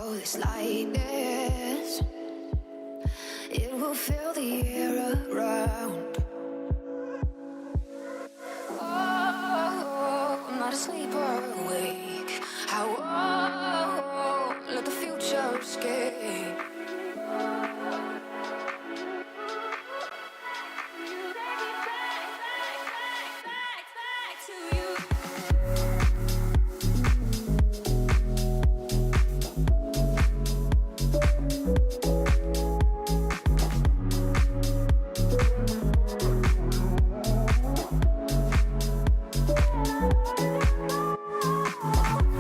Oh, this lightness, it will fill the air around. Oh, I'm not asleep or awake. How, let the future escape.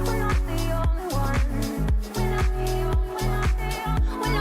We're not the only one. We're not the only one.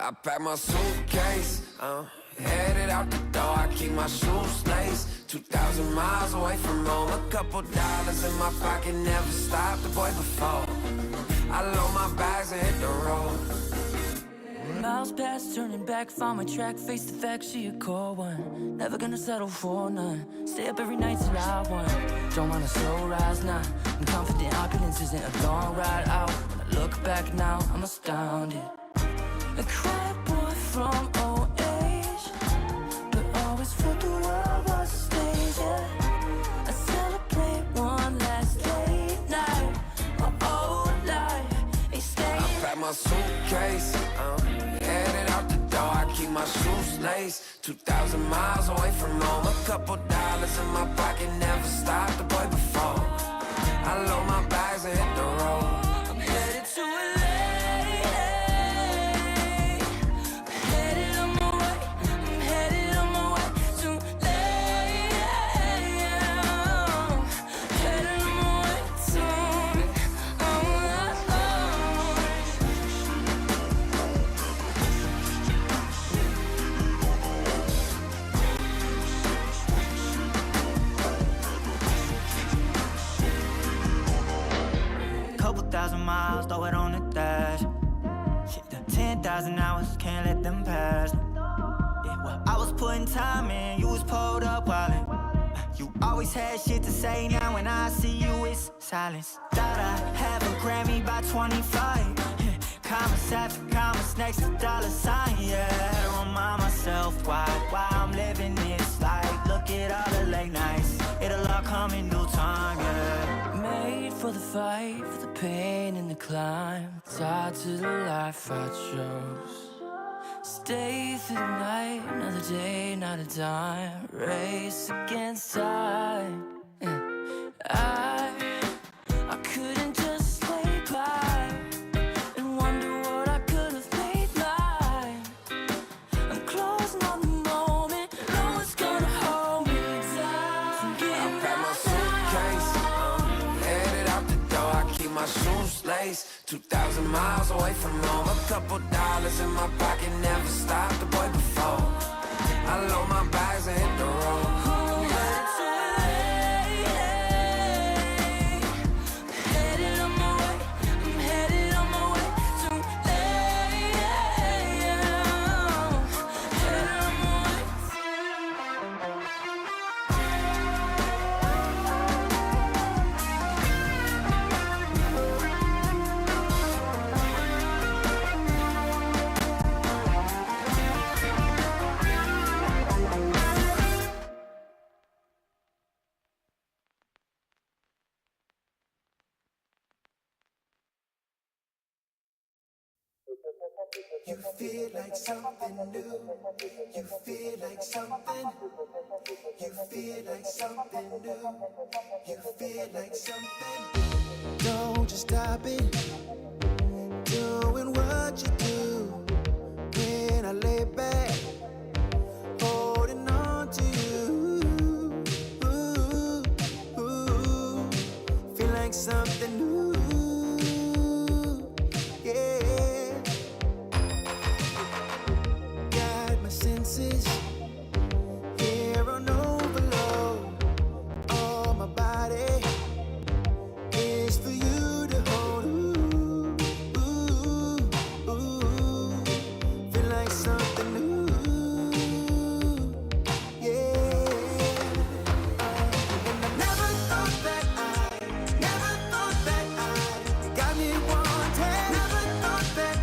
I pack my suitcase, headed out the door, I keep my shoes laced. 2,000 miles away from home, a couple dollars in my pocket, never stopped the boy before. I load my bags and hit the road. Miles past, turning back, found my track, face the fact, she a core one. Never gonna settle for none, stay up every night till I won. Don't want a slow rise now, I'm confident opulence isn't a long ride out. When I look back now, I'm astounded. A quiet boy from old age, but always felt the world was a stage, yeah. I celebrate one last late night, my old life ain't staying. I pack my suitcase, headed out the door, I keep my shoes laced. 2,000 miles away from home, a couple dollars in my pocket, never stopped the boy before. I load my bags and hit the road. I'm headed to LA. Couple thousand miles, throw it on the dash. Shit, 10,000 hours, can't let them pass. Yeah, well, I was putting time in, you was pulled up wildin'. You always had shit to say, now when I see you, it's silence. Thought I have a Grammy by 25. Commas after commas next to dollar sign, yeah. To remind myself why I'm living this life. Look at all the late nights, it'll all come in due time, yeah. Made for the fight, for the pain and the climb, tied to the life I chose. Stay through the night, another day, not a dime. Race against time. I couldn't just lay by and wonder what I could have made mine. I'm closing on the moment, no one's gonna hold me down. I pack my suitcase, headed out the door, I keep my shoes laced. 2,000 miles away from home, a couple dollars in my pocket, never stopped the boy before. I load my bags and hit the road. You feel like something new. You feel like something. You feel like something new. You feel like something. Don't just stop it. Doing what you do. When I lay back, holding on to you. Ooh, ooh. Feel like something new. Here on overload, all my body is for you to hold. Ooh, ooh, ooh. Feel like something new, yeah. And I never thought that you got me wanting. Never thought that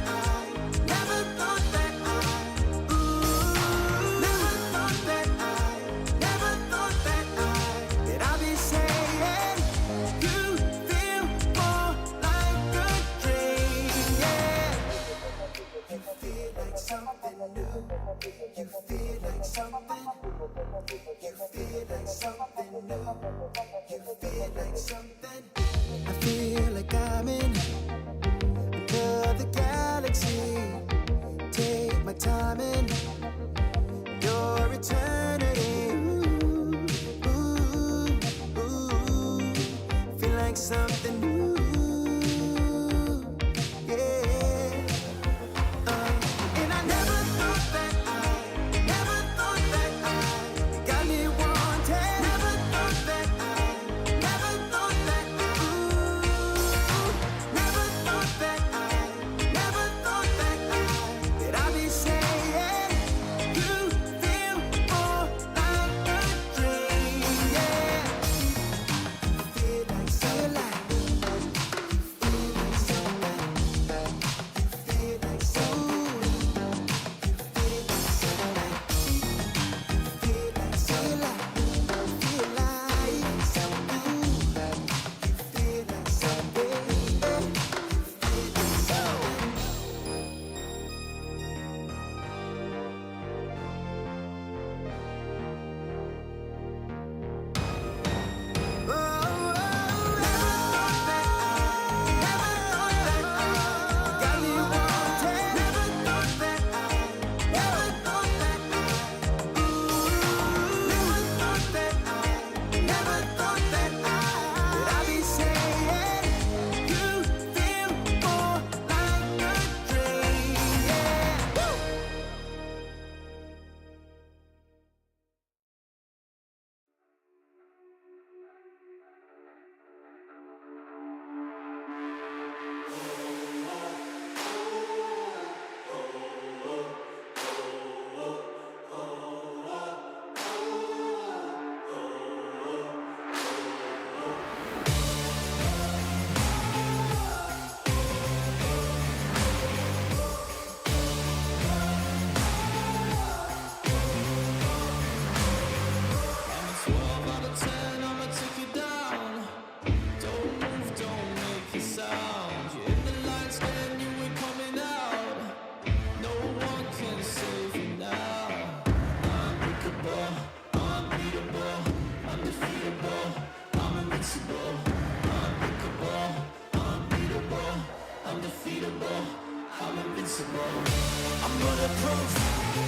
you feel like something. You feel like something new. You feel like something. I feel like I'm in another galaxy. Take my time in your eternity. Ooh, ooh, ooh. Feel like something new. Yeah. And I bulletproof,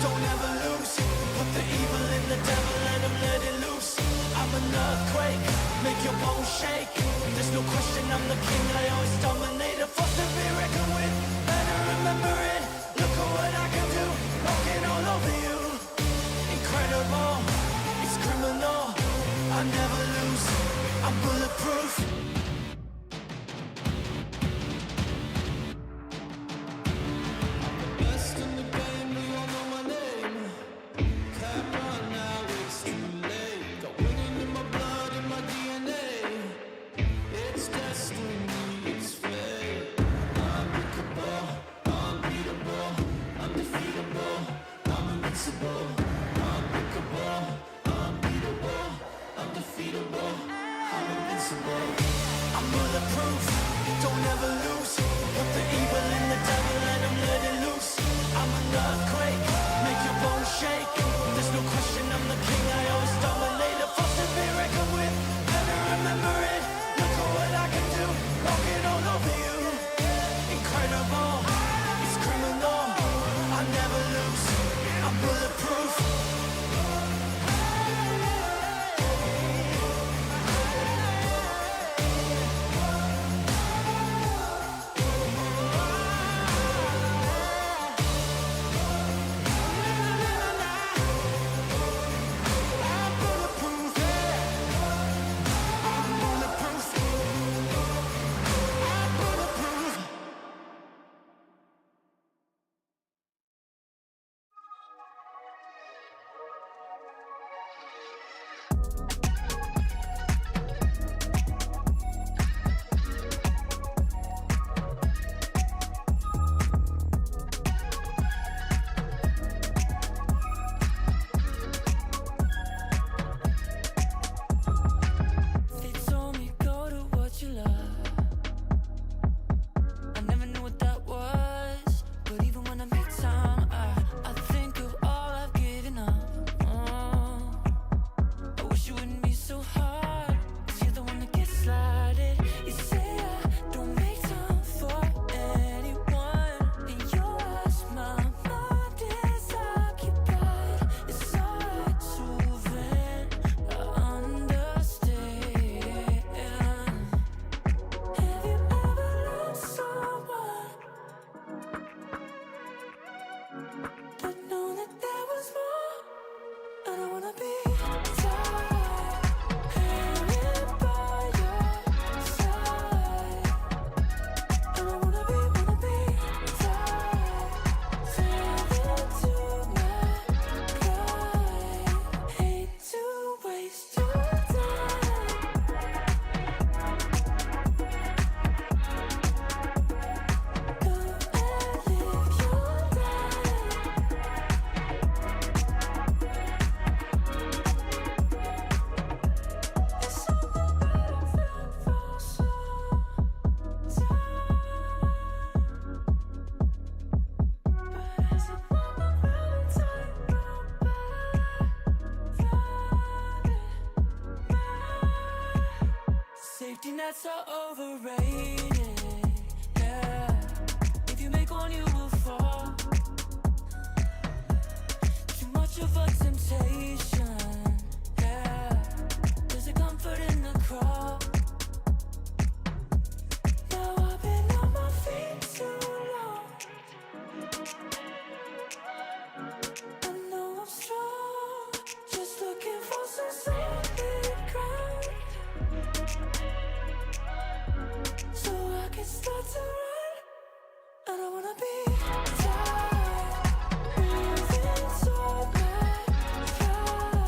don't ever lose. Put the evil in the devil, let him let it loose. I'm an earthquake, make your bones shake. There's no question I'm the king, I always dominate. A force to be reckoned with, better remember it. Look at what I can do, walking all over you. Incredible, it's criminal, I never lose. I'm bulletproof. I'm bulletproof, don't ever lose. Put the evil in the devil, let him let it loose. I'm an earthquake, make your bones shake. There's no question I'm the king, I always dominate. A force to be reckoned with, better remember it. Look at what I can do, walking all over you. Incredible, it's criminal, I never lose. I'm bulletproof. That's so overrated, yeah. If you make one, you will fall. Too much of a temptation, yeah. There's a comfort in the crawl. Now I've been on my feet too long. I know I'm strong, just looking for some solid ground. Start to run, I don't wanna be tired, moving toward my pride.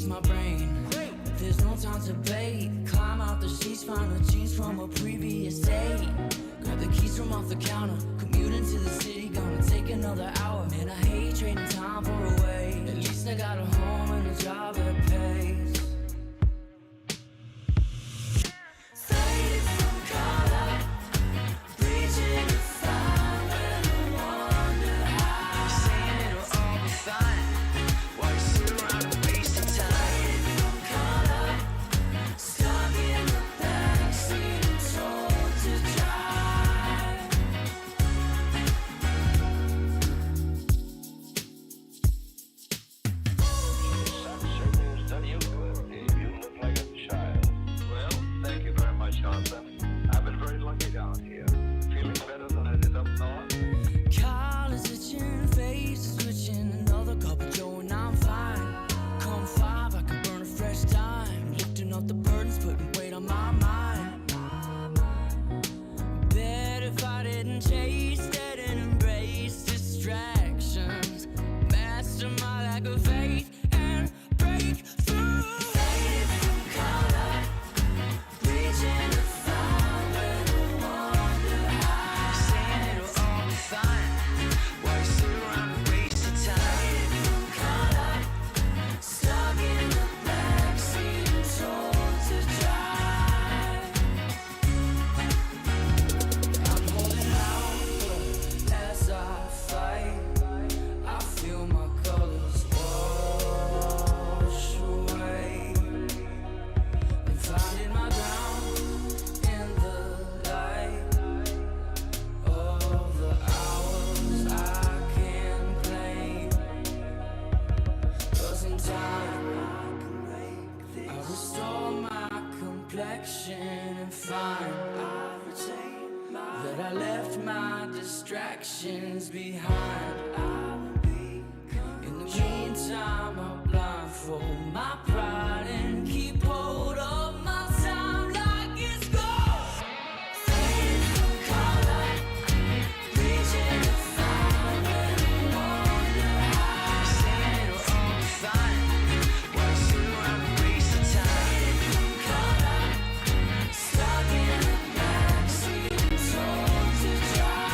my brain. There's no time to bait. Climb out the sheets, find the jeans from a previous date. Grab the keys from off the counter, commute into the city, gonna take another hour. Man, I hate trading time for a way. At least I got a home and a job that pays. Faded from color, reaching to find where the wonder hides. Saying it'll all be fine, while you sit around and waste your time. Faded from color, stuck in the backseat and told to drive. Certainly has done you good. You look like a child. Well, thank you very much, Arthur. I've been very lucky down here. Feeling better than I did up north. Collars itching, faces switching, another cup of joe and I'm fine. Come 5, I can burn a fresh dime. Lifting up the burdens, putting weight on my mind. Bet if I didn't chase that and embrace distractions, master my lack of faith and break through. Faded from color, reaching to find where the wonder hides. Saying it'll all be fine, while you sit around and waste your time. Faded from color, stuck in the backseat and told to drive. I'm holding out as I fight. I feel my colors wash away. I'm finding my ground in the light of the hours I can't claim. 'Cause in time I restore my complexion and find that I left my distractions behind. In the meantime, I'll blindfold my pride and keep hold of my time like it's gold. Faded from color, reaching to find where the wonder hides. Saying it'll all be fine, while you sit around and waste your time. Faded from color, stuck in the backseat and told to drive.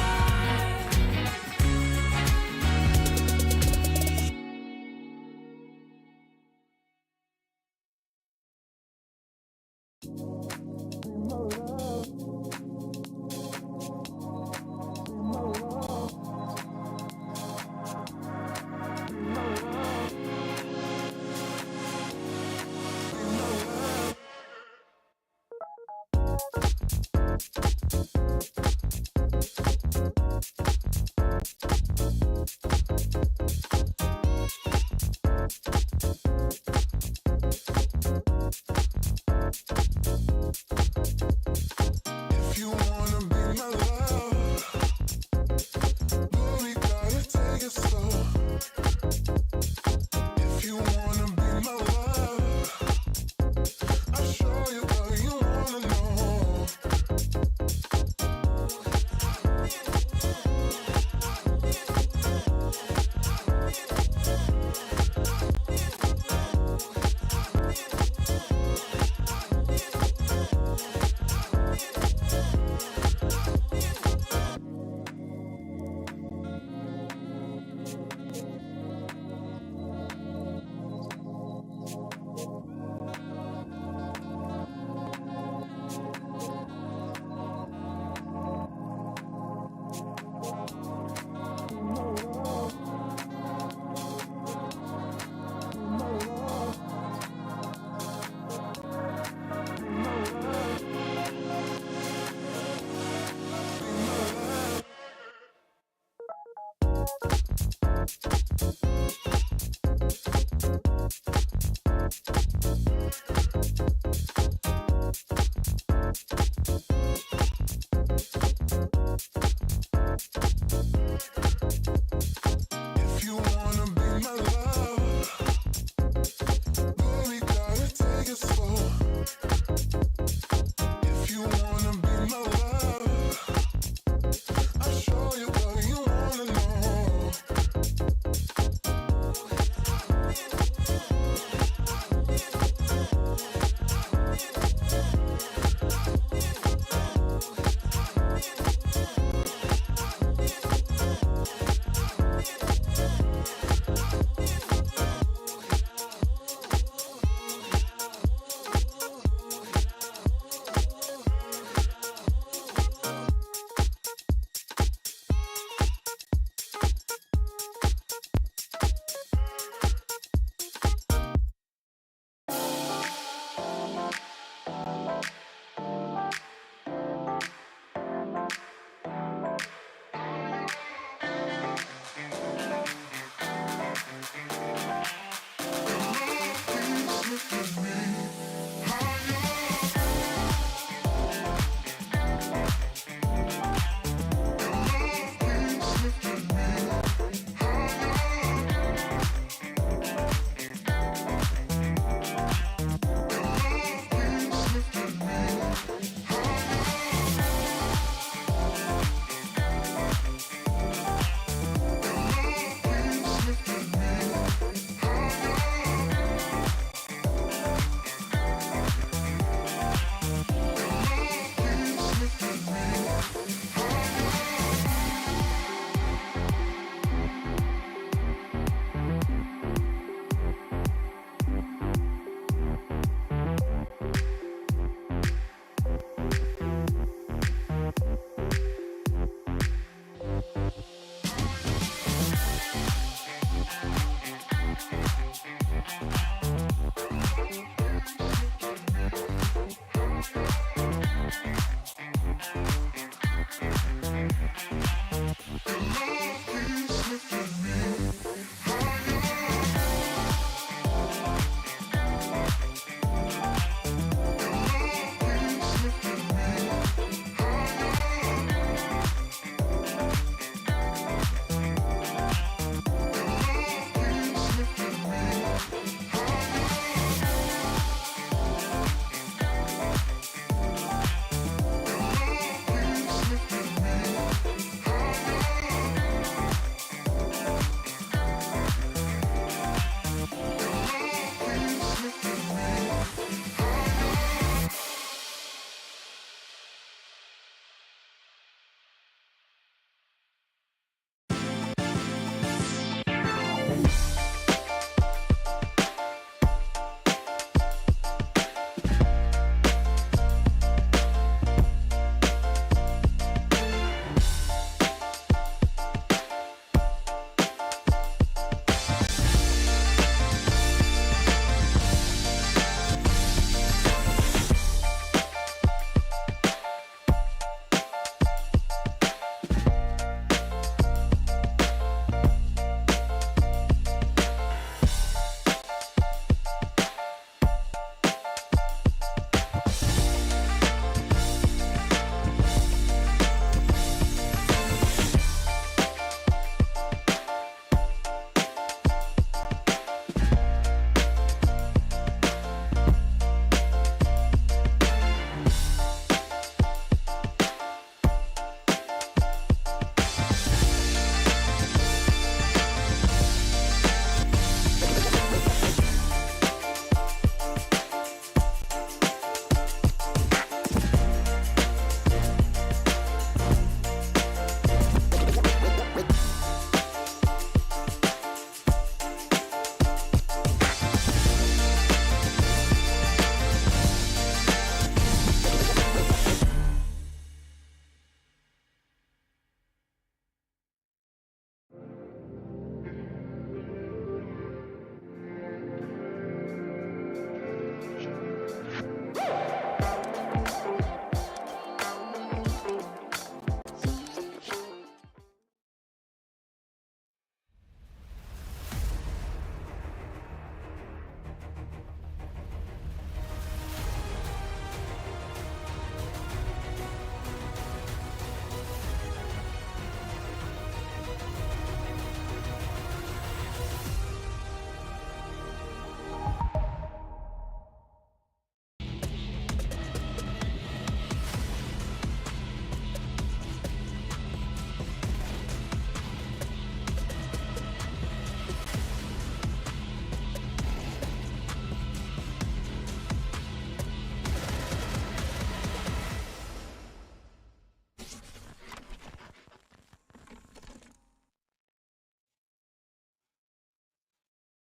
If you wanna be my love, boy, we gotta take it slow. If you wanna be my love, I'll show you what you wanna know.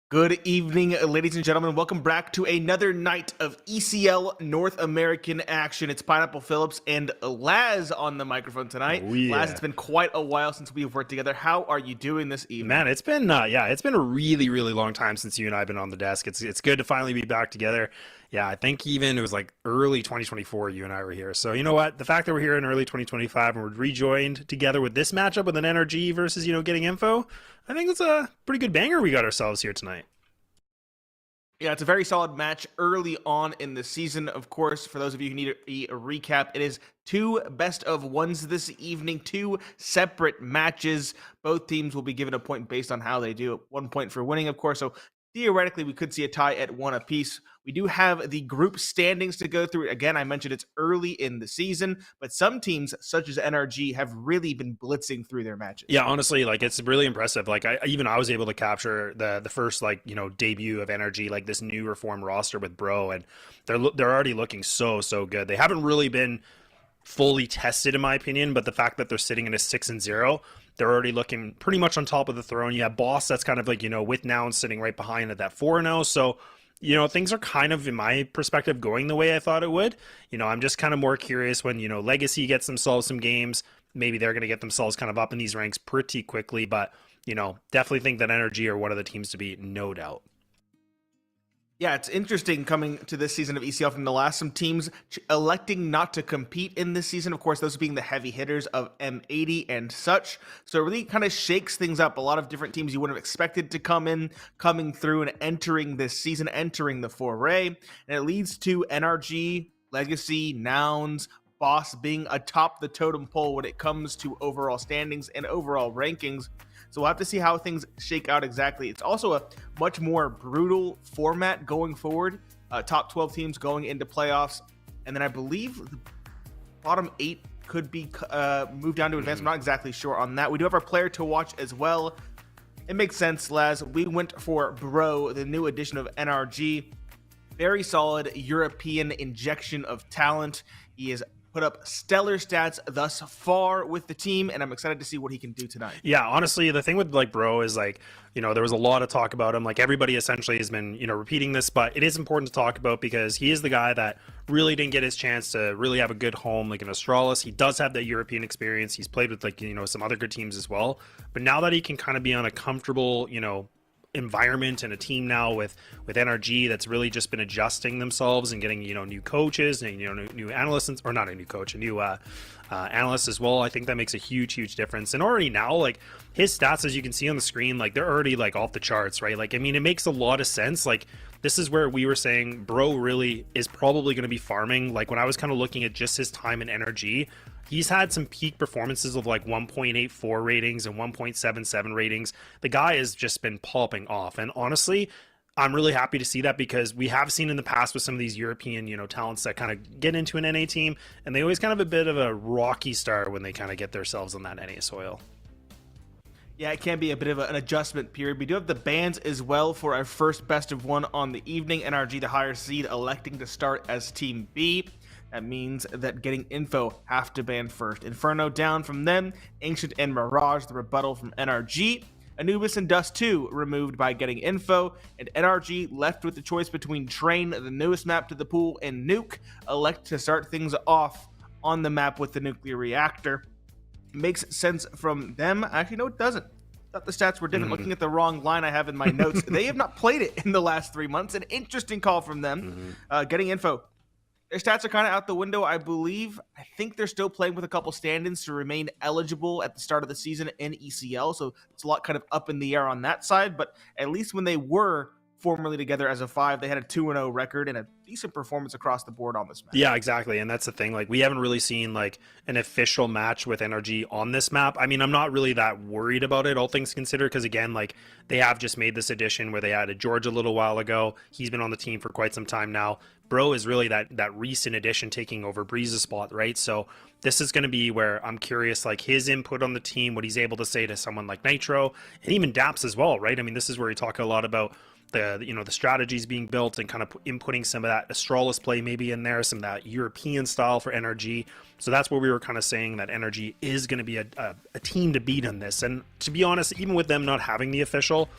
Good evening, ladies and gentlemen. Welcome back to another night of ECL North American action. It's Pineapple Phillips and Laz on the microphone tonight. Oh, yeah. Laz, it's been quite a while since we've worked together. How are you doing this evening? Man, it's been it's been a really, really long time since you and I have been on the desk. It's good to finally be back together. Yeah, I think even it was like early 2024 you and I were here. So you know what? The fact that we're here in early 2025 and we're rejoined together with this matchup with an NRG versus, getting info, I think it's a pretty good banger we got ourselves here tonight. Yeah, it's a very solid match early on in the season. Of course, for those of you who need a recap, it is two best of ones this evening, two separate matches. Both teams will be given a point based on how they do. 1 point for winning, of course. So theoretically, we could see a tie at one apiece. We do have the group standings to go through. Again, I mentioned it's early in the season, but some teams, such as NRG, have really been blitzing through their matches. Yeah, honestly, it's really impressive. I was able to capture the first debut of NRG, like this new reformed roster with Bro, and they're already looking so good. They haven't really been fully tested, in my opinion, but the fact that they're sitting in a 6-0. They're already looking pretty much on top of the throne. You have Boss that's kind of with Noun sitting right behind at that 4-0. So, things are kind of, in my perspective, going the way I thought it would. I'm just kind of more curious when, Legacy gets themselves some games. Maybe they're going to get themselves kind of up in these ranks pretty quickly. But, definitely think that NRG are one of the teams to beat, no doubt. Yeah, it's interesting coming to this season of ECL from the last. Some teams electing not to compete in this season. Of course, those being the heavy hitters of M80 and such. So it really kind of shakes things up. A lot of different teams you wouldn't have expected to coming through and entering this season, entering the foray. And it leads to NRG, Legacy, Nouns, Boss being atop the totem pole when it comes to overall standings and overall rankings. So we'll have to see how things shake out exactly. It's also a much more brutal format going forward. Top 12 teams going into playoffs. And then I believe the bottom 8 could be moved down to advance. I'm not exactly sure on that. We do have our player to watch as well. It makes sense, Laz. We went for Bro, the new edition of NRG. Very solid European injection of talent. He is put up stellar stats thus far with the team, and I'm excited to see what he can do tonight. Yeah, honestly, the thing with Bro is there was a lot of talk about him. Everybody essentially has been, repeating this, but it is important to talk about because he is the guy that really didn't get his chance to really have a good home in Astralis. He does have that European experience. He's played with some other good teams as well. But now that he can kind of be on a comfortable, environment and a team now with NRG that's really just been adjusting themselves and getting new coaches and new analysts, or not a new coach, a new analyst as well. I think that makes a huge difference. And already now, his stats, as you can see on the screen, they're already off the charts, right? It makes a lot of sense. This is where we were saying Bro really is probably going to be farming. When I was kind of looking at just his time in NRG, he's had some peak performances of 1.84 ratings and 1.77 ratings. The guy has just been popping off. And honestly, I'm really happy to see that because we have seen in the past with some of these European, talents that kind of get into an NA team, and they always kind of a bit of a rocky start when they kind of get themselves on that NA soil. Yeah, it can be a bit of an adjustment period. We do have the bans as well for our first best of one on the evening. NRG, the higher seed, electing to start as Team B. That means that Getting Info have to ban first. Inferno down from them. Ancient and Mirage, the rebuttal from NRG. Anubis and Dust 2 removed by Getting Info. And NRG left with the choice between Train, the newest map to the pool, and Nuke. Elect to start things off on the map with the nuclear reactor. Makes sense from them. Actually, no, it doesn't. Thought the stats were different. Looking at the wrong line I have in my notes. They have not played it in the last 3 months. An interesting call from them. Getting Info. Their stats are kind of out the window, I believe. I think they're still playing with a couple stand-ins to remain eligible at the start of the season in ECL. So it's a lot kind of up in the air on that side. But at least when they were formerly together as a 5, they had a 2-0 record and a decent performance across the board on this match. Yeah, exactly. And that's the thing. We haven't really seen an official match with NRG on this map. I mean, I'm not really that worried about it, all things considered, because again, they have just made this addition where they added George a little while ago. He's been on the team for quite some time now. Bro is really that recent addition taking over Breeze's spot, right? So this is going to be where I'm curious, his input on the team, what he's able to say to someone like Nitro, and even Daps as well, right? I mean, this is where you talk a lot about the strategies being built and kind of inputting some of that Astralis play maybe in there, some of that European style for NRG. So that's where we were kind of saying that NRG is going to be a team to beat in this. And to be honest, even with them not having the official,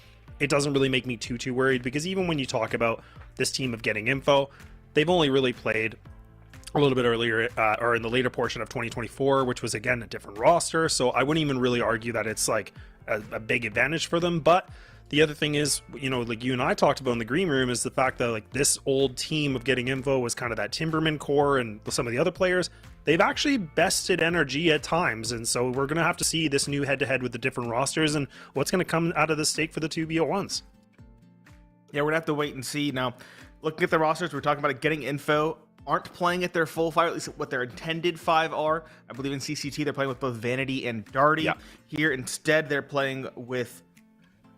it doesn't really make me too worried, because even when you talk about this team of Getting Info, they've only really played a little bit earlier or in the later portion of 2024, which was again a different roster. So I wouldn't even really argue that it's like a big advantage for them. But the other thing is, you know, like you and I talked about in the green room, is the fact that like this old team of Getting Info was kind of that Timberman core, and some of the other players, they've actually bested NRG at times. And so we're going to have to see this new head-to-head with the different rosters and what's going to come out of the stake for the 2v01s. Yeah, we're going to have to wait and see. Now, looking at the rosters, we're talking about it, Getting Info aren't playing at their full 5, at least what their intended 5 are. I believe in CCT, they're playing with both Vanity and Darty. Yeah. Here, instead, they're playing with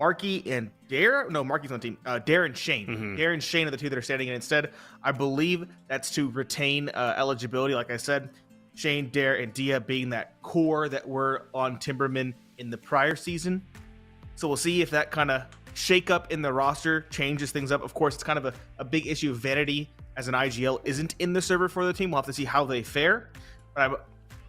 Marky and Dare. No, Marky's on the team. Dare and Shane. Dare and Shane are the two that are standing in instead. I believe that's to retain eligibility. Like I said, Shane, Dare, and Dia being that core that were on Timberman in the prior season. So we'll see if that kind of shake up in the roster changes things up. Of course, it's kind of a big issue. Vanity as an IGL isn't in the server for the team. We'll have to see how they fare. But I'm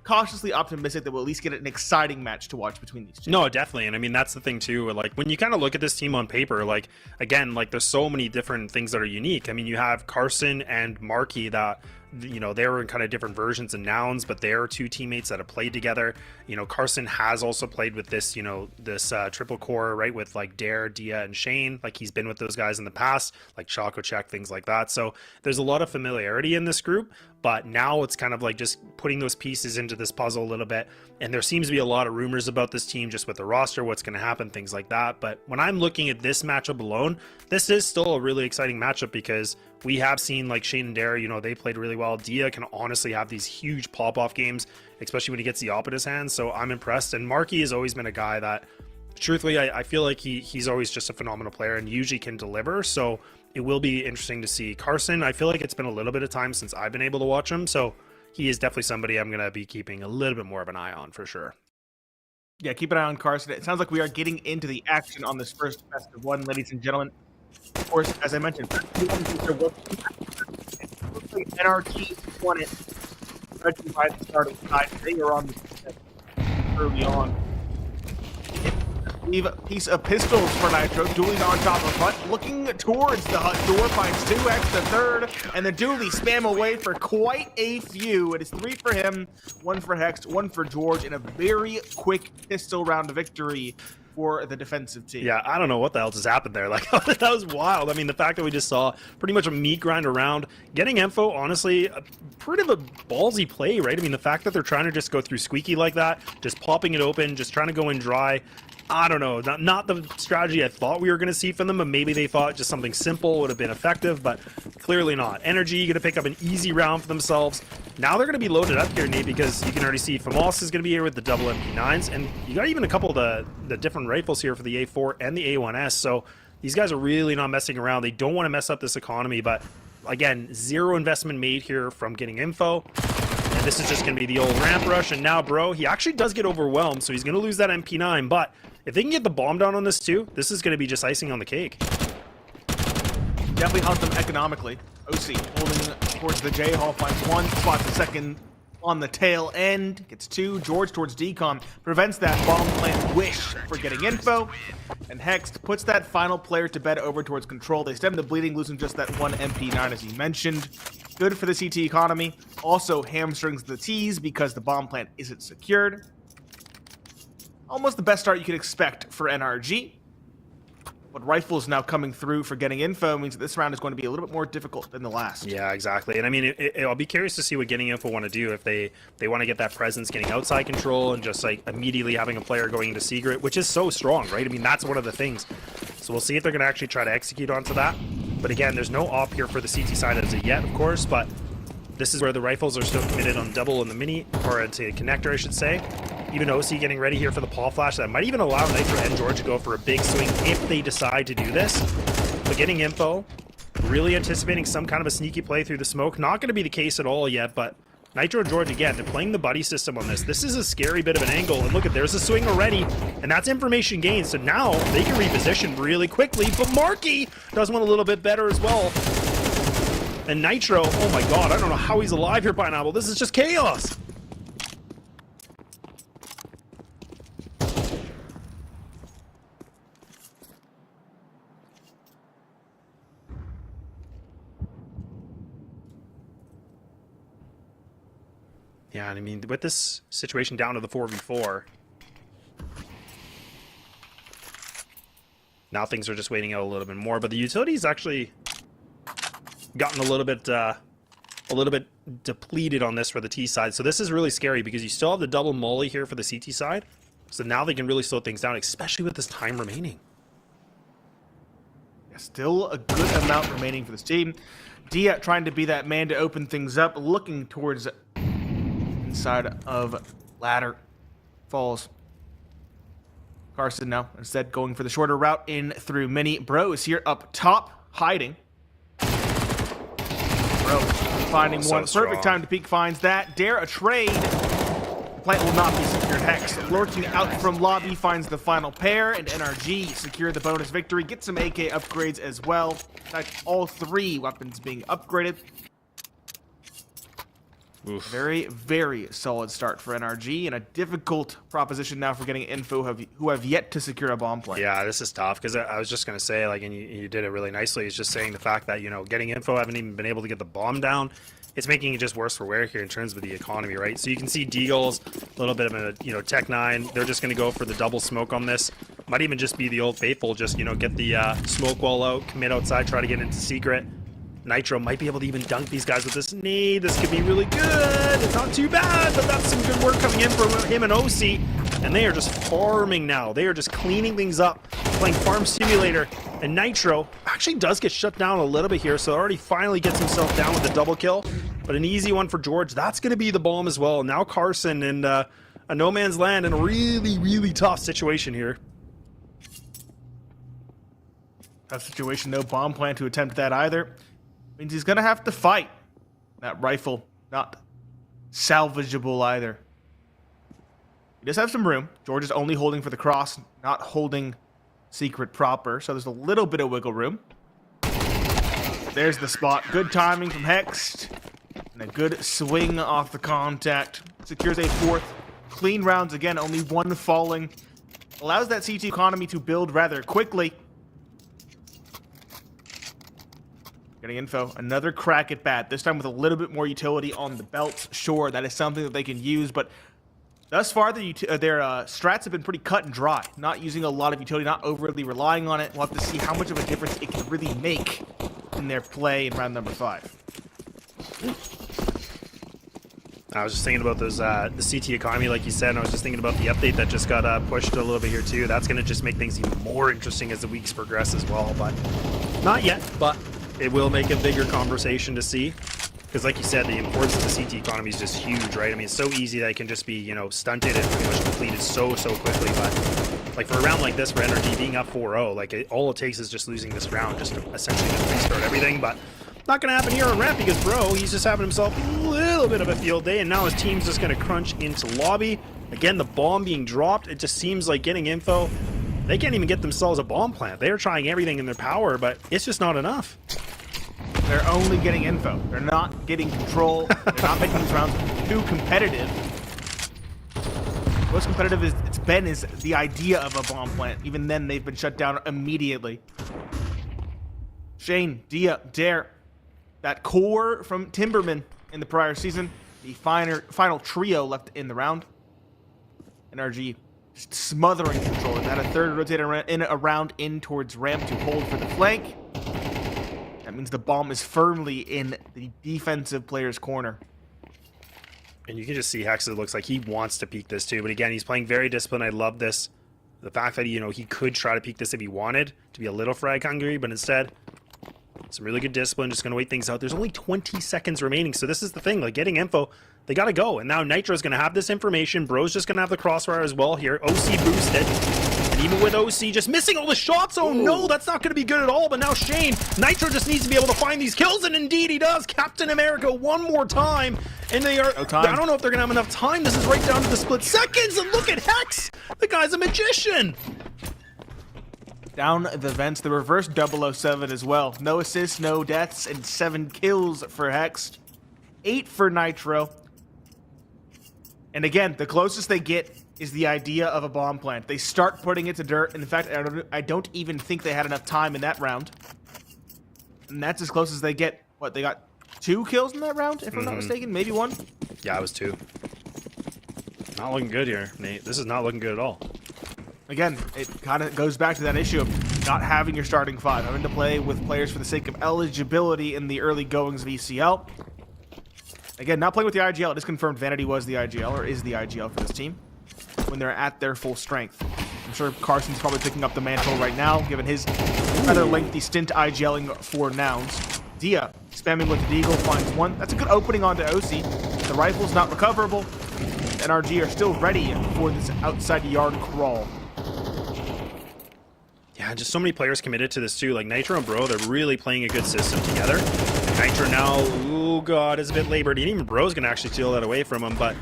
cautiously optimistic that we'll at least get an exciting match to watch between these two. No, definitely. And I mean, that's the thing too. Like when you kind of look at this team on paper, like again, like there's so many different things that are unique. I mean, you have Carson and Marky that, you know, they were in kind of different versions and nouns, but they are two teammates that have played together. You know, Carson has also played with this, you know, this triple core, right, with like Dare, Dia, and Shane. Like he's been with those guys in the past, like Choco Check, things like that. So there's a lot of familiarity in this group, but now it's kind of like just putting those pieces into this puzzle a little bit. And there seems to be a lot of rumors about this team just with the roster, what's going to happen, things like that. But when I'm looking at this matchup alone, this is still a really exciting matchup, because we have seen like Shane and Dare, you know, they played really well. Dia can honestly have these huge pop-off games, especially when he gets the op in his hands. So I'm impressed. And Marky has always been a guy that, truthfully, I feel like he's always just a phenomenal player and usually can deliver. So it will be interesting to see. Carson, I feel like it's been a little bit of time since I've been able to watch him. So he is definitely somebody I'm going to be keeping a little bit more of an eye on for sure. Yeah, keep an eye on Carson. It sounds like we are getting into the action on this first best of one, ladies and gentlemen. Of course, as I mentioned, NRG won it, judging by the starting side. They are on the early on. Leave a piece of pistols for Nitro. Dooley's on top of front, looking towards the hut door, finds 2x the third, and the Dooley spam away for quite a few. It is 3 for him, 1 for Hex, 1 for George, in a very quick pistol round victory for the defensive team. Yeah, I don't know what the hell just happened there. Like, that was wild. I mean, the fact that we just saw pretty much a meat grind around, Getting Info, honestly, pretty of a ballsy play, right? I mean, the fact that they're trying to just go through Squeaky like that, just popping it open, just trying to go in dry, I don't know, not the strategy I thought we were going to see from them, but maybe they thought just something simple would have been effective, but clearly not. NRG going to pick up an easy round for themselves. Now they're going to be loaded up here, Nate, because you can already see Famos is going to be here with the double MP9s, and you got even a couple of the different rifles here for the A4 and the A1S, so these guys are really not messing around. They don't want to mess up this economy, but again, zero investment made here from Getting Info. And this is just going to be the old ramp rush, and now, bro, he actually does get overwhelmed, so he's going to lose that MP9, but if they can get the bomb down on this too, this is going to be just icing on the cake. Definitely helped them economically. OC holding towards the J Hall, finds 1, spots the second on the tail end, gets 2. George towards Decom, prevents that bomb plant wish for Getting Info, and Hex puts that final player to bed over towards control. They stem the bleeding, losing just that 1 MP9 as he mentioned. Good for the CT economy. Also hamstrings the T's because the bomb plant isn't secured. Almost the best start you could expect for NRG. But rifles now coming through for Getting Info means that this round is going to be a little bit more difficult than the last. Yeah, exactly. And I mean, I'll be curious to see what Getting Info want to do, if they want to get that presence, getting outside control, and just like immediately having a player going into secret, which is so strong, right? I mean, that's one of the things. So we'll see if they're going to actually try to execute onto that. But again, there's no op here for the CT side as of yet, of course, but this is where the rifles are still committed on double in the mini, or to connector, I should say. Even OC getting ready here for the paw flash. That might even allow Nitro and George to go for a big swing if they decide to do this. But Getting Info, really anticipating some kind of a sneaky play through the smoke. Not going to be the case at all yet, but Nitro and George, again, they're playing the buddy system on this. This is a scary bit of an angle, and look, there's a swing already, and that's information gained. So now they can reposition really quickly, but Marky does one a little bit better as well. And Nitro, oh my god, I don't know how he's alive here, Pineapple. This is just chaos. Yeah, and I mean, with this situation down to the 4v4, now things are just waiting out a little bit more. But the utility's actually gotten a little bit depleted on this for the T side. So this is really scary because you still have the double molly here for the CT side. So now they can really slow things down, especially with this time remaining. Yeah, still a good amount remaining for this team. Dia trying to be that man to open things up, looking towards inside of ladder. Falls. Carson now instead going for the shorter route in through mini. Bros here up top, hiding. Bros finding So one. strong. Perfect time to peek finds that. Dare a trade. Plant will not be secured. Hex lurking out from lobby finds the final pair, and NRG secure the bonus victory. Get some AK upgrades as well. In fact, all 3 weapons being upgraded. Oof. Very, very solid start for NRG, and a difficult proposition now for getting info who have yet to secure a bomb plant. Yeah, this is tough because I was just going to say, like, and you did it really nicely. It's just saying the fact that, you know, getting info, haven't even been able to get the bomb down. It's making it just worse for wear here in terms of the economy, right? So you can see Deagles, a little bit of a, you know, Tech 9. They're just going to go for the double smoke on this. Might even just be the old faithful, just, you know, get the smoke wall out, commit outside, try to get into secret. Nitro might be able to even dunk these guys with this nade. This could be really good. It's not too bad, but that's some good work coming in from him and OC. And they are just farming now. They are just cleaning things up, playing Farm Simulator. And Nitro actually does get shut down a little bit here, so already finally gets himself down with the double kill. But an easy one for George. That's going to be the bomb as well. Now Carson in a no man's land in a really, really tough situation here. Tough situation, no bomb plant to attempt that either. Means he's going to have to fight. That rifle, not salvageable either. He does have some room. George is only holding for the cross, not holding secret proper, so there's a little bit of wiggle room. There's the spot. Good timing from Hext. And a good swing off the contact. Secures a 4th. Clean rounds again, only 1 falling. Allows that CT economy to build rather quickly. Getting info. Another crack at bat. This time with a little bit more utility on the belts. Sure, that is something that they can use, but thus far their strats have been pretty cut and dry. Not using a lot of utility, not overly relying on it. We'll have to see how much of a difference it can really make in their play in round number 5. I was just thinking about those the CT economy, like you said, and I was just thinking about the update that just got pushed a little bit here too. That's going to just make things even more interesting as the weeks progress as well, but not yet, but it will make a bigger conversation to see. Because like you said, the importance of the CT economy is just huge, right? I mean, it's so easy that it can just be, you know, stunted and pretty much completed so quickly. But like for a round like this, for NRG being up 4-0, like all it takes is just losing this round just to essentially just restart everything. But not going to happen here on ramp because, bro, he's just having himself a little bit of a field day. And now his team's just going to crunch into lobby. Again, the bomb being dropped. It just seems like getting info. They can't even get themselves a bomb plant. They are trying everything in their power, but it's just not enough. They're only getting info. They're not getting control. They're not making these rounds too competitive. Most competitive it's been is the idea of a bomb plant. Even then, they've been shut down immediately. Shane, Dia, Dare. That core from Timberman in the prior season. The final trio left in the round. NRG just smothering control. And had a third rotator around in towards ramp to hold for the flank. That means the bomb is firmly in the defensive player's corner. And you can just see Hex, it looks like he wants to peek this too. But again, he's playing very disciplined. I love this. The fact that, you know, he could try to peek this if he wanted to be a little frag hungry, but instead, some really good discipline, just going to wait things out. There's only 20 seconds remaining, so this is the thing. Like, getting info, they got to go. And now Nitro's going to have this information. Bro's just going to have the crossfire as well here. OC boosted. And even with OC just missing all the shots, oh no, that's not going to be good at all. But now Shane, Nitro just needs to be able to find these kills, and indeed he does. Captain America one more time. And they are, I don't know if they're going to have enough time. This is right down to the split seconds, and look at Hex. The guy's a magician. Down the vents, the reverse 007 as well. No assists, no deaths, and 7 kills for Hex. 8 for Nitro. And again, the closest they get is the idea of a bomb plant. They start putting it to dirt. In fact, I don't even think they had enough time in that round. And that's as close as they get. What, they got 2 kills in that round, if I'm not mistaken. Maybe 1. Yeah, it was 2. Not looking good here, Nate. This is not looking good at all. Again, it kind of goes back to that issue of not having your starting 5, having to play with players for the sake of eligibility in the early goings of ECL. Again, not playing with the IGL. It is confirmed Vanity was the IGL, or is the IGL for this team, when they're at their full strength. I'm sure Carson's probably picking up the mantle right now, given his rather lengthy stint IGLing for Nouns. Dia, spamming with the Deagle, finds 1. That's a good opening onto OC. The rifle's not recoverable. The NRG are still ready for this outside yard crawl. Yeah, just so many players committed to this too. Like Nitro and Bro, they're really playing a good system together. Nitro now, oh god, is a bit labored. And even Bro's going to actually steal that away from him. But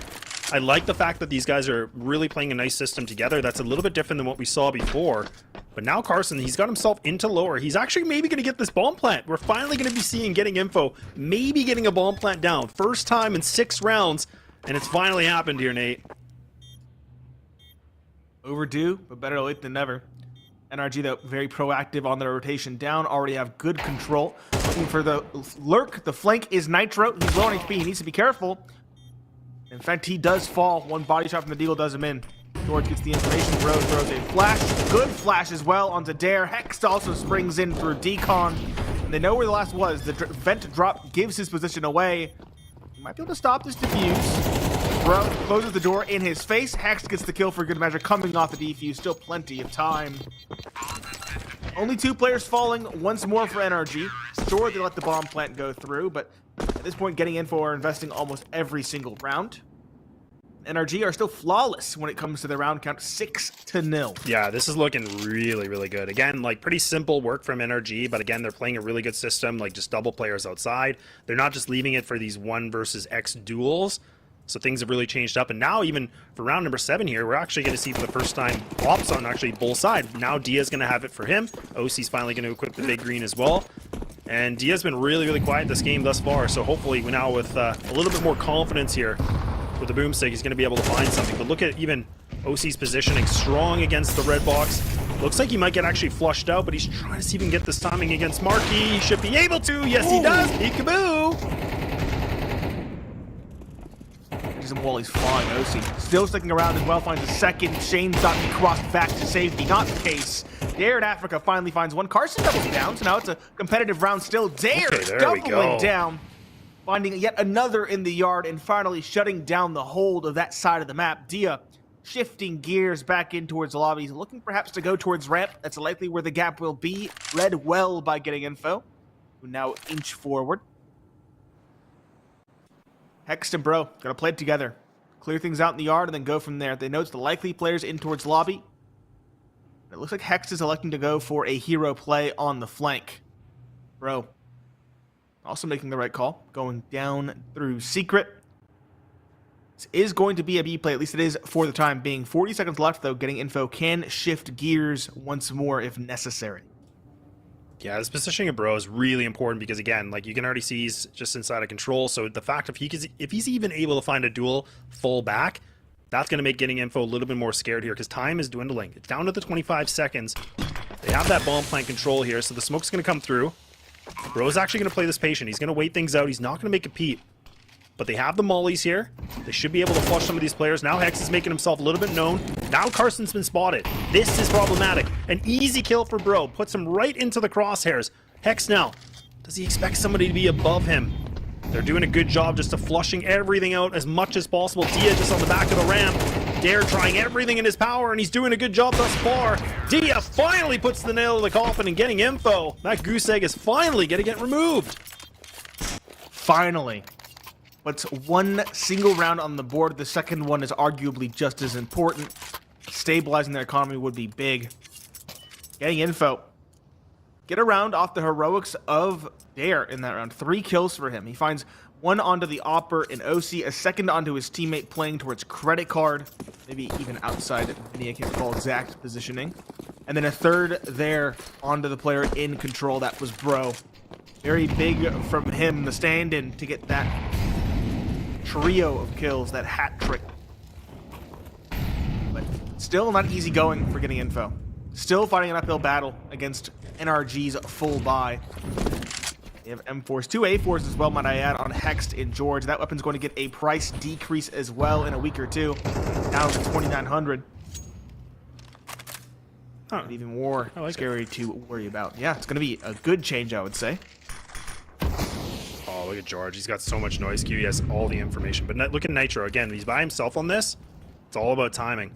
I like the fact that these guys are really playing a nice system together. That's a little bit different than what we saw before. But now Carson, he's got himself into lower. He's actually maybe going to get this bomb plant. We're finally going to be seeing getting info. Maybe getting a bomb plant down. First time in 6 rounds. And it's finally happened here, Nate. Overdue, but better late than never. NRG, though, very proactive on their rotation down. Already have good control. Looking for the lurk. The flank is Nitro. He's low on HP. He needs to be careful. In fact, he does fall. 1 body shot from the Deagle does him in. George gets the information. Bro throws a flash. Good flash as well onto Dare. Hex also springs in through Decon. And they know where the last was. The vent drop gives his position away. He might be able to stop this defuse. Bro closes the door in his face. Hex gets the kill for good measure, coming off the defuse. Still plenty of time. Only 2 players falling once more for NRG. Sure, they let the bomb plant go through, but at this point, getting info or investing almost every single round. NRG are still flawless when it comes to the round count, 6-0. Yeah, this is looking really, really good. Again, like pretty simple work from NRG, but again, they're playing a really good system, like just double players outside. They're not just leaving it for these 1 versus X duels. So things have really changed up. And now even for round number 7 here, we're actually going to see for the first time ops on actually bull side. Now Dia's going to have it for him. OC's finally going to equip the big green as well. And Dia's been really, really quiet this game thus far. So hopefully we now with a little bit more confidence here with the boomstick, he's going to be able to find something. But look at even OC's positioning, strong against the red box. Looks like he might get actually flushed out, but he's trying to see if he can get this timing against Marky. He should be able to. Yes, he does. Peekaboo. And while he's flying, OC still sticking around as well, finds a second. Shane's not be crossed back to safety. Not the case. Dare in Africa finally finds 1. Carson doubles down, so now it's a competitive round still. Dare doubling down, finding yet another in the yard, and finally shutting down the hold of that side of the map. Dia shifting gears back in towards the lobby, looking perhaps to go towards ramp. That's likely where the gap will be. Read well by getting info, who now inch forward. Hex and Bro, gotta play it together. Clear things out in the yard and then go from there. They know it's the likely players in towards lobby. It looks like Hex is electing to go for a hero play on the flank. Bro, also making the right call. Going down through secret. This is going to be a B play, at least it is for the time being. 40 seconds left though, getting info can shift gears once more if necessary. Yeah, this positioning of Bro is really important because, again, like you can already see he's just inside of control. So the fact if he's even able to find a duel full back, that's going to make getting info a little bit more scared here because time is dwindling. It's down to the 25 seconds. They have that bomb plant control here, so the smoke's going to come through. Bro's actually going to play this patient. He's going to wait things out. He's not going to make a peep. But they have the mollies here. They should be able to flush some of these players. Now Hex is making himself a little bit known. Now Carson's been spotted. This is problematic. An easy kill for Bro. Puts him right into the crosshairs. Hex now. Does he expect somebody to be above him? They're doing a good job just of flushing everything out as much as possible. Dia just on the back of the ramp. Dare trying everything in his power, and he's doing a good job thus far. Dia finally puts the nail to the coffin and getting info. That goose egg is finally going to get removed. Finally. But 1 single round on the board. The second one is arguably just as important. Stabilizing their economy would be big. Getting info. Get around off the heroics of Dare in that round. 3 kills for him. He finds 1 onto the Opper in OC, a second onto his teammate playing towards credit card, maybe even outside. I can't recall exact positioning. And then a third there onto the player in control. That was Bro. Very big from him, the stand-in, to get that trio of kills, that hat trick. But still not easy going for getting info. Still fighting an uphill battle against NRG's full buy. They have M4s, 2 A4s as well, might I add, on Hexed and George. That weapon's going to get a price decrease as well in a week or two, down to 2,900. Huh. Even more like scary to worry about. Yeah, it's going to be a good change, I would say. Oh, look at George. He's got so much noise queue. He has all the information. But look at Nitro. Again, he's by himself on this. It's all about timing.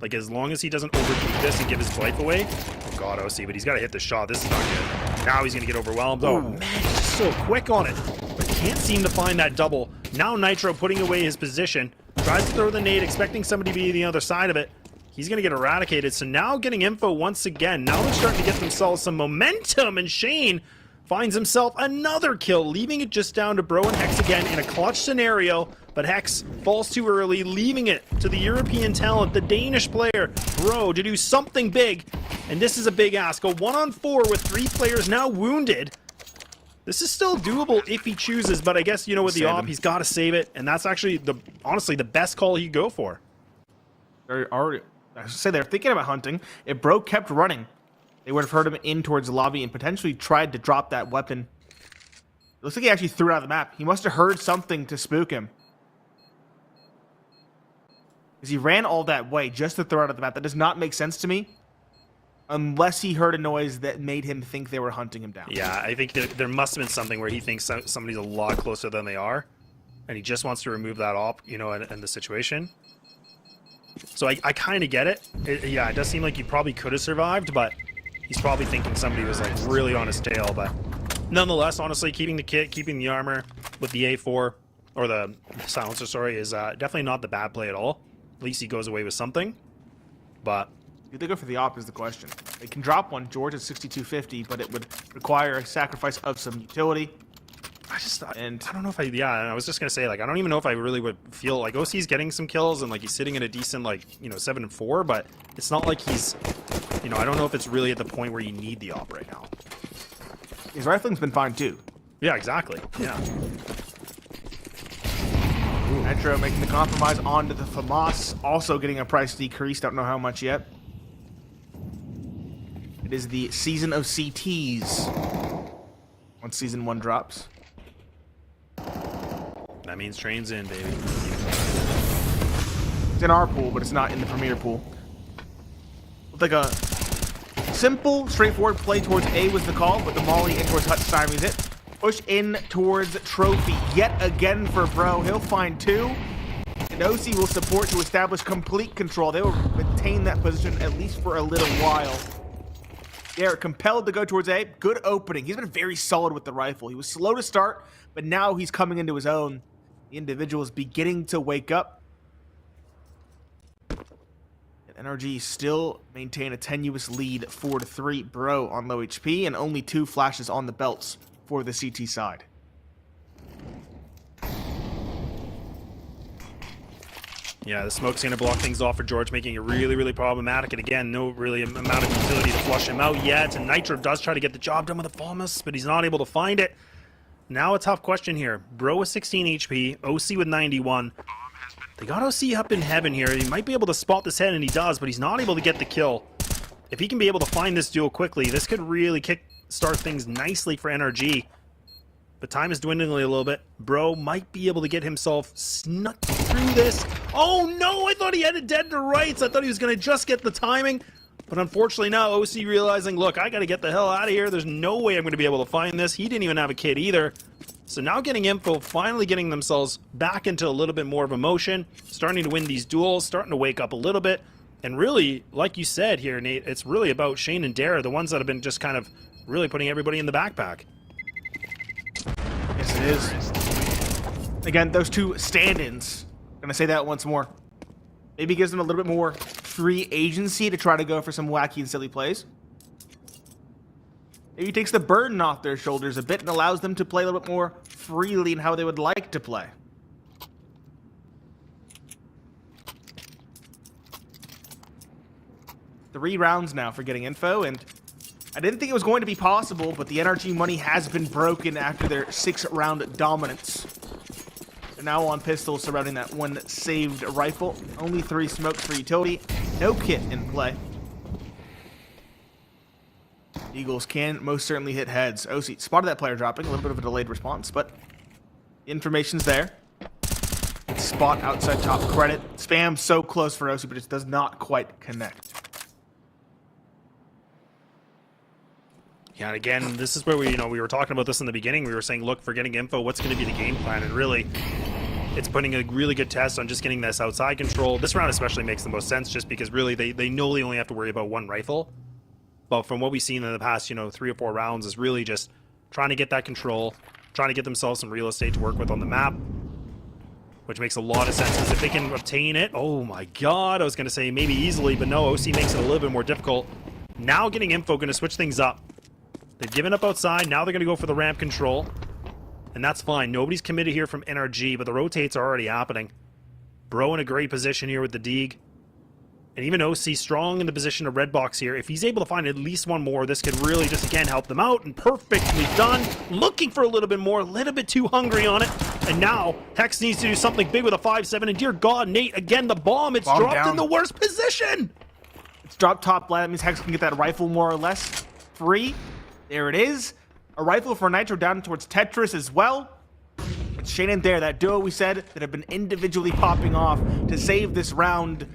Like, as long as he doesn't overkeep this and give his life away. Oh, God, OC, but he's got to hit the shot. This is not good. Now he's going to get overwhelmed. Oh, man, he's just so quick on it. But can't seem to find that double. Now Nitro putting away his position. Tries to throw the nade, expecting somebody to be the other side of it. He's going to get eradicated. So now getting info once again. Now they're starting to get themselves some momentum. And Shane finds himself another kill, leaving it just down to Bro and Hex again in a clutch scenario. But Hex falls too early, leaving it to the European talent, the Danish player, Bro, to do something big. And this is a big ask. A 1-on-4 with 3 players now wounded. This is still doable if he chooses, but I guess, you know, with the op, he's got to save it. And that's actually, honestly, the best call he'd go for. I should say they're thinking about hunting. If Bro kept running, they would have heard him in towards the lobby and potentially tried to drop that weapon. It looks like he actually threw it out of the map. He must have heard something to spook him. Because he ran all that way just to throw it out of the map. That does not make sense to me. Unless he heard a noise that made him think they were hunting him down. Yeah, I think there must have been something where he thinks somebody's a lot closer than they are. And he just wants to remove that op, you know, in the situation. So I kind of get it. Yeah, it does seem like he probably could have survived, but he's probably thinking somebody was like really on his tail. But nonetheless, honestly, keeping the kit, keeping the armor with the A4, or the silencer, sorry, is definitely not the bad play at all. At least he goes away with something. But do they go for the op is the question. They can drop one, George at 6250, but it would require a sacrifice of some utility. I don't know if I was just gonna say, like, I don't even know if I really would feel like OC's getting some kills and like he's sitting in a decent, like, you know, 7-4, but it's not like he's, you know, I don't know if it's really at the point where you need the op right now. His rifling's been fine too. Yeah, exactly. Yeah. Nitro making the compromise onto the FAMAS, also getting a price decrease, don't know how much yet. It is the season of CTs. Once season 1 drops. That means train's in, baby. It's in our pool, but it's not in the premier pool. Looked like a simple, straightforward play towards A was the call, but the molly in towards Hut stymies it. Push in towards Trophy yet again for Bro. He'll find 2. And OC will support to establish complete control. They will maintain that position at least for a little while. They're compelled to go towards A. Good opening. He's been very solid with the rifle. He was slow to start, but now he's coming into his own. The individual is beginning to wake up. And NRG still maintain a tenuous lead, 4-3. Bro on low HP, and only 2 flashes on the belts for the CT side. Yeah, the smoke's going to block things off for George, making it really, really problematic. And again, no really amount of utility to flush him out yet. And Nitro does try to get the job done with the FAMAS, but he's not able to find it. Now a tough question here. Bro with 16 HP, OC with 91. They got OC up in heaven here. He might be able to spot this head, and he does, but he's not able to get the kill. If he can be able to find this duel quickly, this could really start things nicely for NRG. But time is dwindling a little bit. Bro might be able to get himself snuck through this. Oh no, I thought he had it dead to rights. I thought he was going to just get the timing. But unfortunately now OC realizing, look, I got to get the hell out of here. There's no way I'm going to be able to find this. He didn't even have a kit either. So now getting info, finally getting themselves back into a little bit more of emotion, starting to win these duels, starting to wake up a little bit. And really, like you said here, Nate, it's really about Shane and Dara, the ones that have been just kind of really putting everybody in the backpack. Yes, it is. Again, those 2 stand-ins. Gonna say that once more. Maybe gives them a little bit more free agency to try to go for some wacky and silly plays. Maybe takes the burden off their shoulders a bit and allows them to play a little bit more freely in how they would like to play. Three rounds now for getting info, and I didn't think it was going to be possible, but the NRG money has been broken after their 6-round dominance. They're now on pistols surrounding that 1 saved rifle. Only 3 smokes for utility. No kit in play. Eagles can most certainly hit heads. OC spotted that player dropping, a little bit of a delayed response, but the information's there. Spot outside top credit. Spam so close for OC, but it does not quite connect. Yeah, and again, this is where we were talking about this in the beginning. We were saying, look, for getting info, what's going to be the game plan? And really, it's putting a really good test on just getting this outside control. This round especially makes the most sense just because really they know they only have to worry about one rifle. But from what we've seen in the past, 3 or 4 rounds is really just trying to get that control, trying to get themselves some real estate to work with on the map, which makes a lot of sense because if they can obtain it, oh my god, I was going to say maybe easily, but no, OC makes it a little bit more difficult. Now getting info, going to switch things up. They've given up outside, now they're going to go for the ramp control, and that's fine. Nobody's committed here from NRG, but the rotates are already happening. Bro in a great position here with the Deeg. And even OC strong in the position of red box here. If he's able to find at least one more, this could really just, again, help them out. And perfectly done. Looking for a little bit more, a little bit too hungry on it. And now, Hex needs to do something big with a 5-7. And dear God, Nate, again, the bomb. It's dropped down in the worst position. It's dropped top left. That means Hex can get that rifle more or less free. There it is. A rifle for Nitro down towards Tetris as well. It's Shane and Dare, that duo we said that have been individually popping off to save this round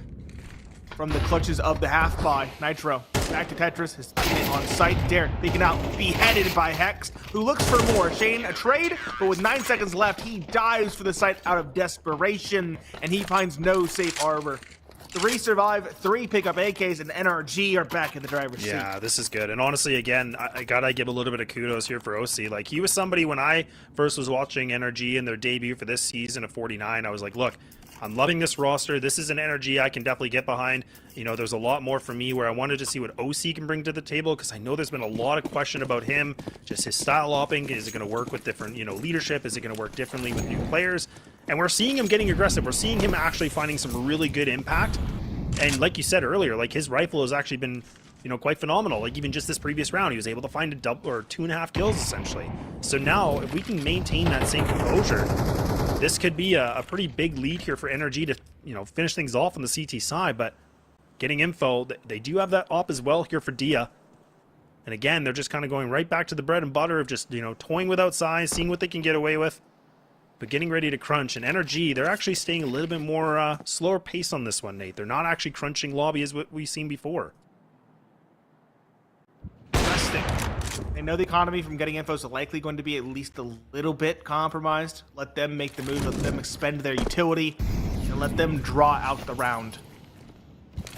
from the clutches of the half by Nitro. Back to Tetris, his teammate on site. Dare taken out, beheaded by Hex, who looks for more. Shane, a trade, but with 9 seconds left, he dives for the site out of desperation, and he finds no safe harbor. 3 survive, 3 pick up AKs, and NRG are back in the driver's seat. Yeah, this is good. And honestly, again, I gotta give a little bit of kudos here for OC. Like, he was somebody when I first was watching NRG in their debut for this season of 49, I was like, look, I'm loving this roster. This is an NRG I can definitely get behind. There's a lot more for me where I wanted to see what OC can bring to the table because I know there's been a lot of question about him, just his style hopping. Is it going to work with different, leadership? Is it going to work differently with new players? And we're seeing him getting aggressive. We're seeing him actually finding some really good impact. And like you said earlier, like his rifle has actually been, quite phenomenal. Like even just this previous round, he was able to find a double or 2.5 kills essentially. So now if we can maintain that same composure, this could be a pretty big lead here for NRG to, finish things off on the CT side. But getting info, they do have that op as well here for Dia. And again, they're just kind of going right back to the bread and butter of just, toying with outside, seeing what they can get away with, but getting ready to crunch. And NRG, they're actually staying a little bit more slower pace on this one, Nate. They're not actually crunching lobby as what we've seen before. Interesting. They know the economy from getting info is likely going to be at least a little bit compromised. Let them make the move, let them expend their utility, and let them draw out the round.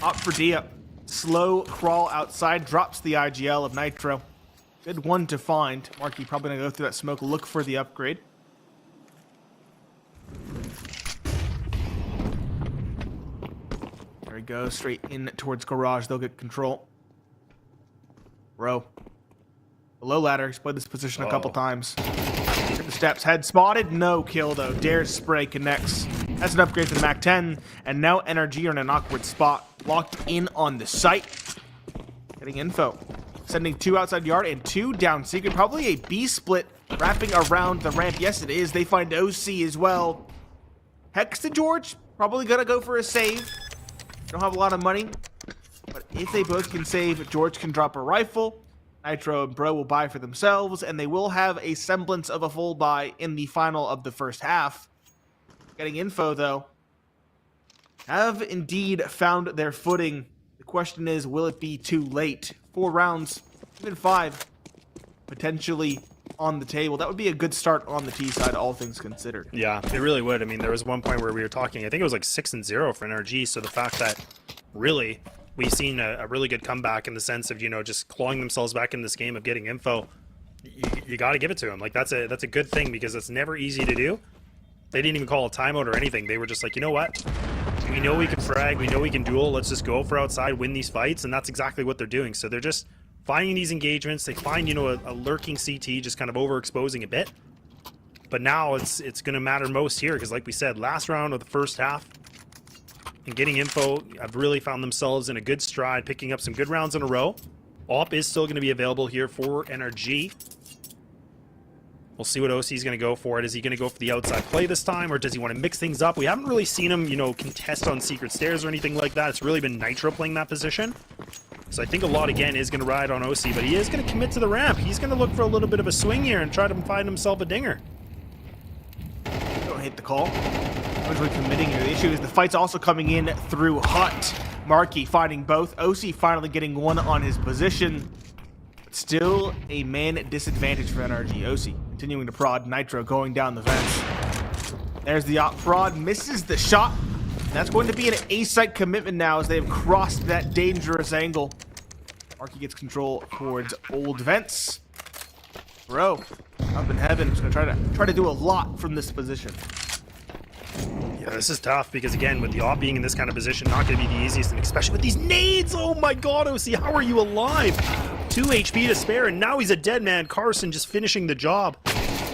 Opt for Dia. Slow crawl outside, drops the IGL of Nitro. Good one to find. Marky probably going to go through that smoke, look for the upgrade. There he goes, straight in towards garage. They'll get control. Bro. Below ladder, he's played this position a couple times. Hit the steps, head spotted, no kill though. Dare's spray connects. That's an upgrade to the Mac 10, and now NRG are in an awkward spot. Locked in on the site. Getting info. Sending 2 outside yard and 2 down secret. Probably a B split wrapping around the ramp. Yes, it is. They find OC as well. Hex to George. Probably gonna go for a save. Don't have a lot of money. But if they both can save, George can drop a rifle. Nitro and Bro will buy for themselves, and they will have a semblance of a full buy in the final of the first half. Getting info, though. Have indeed found their footing. The question is, will it be too late? 4 rounds, even 5, potentially on the table. That would be a good start on the T side, all things considered. Yeah, it really would. I mean, there was one point where we were talking, I think it was like 6-0 for NRG, so the fact that really we've seen a really good comeback in the sense of, just clawing themselves back in this game of getting info, you got to give it to them. Like, that's a good thing because it's never easy to do. They didn't even call a timeout or anything. They were just like, you know what? We know we can frag, we know we can duel, let's just go for outside, win these fights, and that's exactly what they're doing. So they're just finding these engagements. They find, a lurking CT, just kind of overexposing a bit. But now it's going to matter most here, because like we said, last round of the first half, and getting info, have really found themselves in a good stride, picking up some good rounds in a row. AWP is still going to be available here for NRG. We'll see what OC is going to go for it. Is he going to go for the outside play this time, or does he want to mix things up? We haven't really seen him, contest on secret stairs or anything like that. It's really been Nitro playing that position. So I think a lot, again, is going to ride on OC, but he is going to commit to the ramp. He's going to look for a little bit of a swing here and try to find himself a dinger. Don't hit the call. Eventually committing here. The issue is the fight's also coming in through Hut. Markey fighting both. OC finally getting one on his position. But still a man disadvantage for NRG. OC continuing to prod. Nitro going down the vents. There's the op prod. Misses the shot. That's going to be an A-site commitment now as they have crossed that dangerous angle. Markey gets control towards old vents. Bro, up in heaven, is going to try to do a lot from this position. Yeah, this is tough because, again, with the op being in this kind of position, not going to be the easiest, and especially with these nades. Oh my god, OC, how are you alive? 2 HP to spare, and now he's a dead man. Carson just finishing the job.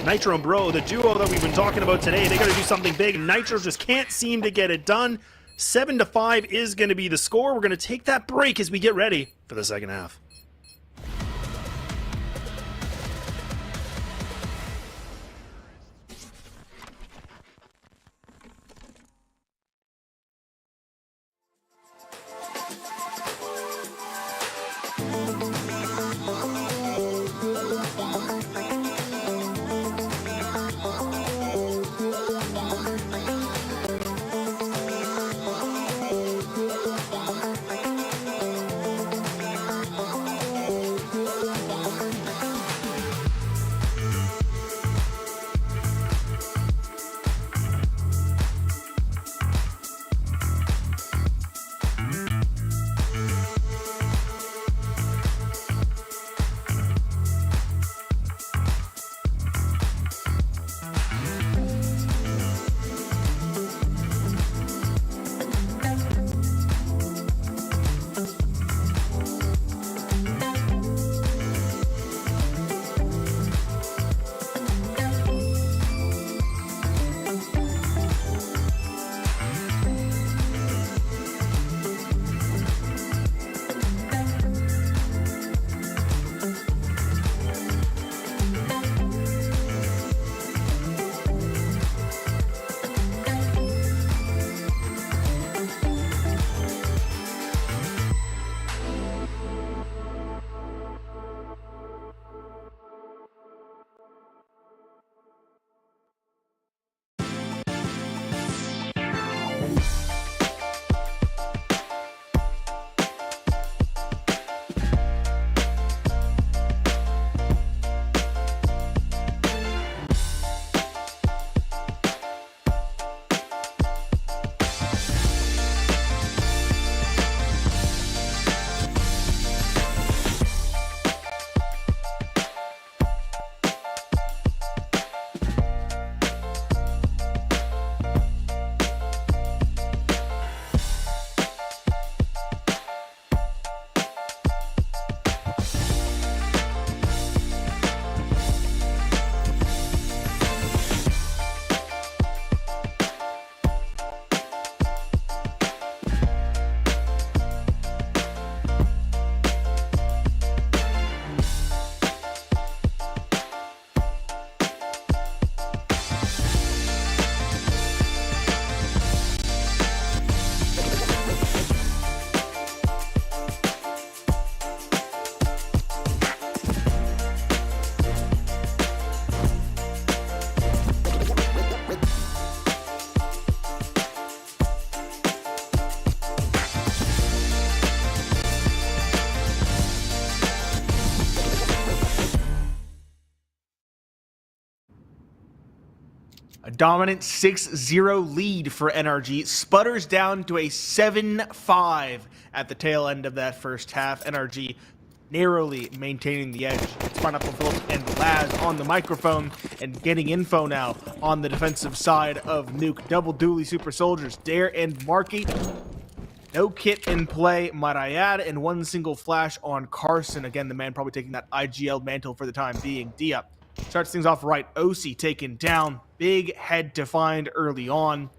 Nitro and Bro, the duo that we've been talking about today, they got to do something big. Nitro just can't seem to get it done. 7-5 is going to be the score. We're going to take that break as we get ready for the second half. A dominant 6-0 lead for NRG sputters down to a 7-5 at the tail end of that first half. NRG narrowly maintaining the edge. It's Pineapple Phillips and Laz on the microphone and getting info now on the defensive side of Nuke. Double dually super soldiers, Dare and Markey. No kit in play, might I add, and one single flash on Carson. Again, the man probably taking that IGL mantle for the time being. Dia starts things off right. OC taken down. Big head to find early on.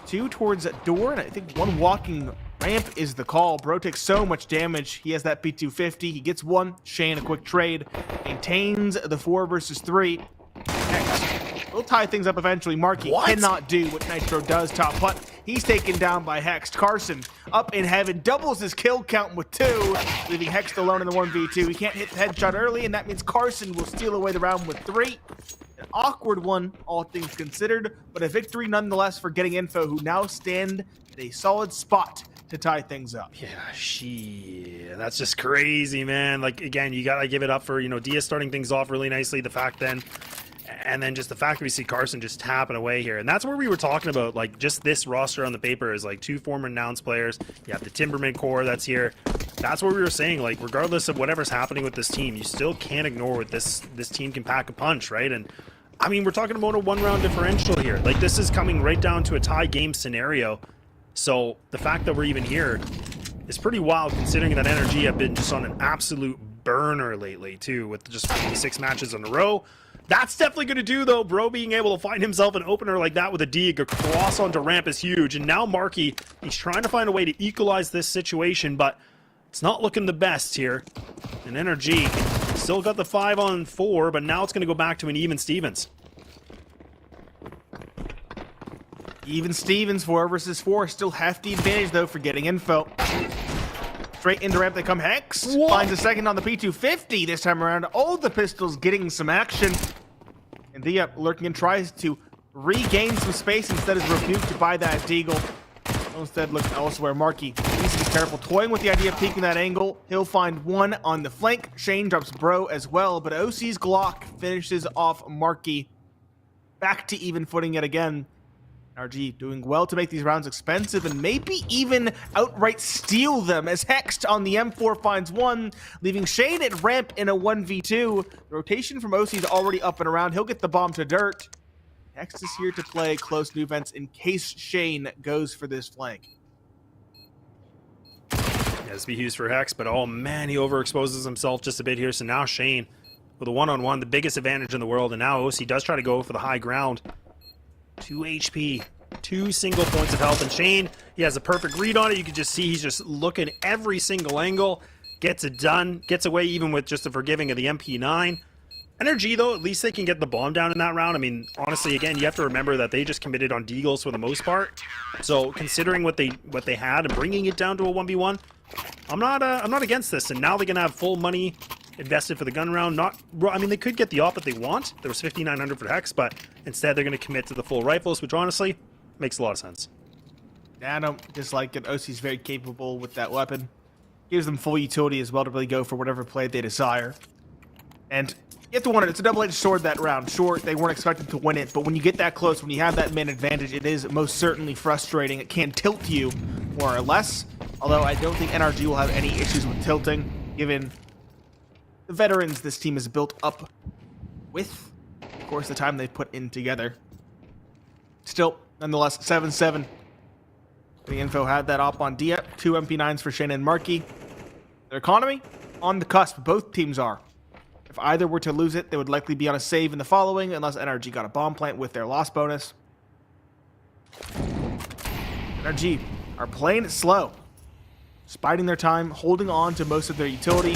Two towards that door, and I think one walking ramp is the call. Bro takes so much damage. He has that P250. He gets one. Shane, a quick trade. Maintains the 4 versus 3. Next. We'll tie things up eventually. Markey cannot do what Nitro does top putt. He's taken down by Hex. Carson up in heaven, doubles his kill count with 2, leaving Hex alone in the 1v2. He can't hit the headshot early, and that means Carson will steal away the round with 3. An awkward one, all things considered, but a victory nonetheless for Getting Info, who now stand at a solid spot to tie things up. Yeah, that's just crazy, man. Like, again, you gotta give it up for, you know, Dia starting things off really nicely. The fact then, and then just the fact that we see Carson just tapping away here. And that's where we were talking about, like, just this roster on the paper is like 2 former announced players. You have the Timberman core that's here. That's what we were saying, like, regardless of whatever's happening with this team, you still can't ignore what this team can pack a punch, right? And I mean, we're talking about a 1-round differential here. Like, this is coming right down to a tie game scenario. So the fact that we're even here is pretty wild, considering that NRG have been just on an absolute burner lately too, with just 56 matches in a row. That's definitely going to do, though. Bro being able to find himself an opener like that with a dig across onto ramp is huge. And now Marky, he's trying to find a way to equalize this situation, but it's not looking the best here. And NRG still got the 5-on-4, but now it's going to go back to an even Stevens. Even Stevens, 4 versus 4, still hefty advantage though for Getting Info. Straight into ramp they come. Hex finds a second on the P250 this time around. Oh, the pistols getting some action. And Dia lurking and tries to regain some space, instead is rebuked by that deagle. Instead looks elsewhere. Marky needs to be careful, toying with the idea of peeking that angle. He'll find one on the flank. Shane drops Bro as well, but OC's Glock finishes off Marky. Back to even footing yet again. NRG doing well to make these rounds expensive and maybe even outright steal them, as Hext on the M4 finds one, leaving Shane at ramp in a 1v2. The rotation from OC is already up and around. He'll get the bomb to dirt. Hext is here to play close defense in case Shane goes for this flank. Yeah, this be huge for Hex, but oh man, he overexposes himself just a bit here. So now Shane with a 1-on-1, the biggest advantage in the world, and now OC does try to go for the high ground. 2 HP, 2 single points of health, and Shane, he has a perfect read on it. You can just see he's just looking every single angle, gets it done, gets away even with just the forgiving of the MP9. NRG, though, at least they can get the bomb down in that round. I mean, honestly, again, you have to remember that they just committed on deagles for the most part. So considering what they had and bringing it down to a 1v1, I'm not against this. And now they're gonna have full money invested for the gun round. I mean, they could get the op that they want. There was 5,900 for Hex, but instead they're going to commit to the full rifles, which honestly makes a lot of sense. Yeah, I don't dislike it. OC's very capable with that weapon. Gives them full utility as well to really go for whatever play they desire. And you have to wonder, it's a double-edged sword that round. Sure, they weren't expected to win it, but when you get that close, when you have that man advantage, it is most certainly frustrating. It can tilt you more or less, although I don't think NRG will have any issues with tilting, given the veterans this team is built up with, of course, the time they've put in together. Still, nonetheless, 7-7. The Info had that op on Dia. 2 MP9s for Shane and Marky. Their economy on the cusp. Both teams are. If either were to lose it, they would likely be on a save in the following, unless NRG got a bomb plant with their loss bonus. NRG are playing it slow, biding their time, holding on to most of their utility,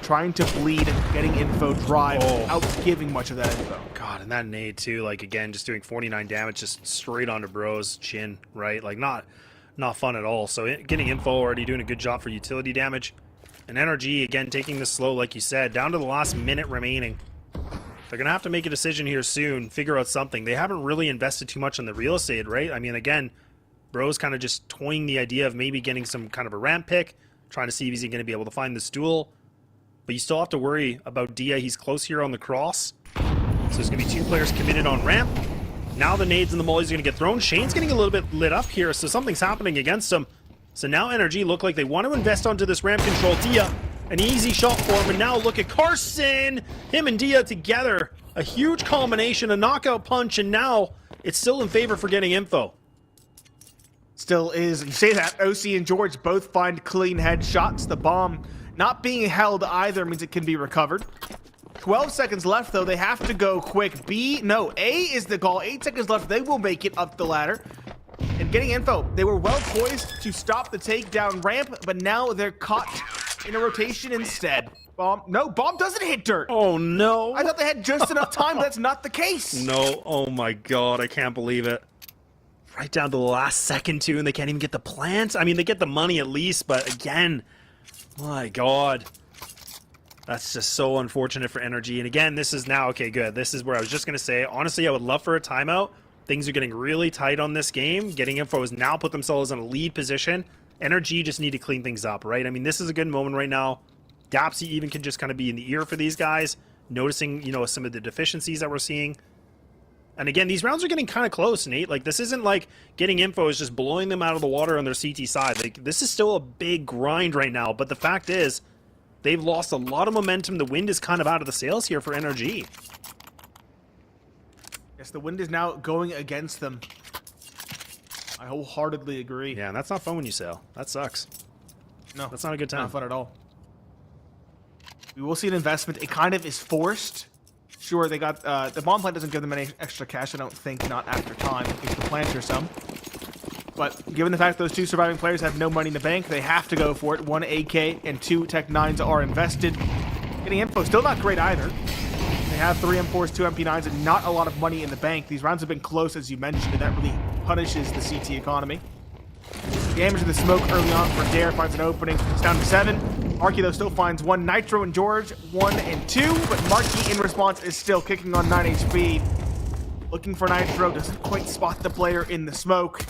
trying to bleed, getting info drive without giving much of that info. God, and that nade too, like, again, just doing 49 damage just straight onto Bro's chin, right? Like, not fun at all. So getting info, already doing a good job for utility damage. And NRG, again, taking this slow, like you said, down to the last minute remaining. They're going to have to make a decision here soon, figure out something. They haven't really invested too much on the real estate, right? I mean, again, Bro's kind of just toying the idea of maybe getting some kind of a ramp pick, trying to see if he's going to be able to find this duel. But you still have to worry about Dia. He's close here on the cross. So there's going to be 2 players committed on ramp. Now the nades and the mollies are going to get thrown. Shane's getting a little bit lit up here, so something's happening against him. So now NRG look like they want to invest onto this ramp control. Dia, an easy shot for him. And now look at Carson. Him and Dia together. A huge combination, a knockout punch, and now it's still in favor for getting info. Still is. You say that, OC and George both find clean headshots. The bomb not being held either means it can be recovered. 12 seconds left, though. They have to go quick. A is the call. 8 seconds left. They will make it up the ladder. And getting info, they were well poised to stop the takedown ramp, but now they're caught in a rotation instead. Bomb doesn't hit dirt. Oh, no. I thought they had just enough time, but that's not the case. No. Oh, my God. I can't believe it. right down to the last second too, and they can't even get the plant. I mean, they get the money at least, but again, my God. That's just so unfortunate for NRG. And again, this is now, okay, good. This is where I was just going to say, honestly, I would love for a timeout. Things are getting really tight on this game. Getting Info has now put themselves in a lead position. NRG just need to clean things up, right? I mean, this is a good moment right now. Dapsy even can just kind of be in the ear for these guys, noticing, you know, some of the deficiencies that we're seeing. And again, these rounds are getting kind of close, Nate. Like, this isn't like Getting Info is just blowing them out of the water on their CT side. Like, this is still a big grind right now. But the fact is, they've lost a lot of momentum. The wind is kind of out of the sails here for NRG. Yes, the wind is now going against them. I wholeheartedly agree. Yeah, and that's not fun when you sail. That sucks. No, that's not a good time. Not fun at all. We will see an investment. It kind of is forced. Sure, they got the bomb plant doesn't give them any extra cash, I don't think, not after time. It gives the planter some. But given the fact those two surviving players have no money in the bank, they have to go for it. 1 AK and 2 Tech 9s are invested. Getting Info still not great either. They have 3 M4s, 2 MP9s, and not a lot of money in the bank. These rounds have been close, as you mentioned, and that really punishes the CT economy. Damage to the smoke early on for Dare finds an opening. It's down to 7. Marky, though, still finds 1. Nitro and George, 1 and 2, but Marky, in response, is still kicking on 9 HP. Looking for Nitro, doesn't quite spot the player in the smoke.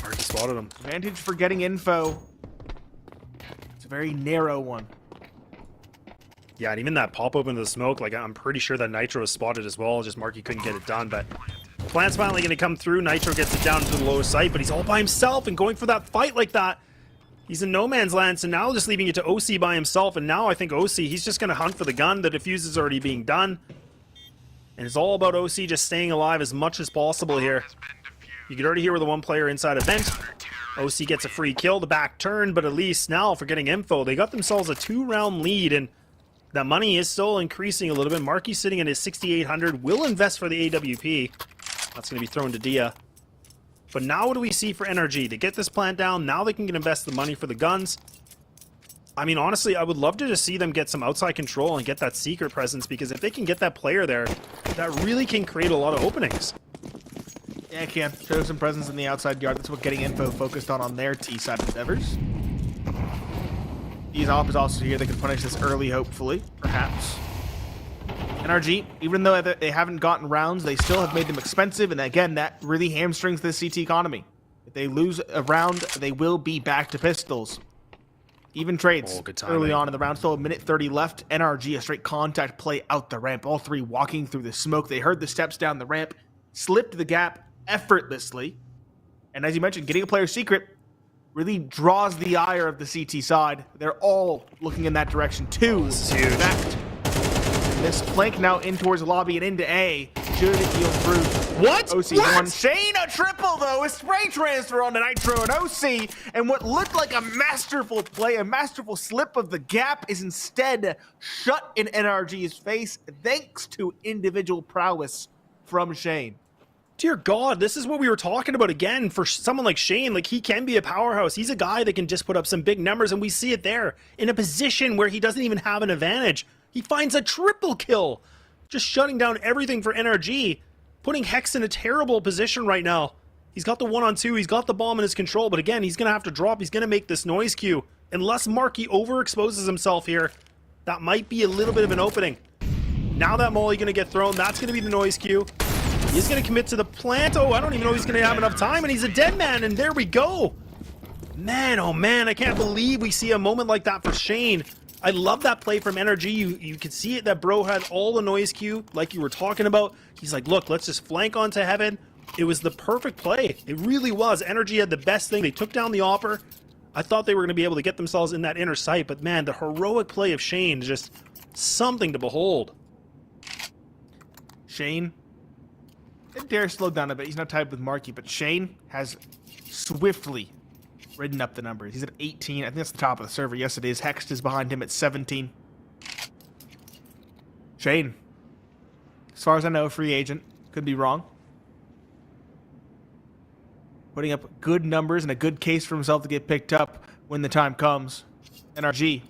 Marky spotted him. Advantage for Getting Info. It's a very narrow one. Yeah, and even that pop open to the smoke, like, I'm pretty sure that Nitro was spotted as well, just Marky couldn't get it done, but Plant's finally going to come through. Nitro gets it down to the lowest site, but he's all by himself, and going for that fight like that, he's in no man's land, so now just leaving it to OC by himself, and now I think OC, he's just going to hunt for the gun. The defuse is already being done, and it's all about OC just staying alive as much as possible here. You can already hear where the one player inside a vent. OC gets a free kill, the back turn, but at least now for Getting Info, they got themselves a 2-round lead, and that money is still increasing a little bit. Marky's sitting at his 6,800, will invest for the AWP. That's going to be thrown to Dia. But now what do we see for NRG? They get this plant down, now they can invest the money for the guns. I mean, honestly, I would love to just see them get some outside control and get that secret presence, because if they can get that player there, that really can create a lot of openings. Yeah, it can. Show some presence in the outside yard. That's what Getting Info focused on their T side of endeavors. These op is also here. They can punish this early, hopefully, perhaps. NRG, even though they haven't gotten rounds, they still have made them expensive, and again, that really hamstrings the CT economy. If they lose a round, they will be back to pistols. Even trades early on in the round. Still a minute 30 left. NRG, a straight contact play out the ramp. All 3 walking through the smoke. They heard the steps down the ramp, slipped the gap effortlessly. And as you mentioned, getting a player secret really draws the ire of the CT side. They're all looking in that direction too. This is huge. This flank now in towards the lobby and into A. Should yield through. What? OC1. Shane, a triple though. A spray transfer on the Nitro and OC. And what looked like a masterful play, a masterful slip of the gap, is instead shut in NRG's face thanks to individual prowess from Shane. Dear God, this is what we were talking about again for someone like Shane. Like, he can be a powerhouse. He's a guy that can just put up some big numbers, and we see it there in a position where he doesn't even have an advantage. He finds a triple kill, just shutting down everything for NRG, putting Hex in a terrible position right now. He's got the 1-on-2, he's got the bomb in his control, but again, he's going to have to drop. He's going to make this noise queue. Unless Marky overexposes himself here, that might be a little bit of an opening. Now that molly going to get thrown, that's going to be the noise queue. He's going to commit to the plant. Oh, I don't even know if he's going to have enough time, and he's a dead man, and there we go. Man, oh man, I can't believe we see a moment like that for Shane. I love that play from NRG. You could see it that bro had all the noise queue like you were talking about. He's like, look, let's just flank onto heaven. It was the perfect play. It really was. NRG had the best thing. They took down the Opper. I thought they were going to be able to get themselves in that inner sight, but man, the heroic play of Shane is just something to behold. Shane, Dare slowed down a bit. He's not tied with Marky, but Shane has swiftly ridden up the numbers. He's at 18. I think that's the top of the server. Yes, it is. Hext is behind him at 17. Shane, as far as I know, free agent. Could be wrong. Putting up good numbers and a good case for himself to get picked up when the time comes. NRG,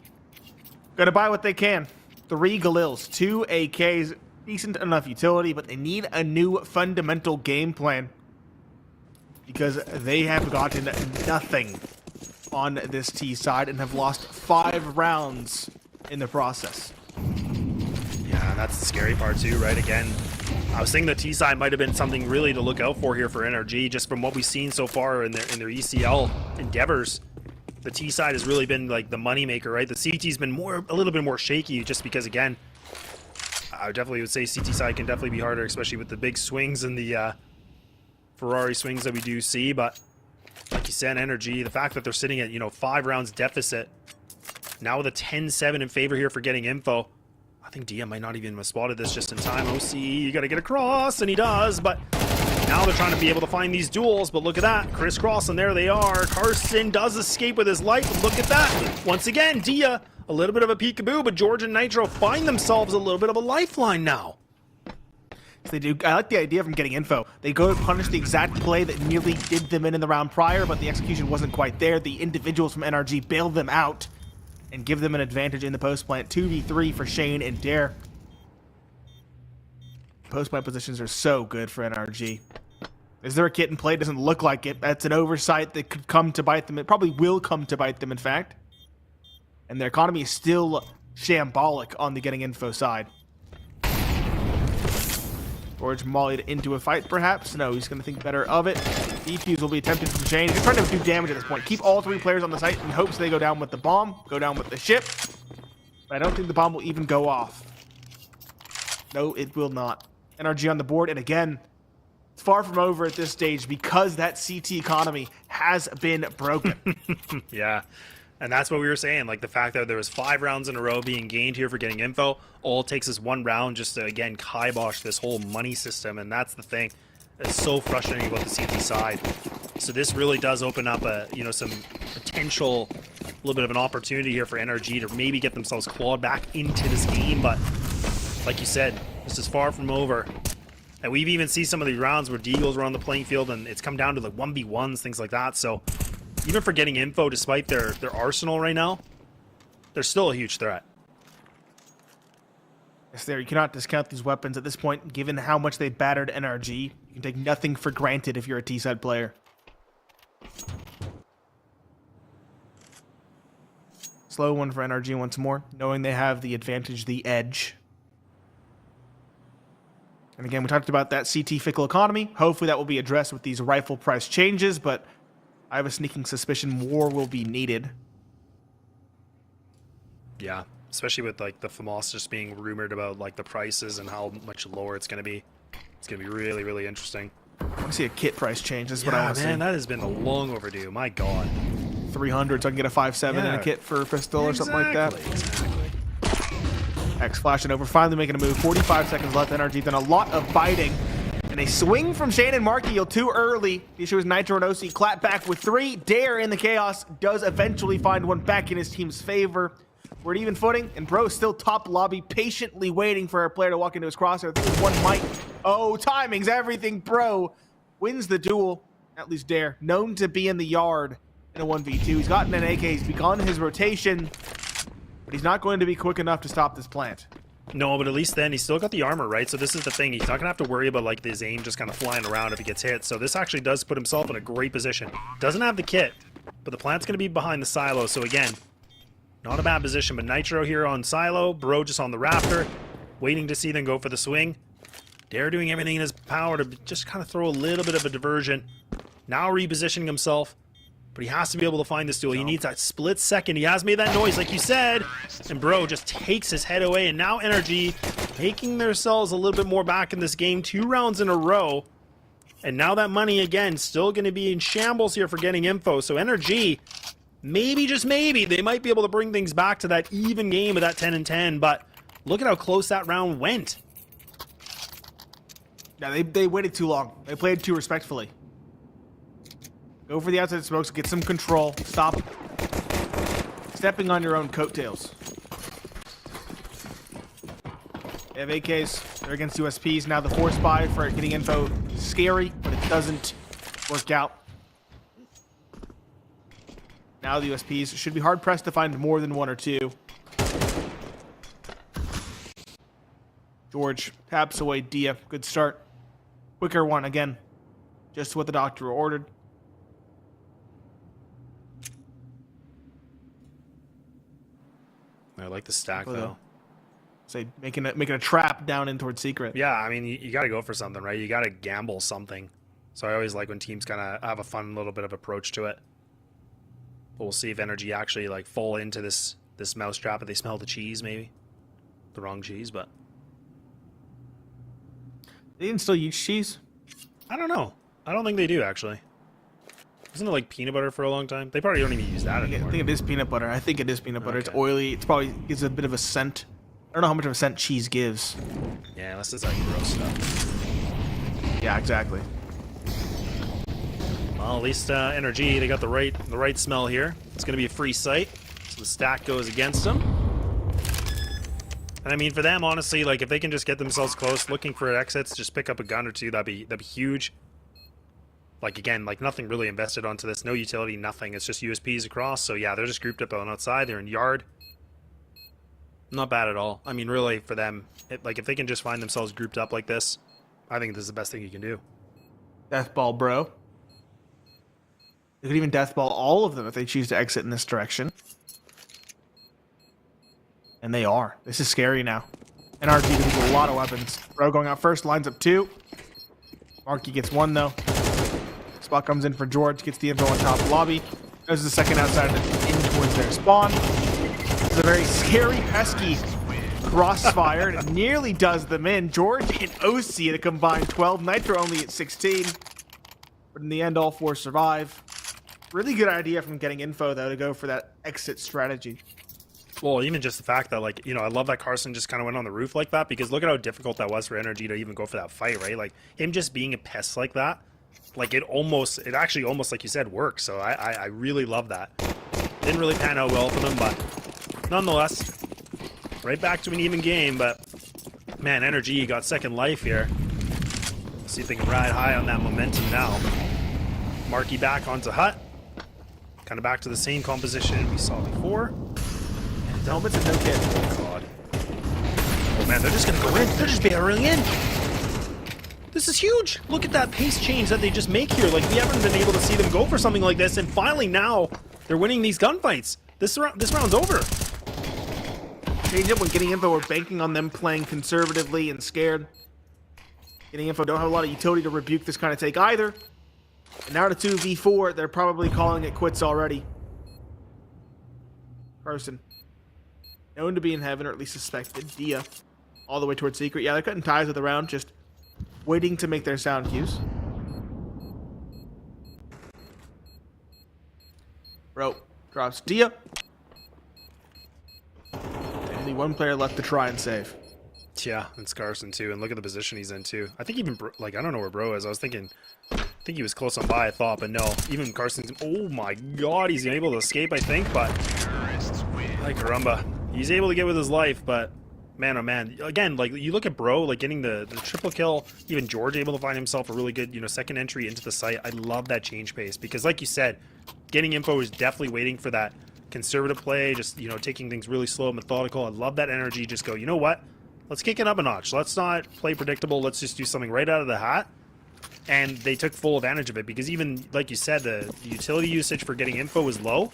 gonna buy what they can. 3 Galils, 2 AKs, decent enough utility, but they need a new fundamental game plan. because they have gotten nothing on this T side and have lost 5 rounds in the process. Yeah, that's the scary part too, right? Again, I was thinking the T side might have been something really to look out for here for NRG, just from what we've seen so far in their ECL endeavors. The T side has really been like the moneymaker, right? The CT's been a little bit more shaky, just because, again, I definitely would say CT side can definitely be harder, especially with the big swings and the Ferrari swings that we do see. But like you said, NRG, the fact that they're sitting at 5 rounds deficit, now with a 10-7 in favor here for getting info. I think Dia might not even have spotted this just in time. OC, you got to get across, and he does. But now they're trying to be able to find these duels. But look at that, crisscross, and there they are. Carson does escape with his life. Look at that. Once again, Dia, a little bit of a peekaboo, but George and Nitro find themselves a little bit of a lifeline now. They do. I like the idea of them getting info. They go to punish the exact play that nearly did them in the round prior, but the execution wasn't quite there. The individuals from NRG bailed them out and give them an advantage in the post plant. 2v3 for Shane and Dare. Post plant positions are so good for NRG. Is there a kit in play? Doesn't look like it. That's an oversight that could come to bite them. It probably will come to bite them, in fact. And their economy is still shambolic on the getting info side. George mollied into a fight, perhaps? No, he's going to think better of it. Defuse will be attempted from Shane. He's trying to do damage at this point. Keep all 3 players on the site in hopes they go down with the bomb, go down with the ship. But I don't think the bomb will even go off. No, it will not. NRG on the board, and again, it's far from over at this stage because that CT economy has been broken. Yeah. And that's what we were saying, like the fact that there was 5 rounds in a row being gained here for getting info. All it takes is 1 round just to, again, kibosh this whole money system. And that's the thing that's so frustrating about the CT side. So this really does open up some potential, a little bit of an opportunity here for NRG to maybe get themselves clawed back into this game. But like you said, this is far from over. And we've even seen some of the rounds where Deagles were on the playing field and it's come down to like 1v1s, things like that. So even for getting info, despite their arsenal right now, they're still a huge threat. Yes, there. You cannot discount these weapons at this point, given how much they battered NRG. You can take nothing for granted if you're a T-side player. Slow one for NRG once more, knowing they have the advantage, the edge. And again, we talked about that CT fickle economy. Hopefully that will be addressed with these rifle price changes, but I have a sneaking suspicion more will be needed. Yeah, especially with like the FAMAS just being rumored about like the prices and how much lower it's going to be. It's going to be really, really interesting. I want to see a kit price change. That's what I want to see. Man, that has been a long overdue. My God. 300, so I can get a 5.7 in a kit for a pistol or something like that. Exactly. X flashing over, finally making a move. 45 seconds left. NRG done a lot of biting. And a swing from Shane and Markiel too early. The issue is Nitro and OC clap back with 3. Dare in the chaos does eventually find one back in his team's favor. We're at even footing, and Bro still top lobby, patiently waiting for a player to walk into his crosshair. This is one might. Oh, timing's everything. Bro wins the duel. At least Dare, known to be in the yard in a 1v2. He's gotten an AK. He's begun his rotation, but he's not going to be quick enough to stop this plant. No, but at least then he's still got the armor, right? So this is the thing. He's not going to have to worry about like his aim just kind of flying around if he gets hit. So this actually does put himself in a great position. Doesn't have the kit, but the plant's going to be behind the silo. So again, not a bad position, but Nitro here on silo. Bro just on the rafter, waiting to see them go for the swing. Dare doing everything in his power to just kind of throw a little bit of a diversion. Now repositioning himself. But he has to be able to find this duel. He needs that split second. He has made that noise, like you said. And Bro just takes his head away. And now NRG making themselves a little bit more back in this game. 2 rounds in a row. And now that money, again, still going to be in shambles here for getting info. So NRG, maybe, just maybe, they might be able to bring things back to that even game of that 10-10. But look at how close that round went. Yeah, they waited too long. They played too respectfully. Go for the outside smokes, get some control. Stop stepping on your own coattails. They have AKs. They're against USPs. Now the force buy for getting info. Scary, but it doesn't work out. Now the USPs should be hard-pressed to find more than 1 or 2. George taps away Dia. Good start. Quicker one again. Just what the doctor ordered. I like the stack though. Say making a trap down in towards secret. Yeah, I mean, you got to go for something, right? You got to gamble something. So I always like when teams kind of have a fun little bit of approach to it. But we'll see if NRG actually like fall into this mousetrap, if they smell the cheese, maybe the wrong cheese. But They didn't still use cheese. I don't know. I don't think they do actually. Isn't it like peanut butter for a long time? They probably don't even use that anymore. I think it is peanut butter. I think it is peanut butter. Okay. It's oily. It's probably gives a bit of a scent. I don't know how much of a scent cheese gives. Yeah, unless it's like gross stuff. Yeah, exactly. Well, at least NRG, they got the right smell here. It's going to be a free site, so the stack goes against them. And I mean, for them, honestly, like if they can just get themselves close, looking for exits, just pick up a gun or two, that'd be huge. Like again, like nothing really invested onto this, no utility, nothing. It's just USPs across. So yeah, they're just grouped up on outside. They're in yard. Not bad at all. I mean, really, for them, like if they can just find themselves grouped up like this, I think this is the best thing you can do. Deathball, bro. They could even deathball all of them if they choose to exit in this direction. And they are. This is scary now. NRG gets a lot of weapons. Bro going out first, lines up 2. Marky gets 1 though. Spot comes in for George, gets the info on top of the lobby. Goes the second outside in towards their spawn. It's a very scary, pesky crossfire, and it nearly does them in. George and OC at a combined 12. Nitro only at 16. But in the end, all 4 survive. Really good idea from getting info, though, to go for that exit strategy. Well, even just the fact that, like, you know, I love that Carson just kind of went on the roof like that, because look at how difficult that was for NRG to even go for that fight, right? Like, him just being a pest like that, like, it actually almost, like you said, works. So I really love that. Didn't really pan out well for them, but nonetheless, right back to an even game. But, man, NRG got second life here. See if they can ride high on that momentum now. Marky back onto Hut. Kind of back to the same composition we saw before. Helmets and no kit. Oh, God. Oh, man, they're just going to go in. They're just barreling in. This is huge. Look at that pace change that they just make here. Like, we haven't been able to see them go for something like this, and finally now they're winning these gunfights. This round's over. Change it when getting info. We're banking on them playing conservatively and scared. Getting info don't have a lot of utility to rebuke this kind of take either. And now to 2v4, they're probably calling it quits already. Carson. Known to be in heaven, or at least suspected. Dia. All the way towards secret. Yeah, they're cutting ties with the round, just waiting to make their sound cues. Bro drops Dia. Only 1 player left to try and save. Yeah, and Carson too. And look at the position he's in too. I think even, like, I don't know where Bro is. I think he was close on by, I thought, but no. Even Carson's, oh my God, he's able to escape, I think, but like Caramba. He's able to get with his life, but man, oh man. Again, like, you look at Bro, like, getting the triple kill, even George able to find himself a really good, you know, second entry into the site. I love that change pace, because like you said, getting info is definitely waiting for that conservative play, just, you know, taking things really slow, methodical. I love that energy. Just go, you know what? Let's kick it up a notch. Let's not play predictable. Let's just do something right out of the hat. And they took full advantage of it, because even, like you said, the utility usage for getting info was low.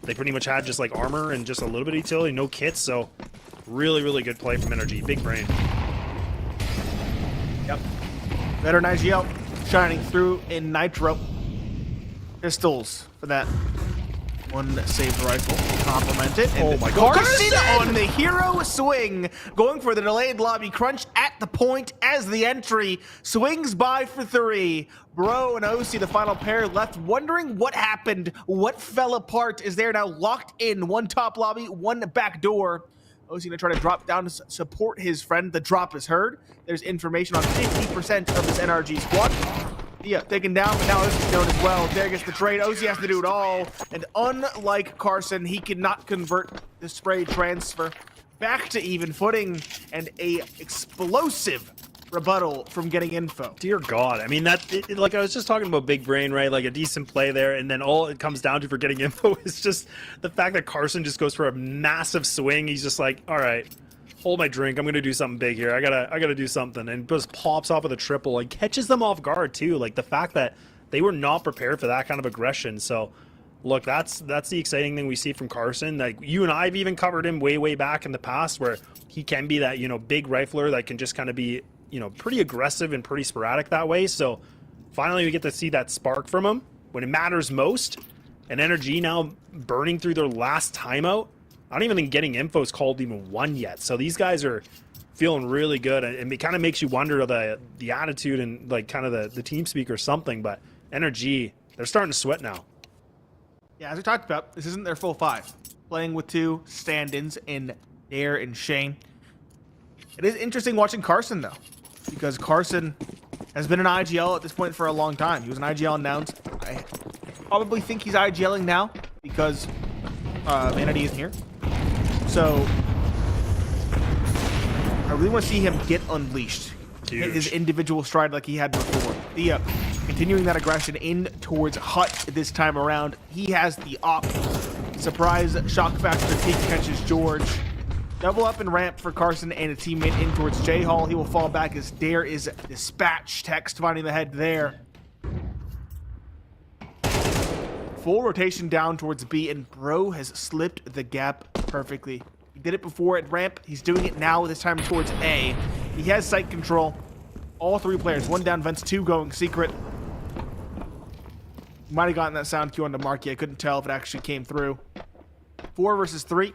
They pretty much had just like armor and just a little bit of utility, no kits, so really, really good play from NRG. Big brain. Yep. Veteran IGL shining through in Nitro. Pistols for that 1 saved rifle. Compliment it. Oh my God. Carson on the hero swing. Going for the delayed lobby crunch at the point as the entry. Swings by for 3. Bro and OC, the final pair, left wondering what happened. What fell apart is they're now locked in. 1 top lobby, 1 back door. OC gonna try to drop down to support his friend. The drop is heard. There's information on 50% of this NRG squad. Yeah, taken down, but now OC's known as well. There gets the trade. OC has to do it all. And unlike Carson, he cannot convert the spray transfer back to even footing, and a explosive rebuttal from getting info. Dear God. I mean, like I was just talking about big brain, right? Like a decent play there, and then all it comes down to for getting info is just the fact that Carson just goes for a massive swing. He's just like, all right, hold my drink. I'm gonna do something big here. I gotta do something, and just pops off with a triple. Like catches them off guard too. Like the fact that they were not prepared for that kind of aggression. So, look, that's the exciting thing we see from Carson. Like you and I have even covered him way back in the past, where he can be that big rifler that can just kind of be pretty aggressive and pretty sporadic that way. So finally we get to see that spark from him when it matters most. And NRG now burning through their last timeout. I don't even think getting info's called even one yet. So these guys are feeling really good, and it kind of makes you wonder the attitude and like kind of the team speak or something. But NRG, they're starting to sweat now. Yeah, as we talked about, this isn't their full five. Playing with two stand-ins in Dare and Shane. It is interesting watching Carson, though, because Carson has been an IGL at this point for a long time. He was an IGL announced. I probably think he's IGLing now because Vanity isn't here. So I really want to see him get unleashed. Hit his individual stride like he had before. The continuing that aggression in towards Hut this time around. He has the op. Surprise shock factor peak catches George. Double up and ramp for Carson and a teammate in towards J Hall. He will fall back as Dare is dispatched. Text finding the head there. Full rotation down towards B, and Bro has slipped the gap perfectly. He did it before at ramp. He's doing it now this time towards A. He has sight control. All three players, one down vents, two going secret. Might have gotten that sound cue onto Marky. I couldn't tell if it actually came through. 4 versus 3.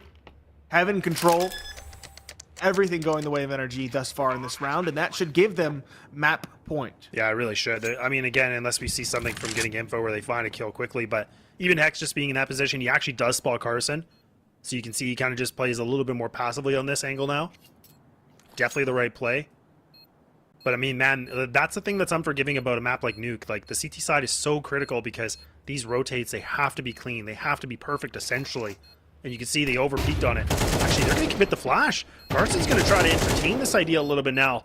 Heaven control. Everything going the way of NRG thus far in this round, and that should give them map point. Yeah, I really should. I mean, again, unless we see something from getting info where they find a kill quickly, but even Hex just being in that position, he actually does spot Carson. So you can see he kind of just plays a little bit more passively on this angle now. Definitely the right play. But I mean, man, that's the thing that's unforgiving about a map like Nuke. Like, the CT side is so critical because these rotates, they have to be clean. They have to be perfect, essentially. And you can see they overpeaked on it. Actually, they're going to commit the flash. Carson's going to try to entertain this idea a little bit now.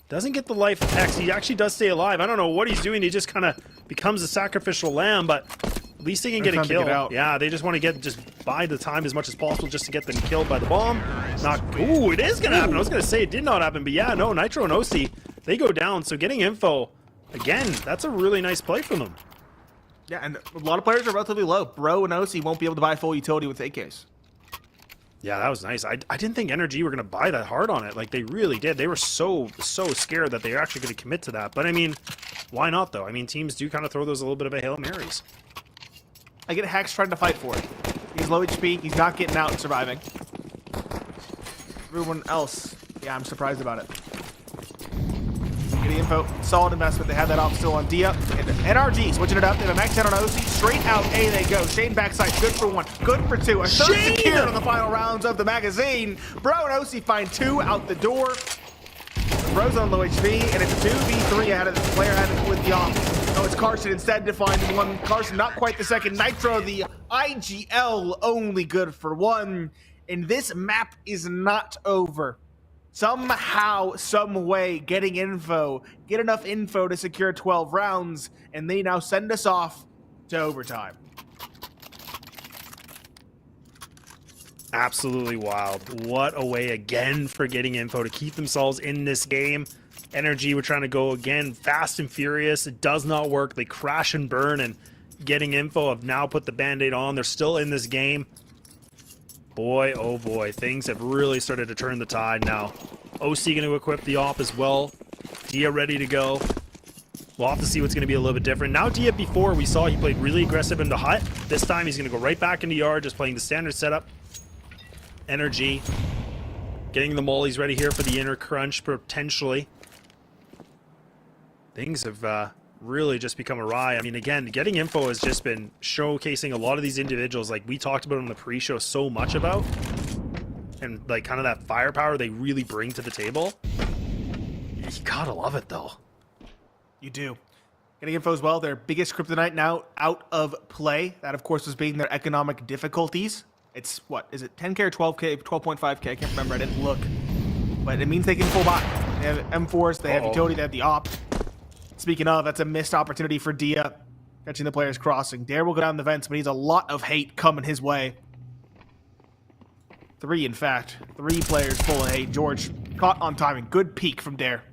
Doesn't get the life of Hex. He actually does stay alive. I don't know what he's doing. He just kind of becomes a sacrificial lamb, but at least they can get a kill. Yeah, they just want to just buy the time as much as possible just to get them killed by the bomb. Not. Ooh, it is going to happen. I was going to say it did not happen, but yeah, no, Nitro and OC, they go down. So getting info, again, that's a really nice play from them. Yeah, and a lot of players are relatively low. Bro and OC won't be able to buy full utility with AKs. Yeah, that was nice. I didn't think NRG were going to buy that hard on it. Like, they really did. They were so scared that they were actually going to commit to that. But, I mean, why not, though? I mean, teams do kind of throw those a little bit of a Hail Marys. I get Hex trying to fight for it. He's low HP. He's not getting out and surviving. Everyone else, yeah, I'm surprised about it. Getting info, solid investment. They had that off still on Dia. And NRG switching it up. They have a max 10 on OC. Straight out A they go. Shane backside. Good for 1. Good for 2. A third secured on the final rounds of the magazine. Bro and OC find 2 out the door. Bro's on low HP, and it's a 2v3 ahead of the player having with the off. No, it's Carson instead to find 1. Carson not quite the second. Nitro, the IGL, only good for 1. And this map is not over. Somehow, some way, getting info, get enough info to secure 12 rounds, and they now send us off to overtime. Absolutely wild. What a way again for getting info to keep themselves in this game. NRG were trying to go again fast and furious. It does not work. They crash and burn, and getting info have now put the band-aid on. They're still in this game. Boy, oh boy, things have really started to turn the tide now. OC going to equip the op as well. Dia ready to go. We'll have to see what's going to be a little bit different. Now Dia, before we saw he played really aggressive into Hut. This time he's going to go right back into Yard, just playing the standard setup. NRG getting the mollies ready here for the inner crunch, potentially. Things have really just become awry. I mean, again, getting info has just been showcasing a lot of these individuals like we talked about on the pre-show so much about, and like kind of that firepower they really bring to the table. You gotta love it though. You do. Getting info as well, their biggest kryptonite now out of play. That of course was being their economic difficulties. It's what, is it 10k or 12k, 12.5k, I can't remember, I didn't look. But it means they can full buy. They have M4s, they have utility, they have the op. Speaking of, that's a missed opportunity for Dia. Catching the players crossing. Dare will go down the vents, but he's a lot of hate coming his way. Three, in fact. 3 players full of hate. George caught on timing. Good peek from Dare.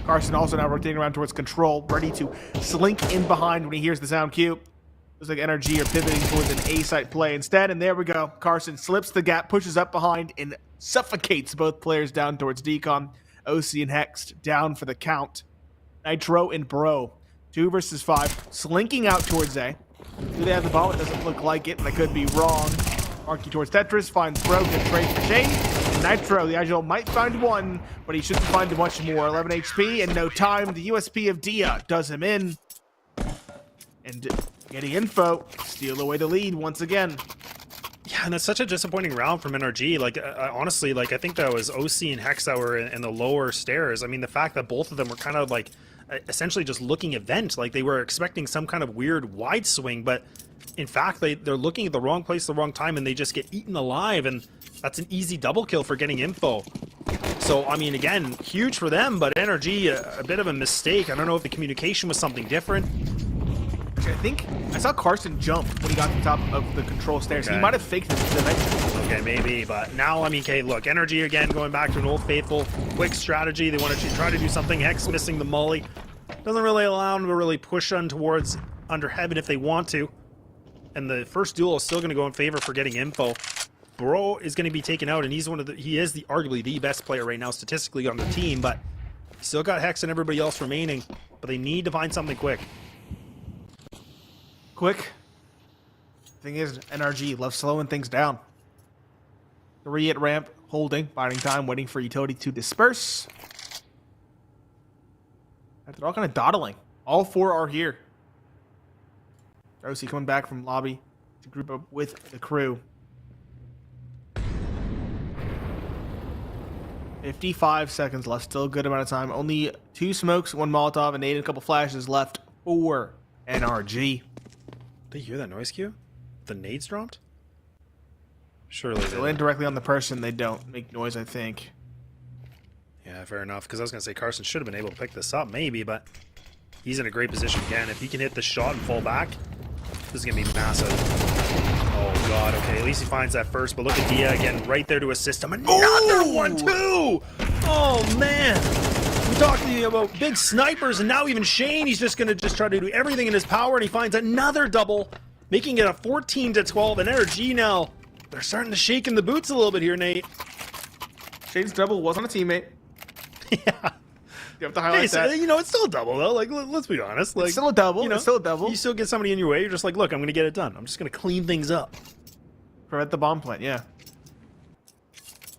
Carson also now rotating around towards control, ready to slink in behind when he hears the sound cue. Looks like NRG are pivoting towards an A-site play instead, and there we go. Carson slips the gap, pushes up behind, and suffocates both players down towards Decom. OC and Hext down for the count. Nitro and Bro, 2 versus 5, slinking out towards A. Do they have the ball? It doesn't look like it, but I could be wrong. Marking towards Tetris, finds Bro, good trade for Shane. And Nitro, the Agile, might find one, but he shouldn't find much more. 11 HP and no time. The USP of Dia does him in. And getting info, steal away the lead once again. Yeah, and that's such a disappointing round from NRG. Like, honestly, like, I think that was OC and Hex that were in the lower stairs. I mean, the fact that both of them were kind of, like, essentially just looking at vent. Like, they were expecting some kind of weird wide swing, but in fact, they're looking at the wrong place at the wrong time, and they just get eaten alive, and that's an easy double kill for getting info. So, I mean, again, huge for them, but NRG, a bit of a mistake. I don't know if the communication was something different. I think I saw Carson jump when he got to the top of the control stairs. Okay. He might have faked it eventually. Okay, maybe, but now, I mean, okay, look, NRG again going back to an old faithful quick strategy. They want to try to do something. Hex missing the molly. Doesn't really allow them to really push on towards under heaven if they want to. And the first duel is still going to go in favor for getting info. Bro is going to be taken out, and he is arguably the best player right now statistically on the team, but still got Hex and everybody else remaining. But they need to find something quick. Thing is, NRG loves slowing things down. 3 at ramp, holding, biding time, waiting for utility to disperse. They're all kind of dawdling. All 4 are here. Rosie coming back from lobby to group up with the crew. 55 seconds left, still a good amount of time. Only 2 smokes, 1 Molotov, and 8 and a couple flashes left for NRG. Did you hear that noise cue? The nades dropped? Surely they land directly on the person. They don't make noise, I think. Yeah, fair enough. Because I was going to say Carson should have been able to pick this up, maybe, but he's in a great position again. If he can hit the shot and fall back, this is going to be massive. Oh, God. Okay, at least he finds that first. But look at Dia again, right there to assist him. Another one, too! Oh, man. We're talking about big snipers, and now even Shane, he's just going to try to do everything in his power, and he finds another double, making it a 14-12. And NRG now, they're starting to shake in the boots a little bit here, Nate. Shane's double was on a teammate. Yeah. You have to highlight that. You know, it's still a double, though. Like, let's be honest. Like, it's still a double. You know, it's still a double. You still get somebody in your way. You're just like, look, I'm going to get it done. I'm just going to clean things up. Prevent the bomb plant, yeah.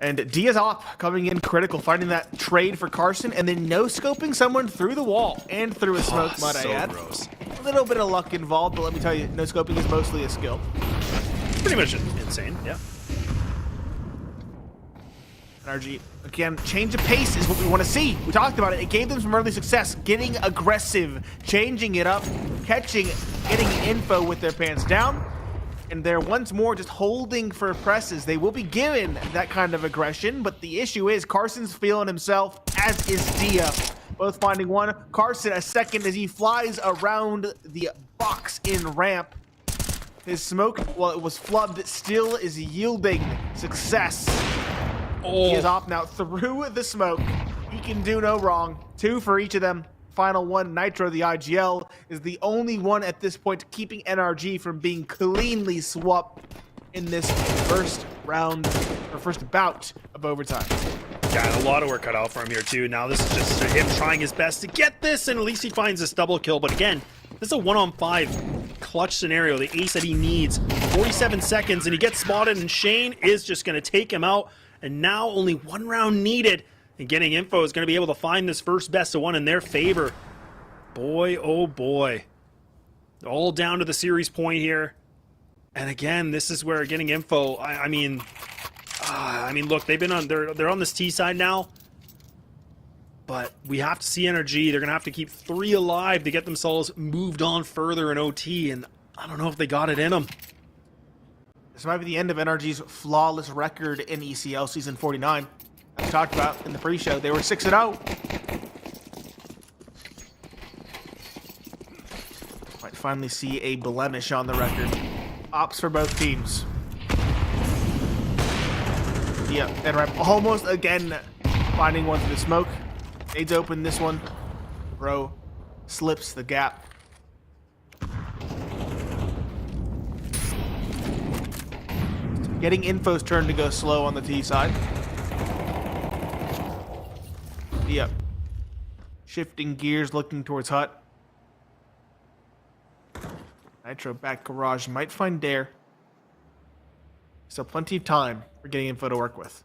And Diaz op coming in critical, finding that trade for Carson, and then no-scoping someone through the wall and through a smoke, might I add. Gross. A little bit of luck involved, but let me tell you, no-scoping is mostly a skill. Pretty much insane, yeah. NRG, again, change of pace is what we want to see. We talked about it. It gave them some early success, getting aggressive, changing it up, catching, getting info with their pants down. And they're once more just holding for presses. They will be given that kind of aggression, but the issue is Carson's feeling himself, as is Dia. Both finding one. Carson a second as he flies around the box in ramp. His smoke, well, it was flubbed, still is yielding success. He is off now through the smoke. He can do no wrong. 2 for each of them. Final one, Nitro, the IGL, is the only one at this point keeping NRG from being cleanly swapped in this first round, or first bout of overtime. Yeah, and a lot of work cut out for him here, too. Now this is just him trying his best to get this, and at least he finds this double kill. But again, this is a 1-on-5 clutch scenario, the ace that he needs. 47 seconds, and he gets spotted, and Shane is just going to take him out. And now only 1 round needed. And getting info is going to be able to find this first best of 1 in their favor. Boy, oh boy. All down to the series point here. And again, this is where getting info, I mean, look, they've been on, they're on this T side now. But we have to see NRG. They're going to have to keep 3 alive to get themselves moved on further in OT. And I don't know if they got it in them. This might be the end of NRG's flawless record in ECL Season 49. As we talked about in the pre-show, they were 6-0. Might finally see a blemish on the record. Ops for both teams. Yeah, and Rep almost again finding one through the smoke. Aids open this one. Bro slips the gap. Getting Info's turn to go slow on the T side. Yep. Shifting gears, looking towards Hut. Nitro back garage might find Dare. So plenty of time for getting Info to work with.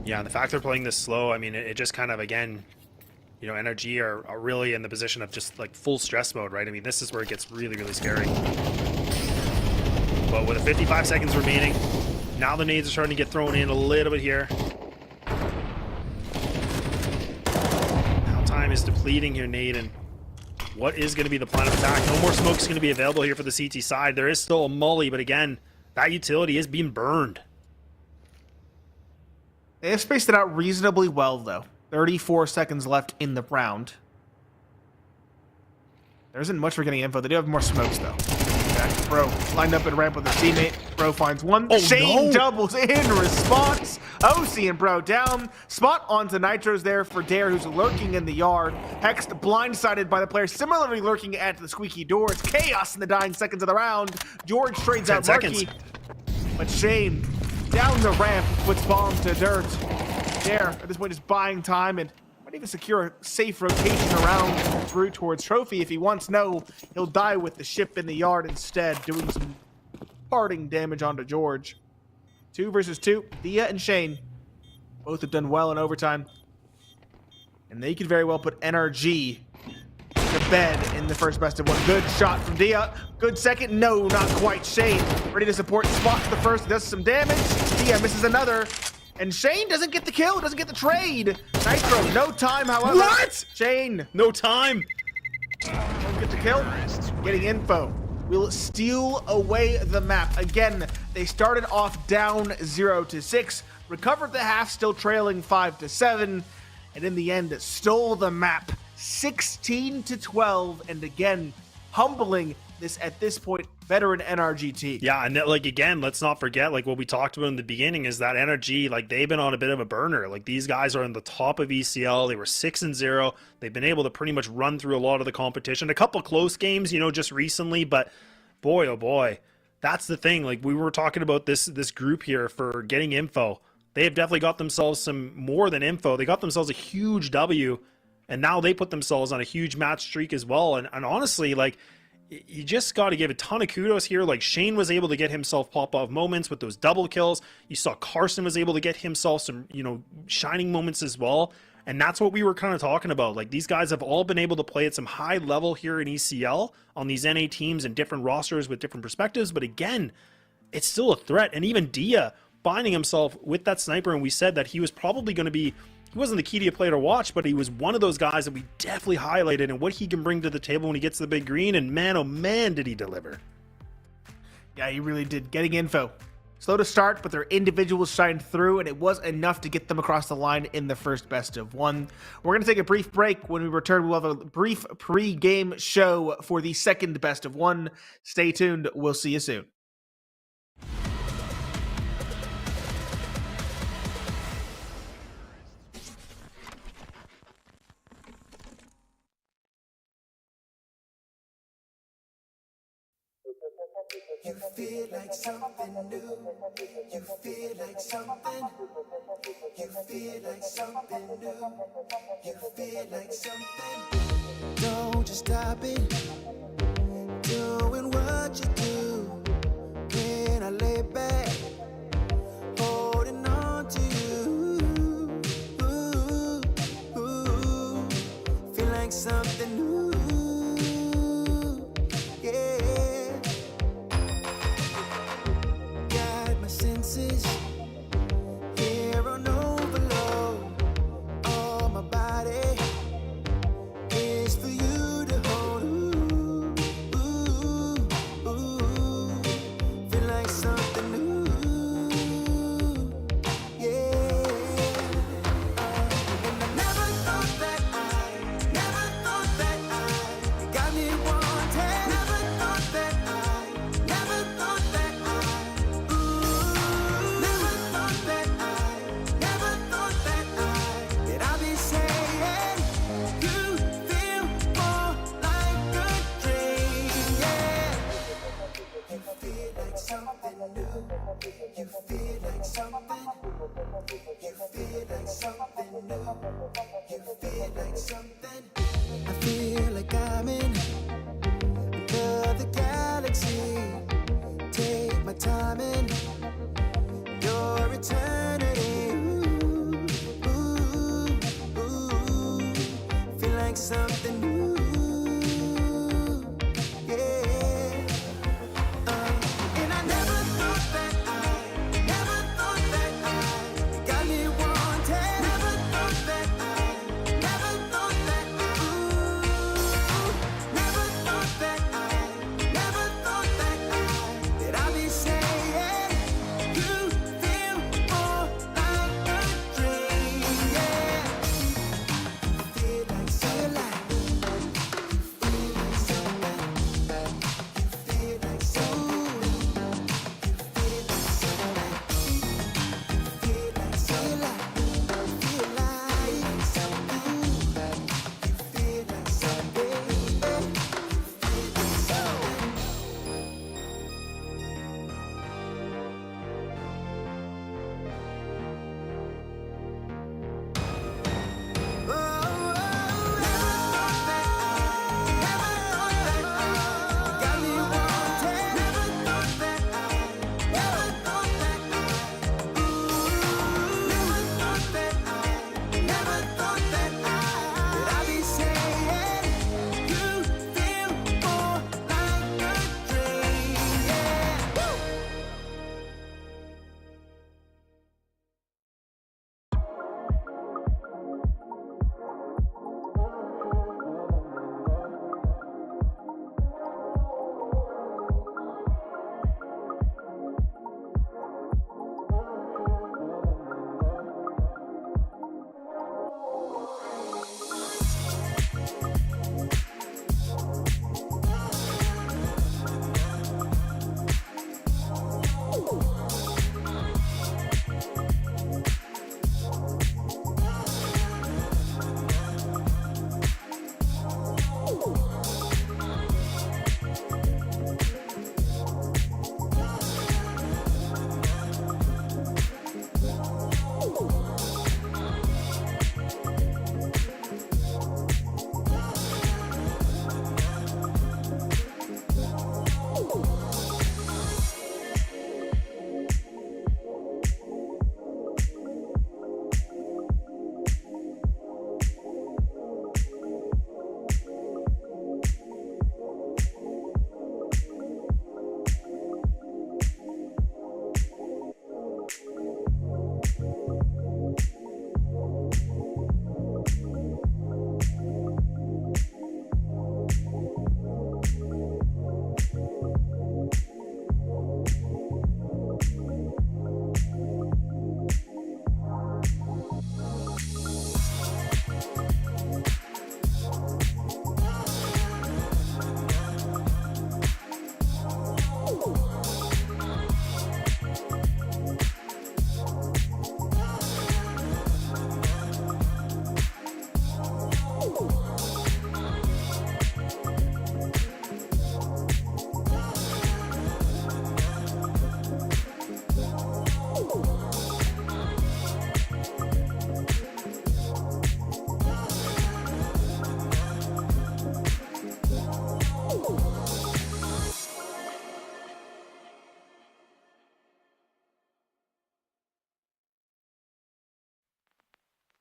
Yeah, and the fact they're playing this slow, I mean, it just kind of, again, you know, NRG are really in the position of just like full stress mode, right? I mean, this is where it gets really, really scary. But with 55 seconds remaining, now the nades are starting to get thrown in a little bit here. Now time is depleting here, Nade, and what is going to be the plan of attack? No more smoke is going to be available here for the CT side. There is still a molly, but again, that utility is being burned. They have spaced it out reasonably well, though. 34 seconds left in the round. There isn't much for getting Info. They do have more smokes, though. Okay. Bro lined up at ramp with his teammate. Bro finds one. Oh, Shane no. doubles in response. OC and Bro down. Spot onto Nitros there for Dare, who's lurking in the yard. Hext blindsided by the player, similarly lurking at the squeaky door. It's chaos in the dying seconds of the round. George trades out Marky. But Shane down the ramp puts bomb to dirt. Dare at this point is buying time and might even secure a safe rotation around through towards Trophy if he wants. No, he'll die with the ship in the yard instead, doing some parting damage onto George. 2 versus 2. Dia and Shane both have done well in overtime. And they could very well put NRG to bed in the first best of one. Good shot from Dia. Good second. No, not quite. Shane ready to support. Spots the first. Does some damage. Dia misses another. And Shane doesn't get the kill. Doesn't get the trade. Nitro, no time, however. What? Shane. No time. Don't get the kill. Getting Info. Will steal away the map. Again, they started off down 0-6. Recovered the half, still trailing 5-7. And in the end, stole the map 16-12. And again, humbling this, at this point, veteran NRG team. Yeah, and that, like, again, let's not forget, like, what we talked about in the beginning is that NRG, like, they've been on a bit of a burner. Like, these guys are on the top of ECL. They were 6-0. They've been able to pretty much run through a lot of the competition. A couple close games, you know, just recently, but boy, oh boy, that's the thing. Like, we were talking about this group here for getting Info. They have definitely got themselves some more than Info. They got themselves a huge W, and now they put themselves on a huge match streak as well. And honestly, like, you just got to give a ton of kudos here. Like, Shane was able to get himself pop-off moments with those double kills. You saw Carson was able to get himself some, you know, shining moments as well. And that's what we were kind of talking about. Like, these guys have all been able to play at some high level here in ECL on these NA teams and different rosters with different perspectives. But again, it's still a threat. And even Dia finding himself with that sniper, and we said that he was probably going to be, he wasn't the key to a player to watch, but he was one of those guys that we definitely highlighted and what he can bring to the table when he gets to the big green. And man, oh man, did he deliver. Yeah, he really did. Getting Info. Slow to start, but their individuals shined through, and it was enough to get them across the line in the first best of one. We're going to take a brief break. When we return, we'll have a brief pre-game show for the second best of one. Stay tuned. We'll see you soon. You feel like something new. You feel like something. You feel like something new. You feel like something. Don't just stop it. Doing what you do. When I lay back, holding on to you. Ooh, ooh. Feel like something new. Here on overload, all my body is for you to hold. Ooh, ooh, ooh. Feel like something new, yeah. And I never thought You feel like something. I feel like I'm in another galaxy. Take my time in your eternity. Ooh, ooh, ooh. Feel like something new. Yeah. And I never thought that you got me wanting. Never thought that never thought that I'd be saying you feel more like a dream. Yeah. Feel like something. Feel like something. Feel like something. Feel like something. Feel like something. Feel like something. Feel like something.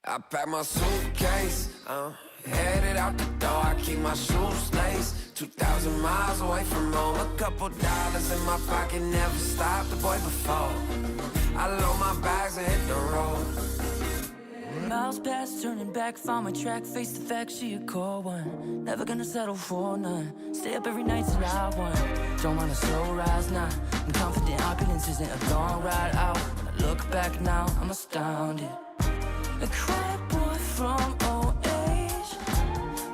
I pack my suitcase, headed out the door. I keep my shoes laced. 2,000 miles away from home. A couple dollars in my pocket, never stopped the boy before. I load my bags and hit the road. Miles past, turning back, found my track, face the fact she a cold one. Never gonna settle for none. Stay up every night till I won. Don't want a slow rise now. I'm confident opulence isn't a long ride out. When I look back now, I'm astounded. A quiet boy from old age,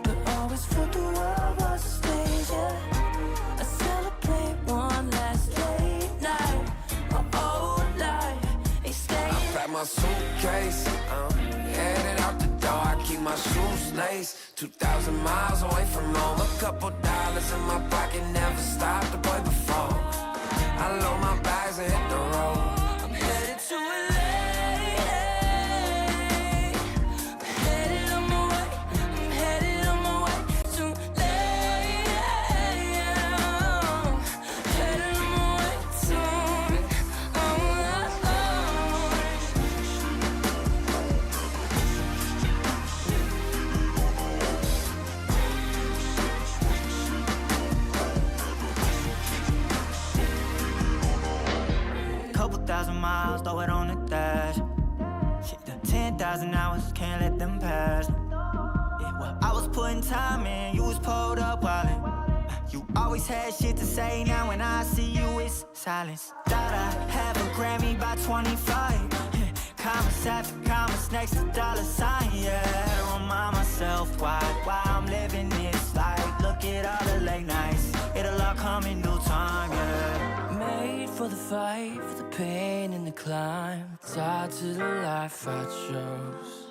but always felt the world was a stage, yeah. I celebrate one last late night. My old life ain't staying. I pack my suitcase, headed out the door. I keep my shoes laced. 2,000 miles away from home. A couple dollars in my pocket, never stopped the boy before. I load my bags and hit the road. I'm headed to LA, 10,000 hours, can't let them pass. Yeah, well, I was putting time in, you was pulled up wildin'. You always had shit to say, now when I see you, it's silence. Thought I have a Grammy by 25. Commas after commas next to dollar sign, yeah. To remind myself why I'm living this life. Look at all the late nights, it'll all come in due time, yeah. Made for the fight, for the pain and the climb. Tied to the life I chose.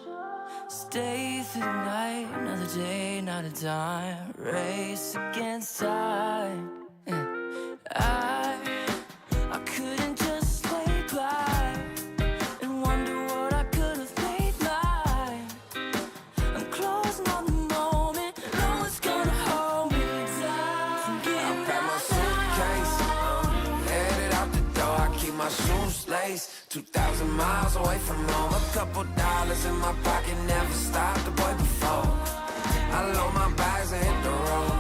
Stay through the night, another day, not a dime. Race against time. I couldn't just lay by and wonder what I could have made mine. I'm closing on the moment, no one's gonna hold me down. I pack my suitcase, headed out the door. I keep my shoes laced. 2,000 miles away from home. A couple dollars in my pocket, never stopped the boy before. I load my bags and hit the road.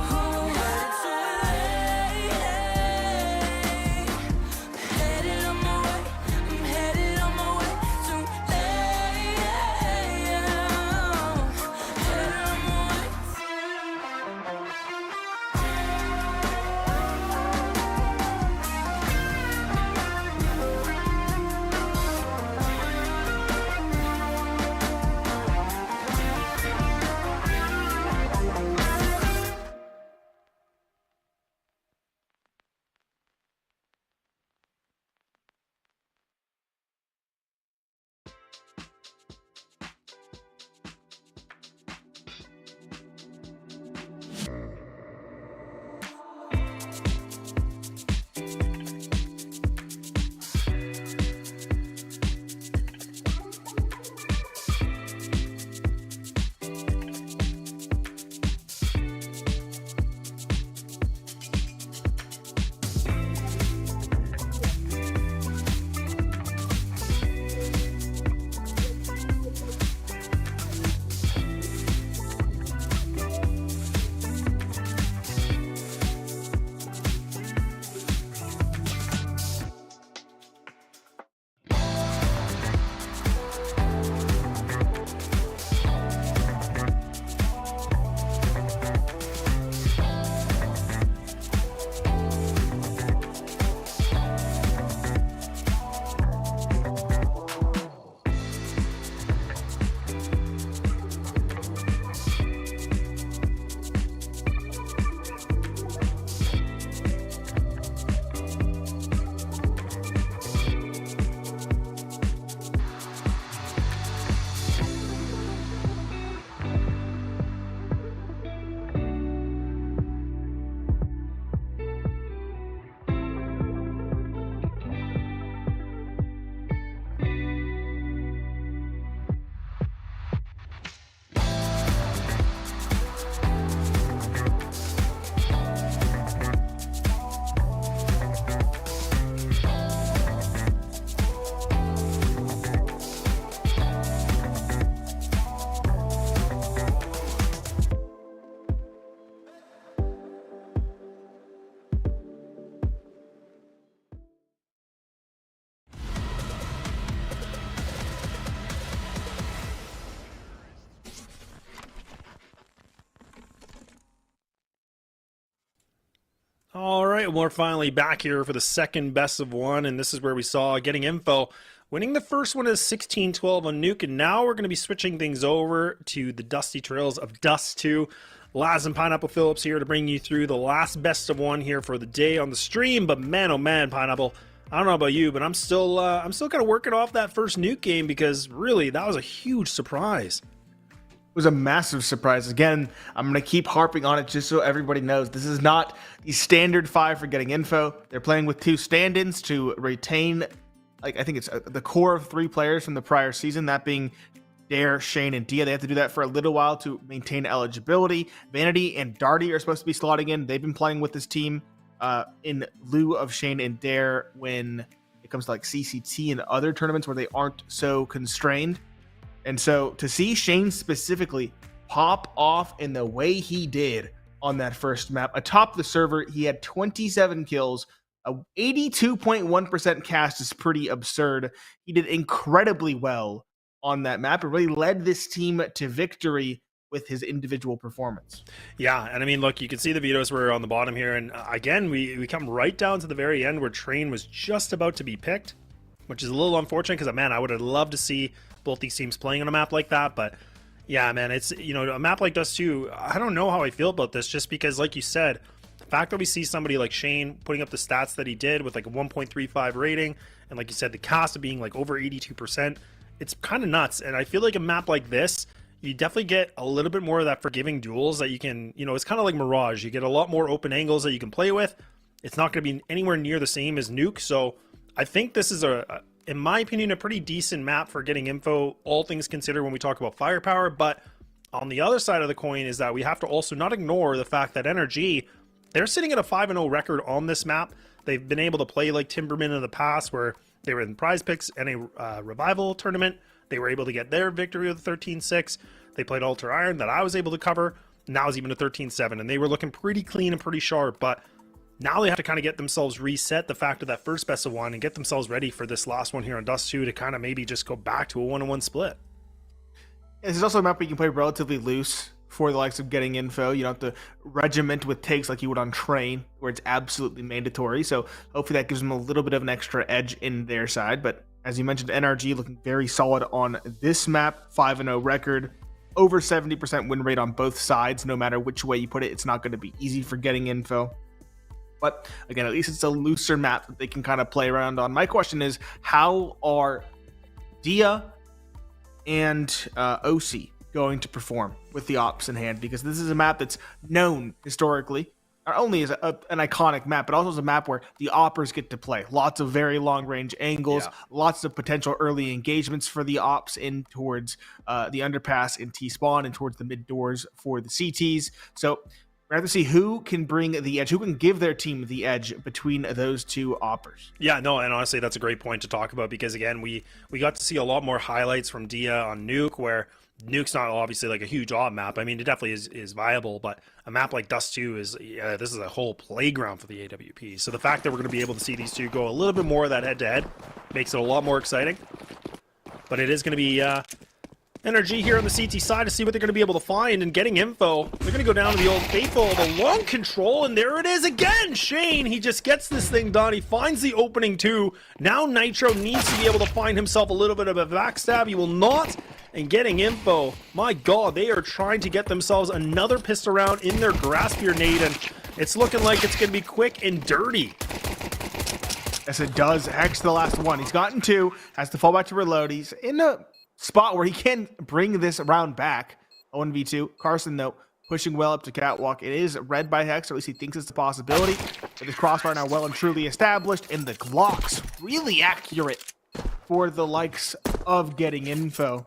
All right, we're finally back here for the second best of one, and this is where we saw Getting Info winning the first one is 16-12 on Nuke, and now we're going to be switching things over to the Dusty Trails of Dust 2. Laz and Pineapple Phillips here to bring you through the last best of one here for the day on the stream, but man, oh man, Pineapple, I don't know about you, but I'm still kind of working off that first Nuke game because really, that was a huge surprise. It was a massive surprise. Again, I'm going to keep harping on it just so everybody knows this is not the standard 5 for Getting Info. They're playing with 2 stand-ins to retain, like, I think it's the core of 3 players from the prior season, that being Dare, Shane, and Dia. They have to do that for a little while to maintain eligibility. Vanity and Darty are supposed to be slotting in. They've been playing with this team in lieu of Shane and Dare when it comes to like CCT and other tournaments where they aren't so constrained. And so to see Shane specifically pop off in the way he did on that first map, atop the server, he had 27 kills, a 82.1% cast is pretty absurd. He did incredibly well on that map and really led this team to victory with his individual performance. Yeah, and I mean, look, you can see the vetoes were on the bottom here, and again, we come right down to the very end where Train was just about to be picked, which is a little unfortunate because, man, I would have loved to see both these teams playing on a map like that, but yeah, man, it's, you know, a map like Dust 2, I don't know how I feel about this, just because, like you said, the fact that we see somebody like Shane putting up the stats that he did with like a 1.35 rating, and like you said, the cast of being like over 82%, it's kind of nuts, and I feel like a map like this, you definitely get a little bit more of that forgiving duels that you can, you know, it's kind of like Mirage. You get a lot more open angles that you can play with. It's not going to be anywhere near the same as Nuke. So I think this is in my opinion, a pretty decent map for getting info, all things considered when we talk about firepower. But on the other side of the coin is that we have to also not ignore the fact that NRG, they're sitting at a 5-0 record on this map. They've been able to play like Timberman in the past where they were in prize picks and a revival tournament. They were able to get their victory with a 13-6. They played Alter Iron that I was able to cover. Now it's even a 13-7. And they were looking pretty clean and pretty sharp. But now they have to kind of get themselves reset the fact of that first best of one and get themselves ready for this last one here on Dust 2 to kind of maybe just go back to a 1-1 split. This is also a map where you can play relatively loose for the likes of getting info. You don't have to regiment with takes like you would on Train, where it's absolutely mandatory. So hopefully that gives them a little bit of an extra edge in their side. But as you mentioned, NRG looking very solid on this map, 5-0 record, over 70% win rate on both sides. No matter which way you put it, it's not going to be easy for getting info. But again, at least it's a looser map that they can kind of play around on. My question is, how are Dia and OC going to perform with the ops in hand? Because this is a map that's known historically, not only as an iconic map, but also as a map where the oppers get to play. Lots of very long range angles, lots of potential early engagements for the ops in towards the underpass in T-spawn and towards the mid doors for the CTs. So we have to see who can bring the edge, who can give their team the edge between those two oppers. Yeah, no, and honestly, that's a great point to talk about because, again, we got to see a lot more highlights from Dia on Nuke, where Nuke's not obviously like a huge op map. I mean, it definitely is viable, but a map like Dust 2 is, this is a whole playground for the AWP. So the fact that we're going to be able to see these two go a little bit more of that head-to-head makes it a lot more exciting. But it is going to be NRG here on the CT side to see what they're going to be able to find, and getting info. They're going to go down to the old faithful, the long control, and there it is again. Shane, he just gets this thing done. He finds the opening too. Now Nitro needs to be able to find himself a little bit of a backstab. He will not. And getting info, my god, they are trying to get themselves another pistol round in their grasp here, Nate, and it's looking like it's going to be quick and dirty. Yes, it does. Hex the last one. He's gotten two, has to fall back to reload. He's in a spot where he can bring this round back. 1v2. Carson, though, pushing well up to Catwalk. It is red by Hex, or at least he thinks it's a possibility. But his crossfire now well and truly established, and the Glocks really accurate for the likes of getting info.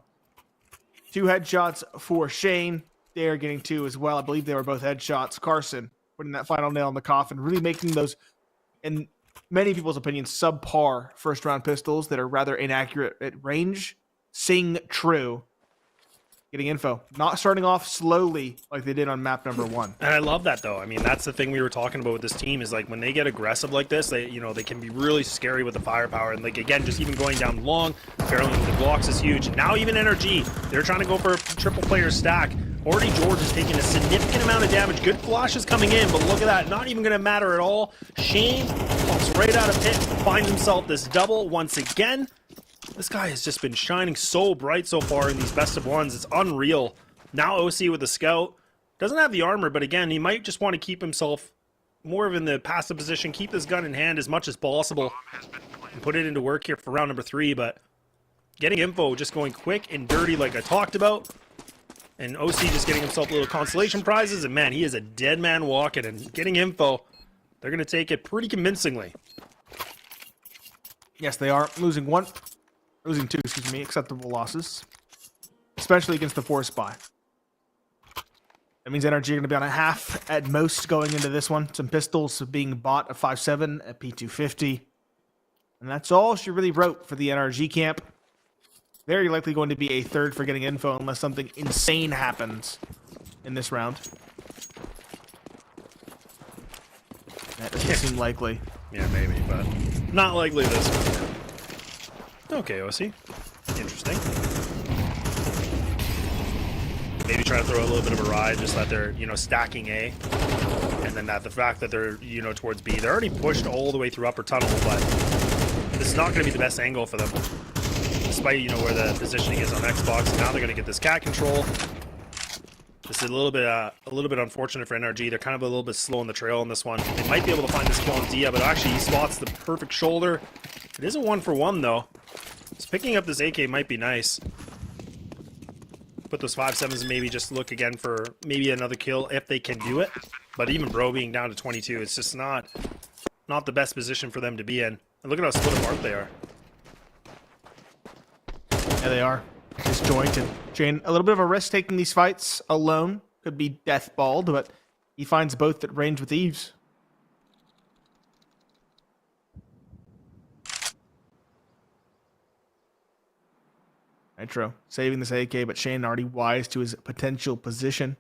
2 headshots for Shane. They're getting 2 as well. I believe they were both headshots. Carson putting that final nail in the coffin, really making those, in many people's opinions, subpar first-round pistols that are rather inaccurate at range sing true. Getting info. Not starting off slowly like they did on map number 1. And I love that, though. I mean, that's the thing we were talking about with this team is, like, when they get aggressive like this, they can be really scary with the firepower. And, like, again, just even going down long, barreling with the blocks is huge. Now even NRG, they're trying to go for a triple player stack. Already George is taking a significant amount of damage. Good flashes coming in, but look at that. Not even going to matter at all. Shane pops right out of pit, finds himself this double once again. This guy has just been shining so bright so far in these best of ones. It's unreal. Now OC with the scout. Doesn't have the armor, but again, he might just want to keep himself more of in the passive position, keep this gun in hand as much as possible, and put it into work here for round number 3. But getting info, just going quick and dirty like I talked about. And OC just getting himself little consolation prizes. And man, he is a dead man walking, and getting info. They're going to take it pretty convincingly. Yes, they are. Losing 2, excuse me, acceptable losses. Especially against the force buy. That means NRG are going to be on a half at most going into this one. Some pistols being bought at 5.7 at P250. And that's all she really wrote for the NRG camp. Very likely going to be a third for getting info unless something insane happens in this round. That doesn't seem likely. Yeah, maybe, but not likely this one. Okay, OC. Interesting. Maybe try to throw a little bit of a ride, just that they're, you know, stacking A. And then the fact that they're, you know, towards B. They're already pushed all the way through upper tunnel, but this is not going to be the best angle for them. Despite, you know, where the positioning is on Xbox. Now they're going to get this cat control. This is a little bit unfortunate for NRG. They're kind of a little bit slow on the trail on this one. They might be able to find this kill on Dia, but actually he spots the perfect shoulder. It is a 1-for-1 though. So picking up this AK might be nice. Put those 5.7s and maybe just look again for maybe another kill if they can do it. But even Bro being down to 22, it's just not the best position for them to be in. And look at how split apart they are. Yeah, they are. Disjointed. Shane, a little bit of a risk taking these fights alone. Could be death-balled, but he finds both at range with ease. Nitro saving this AK, but Shane already wise to his potential position.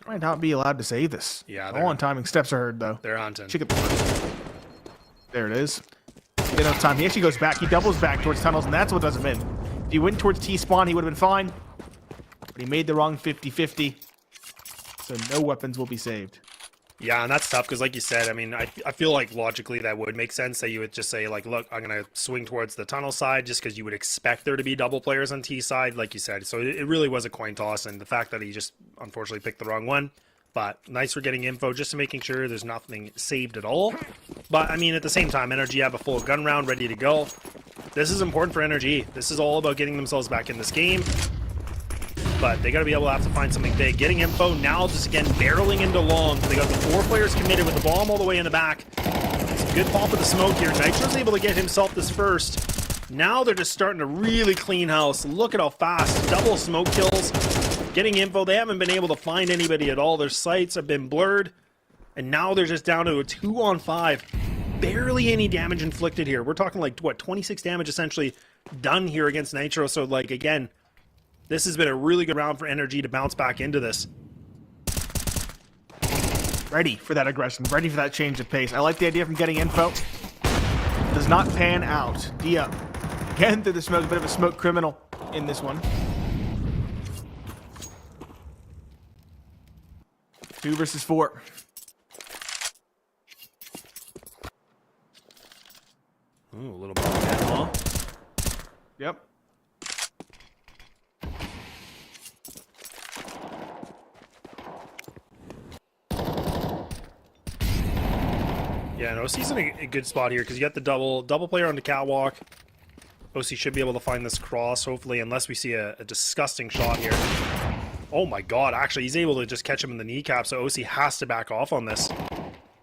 Might not be allowed to save this. Yeah, all on timing. Steps are heard though. They're hunting. Should get the first. There it is. Get enough time. He actually goes back. He doubles back towards tunnels, and that's what does him in. If he went towards T-spawn, he would have been fine. But he made the wrong 50-50. So no weapons will be saved. Yeah, and that's tough because, like you said, I mean, I feel like logically that would make sense that you would just say, like, look, I'm going to swing towards the tunnel side just because you would expect there to be double players on T side, like you said. So it really was a coin toss, and the fact that he just unfortunately picked the wrong one. But nice for getting info just to making sure there's nothing saved at all. But, I mean, at the same time, NRG have a full gun round ready to go. This is important for NRG. This is all about getting themselves back in this game. But they got to be able to have to find something big. Getting info now, just again barreling into long. They got the 4 players committed with the bomb all the way in the back. Some good pop of the smoke here. Nitro's able to get himself this first. Now they're just starting to really clean house. Look at how fast. Double smoke kills. Getting info. They haven't been able to find anybody at all. Their sights have been blurred. And now they're just down to a 2-on-5. Barely any damage inflicted here. We're talking like, what, 26 damage essentially done here against Nitro. So, like, again, this has been a really good round for NRG to bounce back into this. Ready for that aggression. Ready for that change of pace. I like the idea from getting info. Does not pan out. Dia, again through the smoke. A bit of a smoke criminal in this one. 2 versus 4. Ooh, a little bit of that, huh? Yep. Yeah, and OC's in a good spot here because you got the double player on the catwalk. OC should be able to find this cross, hopefully, unless we see a disgusting shot here. Oh my god, actually, he's able to just catch him in the kneecap, so OC has to back off on this.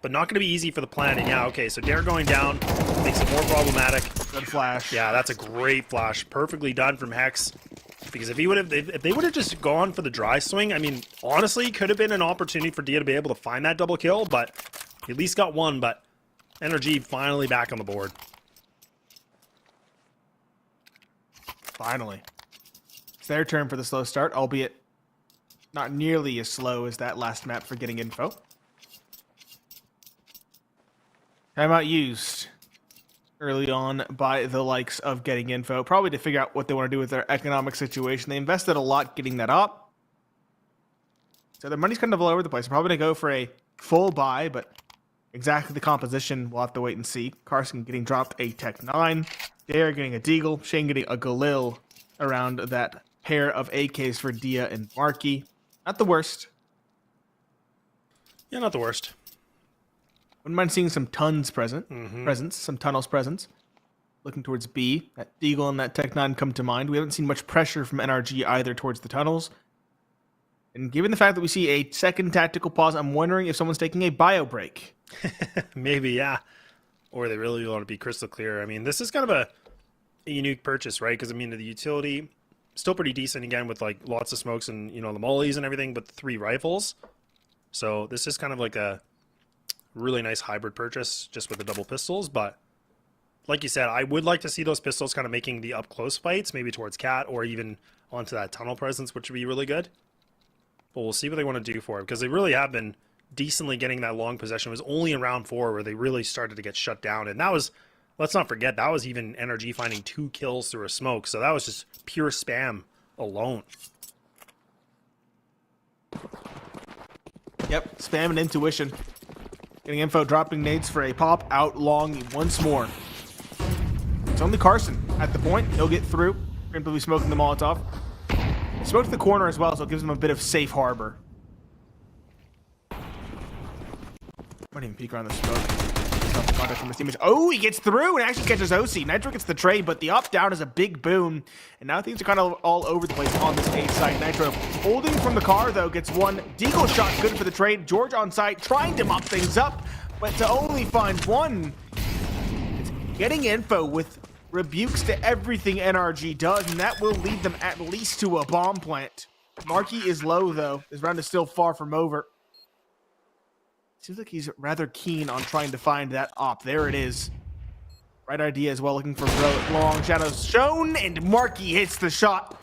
But not going to be easy for the plan. And yeah, okay, so Dare going down makes it more problematic. Good flash. Yeah, that's a great flash. Perfectly done from Hex. Because if they would have just gone for the dry swing, I mean, honestly, could have been an opportunity for Dia to be able to find that double kill, but he at least got one. But NRG finally back on the board. Finally. It's their turn for the slow start, albeit not nearly as slow as that last map for getting info. Timeout used early on by the likes of getting info, probably to figure out what they want to do with their economic situation. They invested a lot getting that up. So their money's kind of all over the place. They're probably going to go for a full buy, but exactly the composition, we'll have to wait and see. Carson getting dropped a Tech 9. Dare getting a Deagle. Shane getting a Galil around that pair of AKs for Dia and Marky. Not the worst. Yeah, not the worst. Wouldn't mind seeing some tons presence, some tunnels presence. Looking towards B. That Deagle and that Tech 9 come to mind. We haven't seen much pressure from NRG either towards the tunnels. And given the fact that we see a second tactical pause, I'm wondering if someone's taking a bio break. Maybe, yeah. Or they really want to be crystal clear. I mean, this is kind of a unique purchase, right? Because, I mean, the utility, still pretty decent, again, with, like, lots of smokes and, you know, the mollies and everything, but 3 rifles. So this is kind of like a really nice hybrid purchase, just with the double pistols. But, like you said, I would like to see those pistols kind of making the up-close fights, maybe towards Cat, or even onto that tunnel presence, which would be really good. But we'll see what they want to do for it, because they really have been decently getting that long possession. It was only in round 4 where they really started to get shut down, and that was let's not forget, that was even NRG finding 2 kills through a smoke. So that was just pure spam alone. Yep, spam and intuition. Getting info, dropping nades for a pop out long once more. It's only Carson at the point. He'll get through. Going to be smoking the Molotov. He smoked the corner as well, so it gives him a bit of safe harbor. Might even peek around the smoke. Contact from his teammates. Oh, he gets through and actually catches OC. Nitro gets the trade, but the up down is a big boon. And now things are kind of all over the place on this A side. Nitro holding from the car, though, gets one deagle shot good for the trade. George on site trying to mop things up, but to only find one. It's getting info with rebukes to everything NRG does, and that will lead them at least to a bomb plant. Markey is low, though. This round is still far from over. Seems like he's rather keen on trying to find that op. There it is. Right idea as well, looking for long shadows shown, and Markey hits the shot.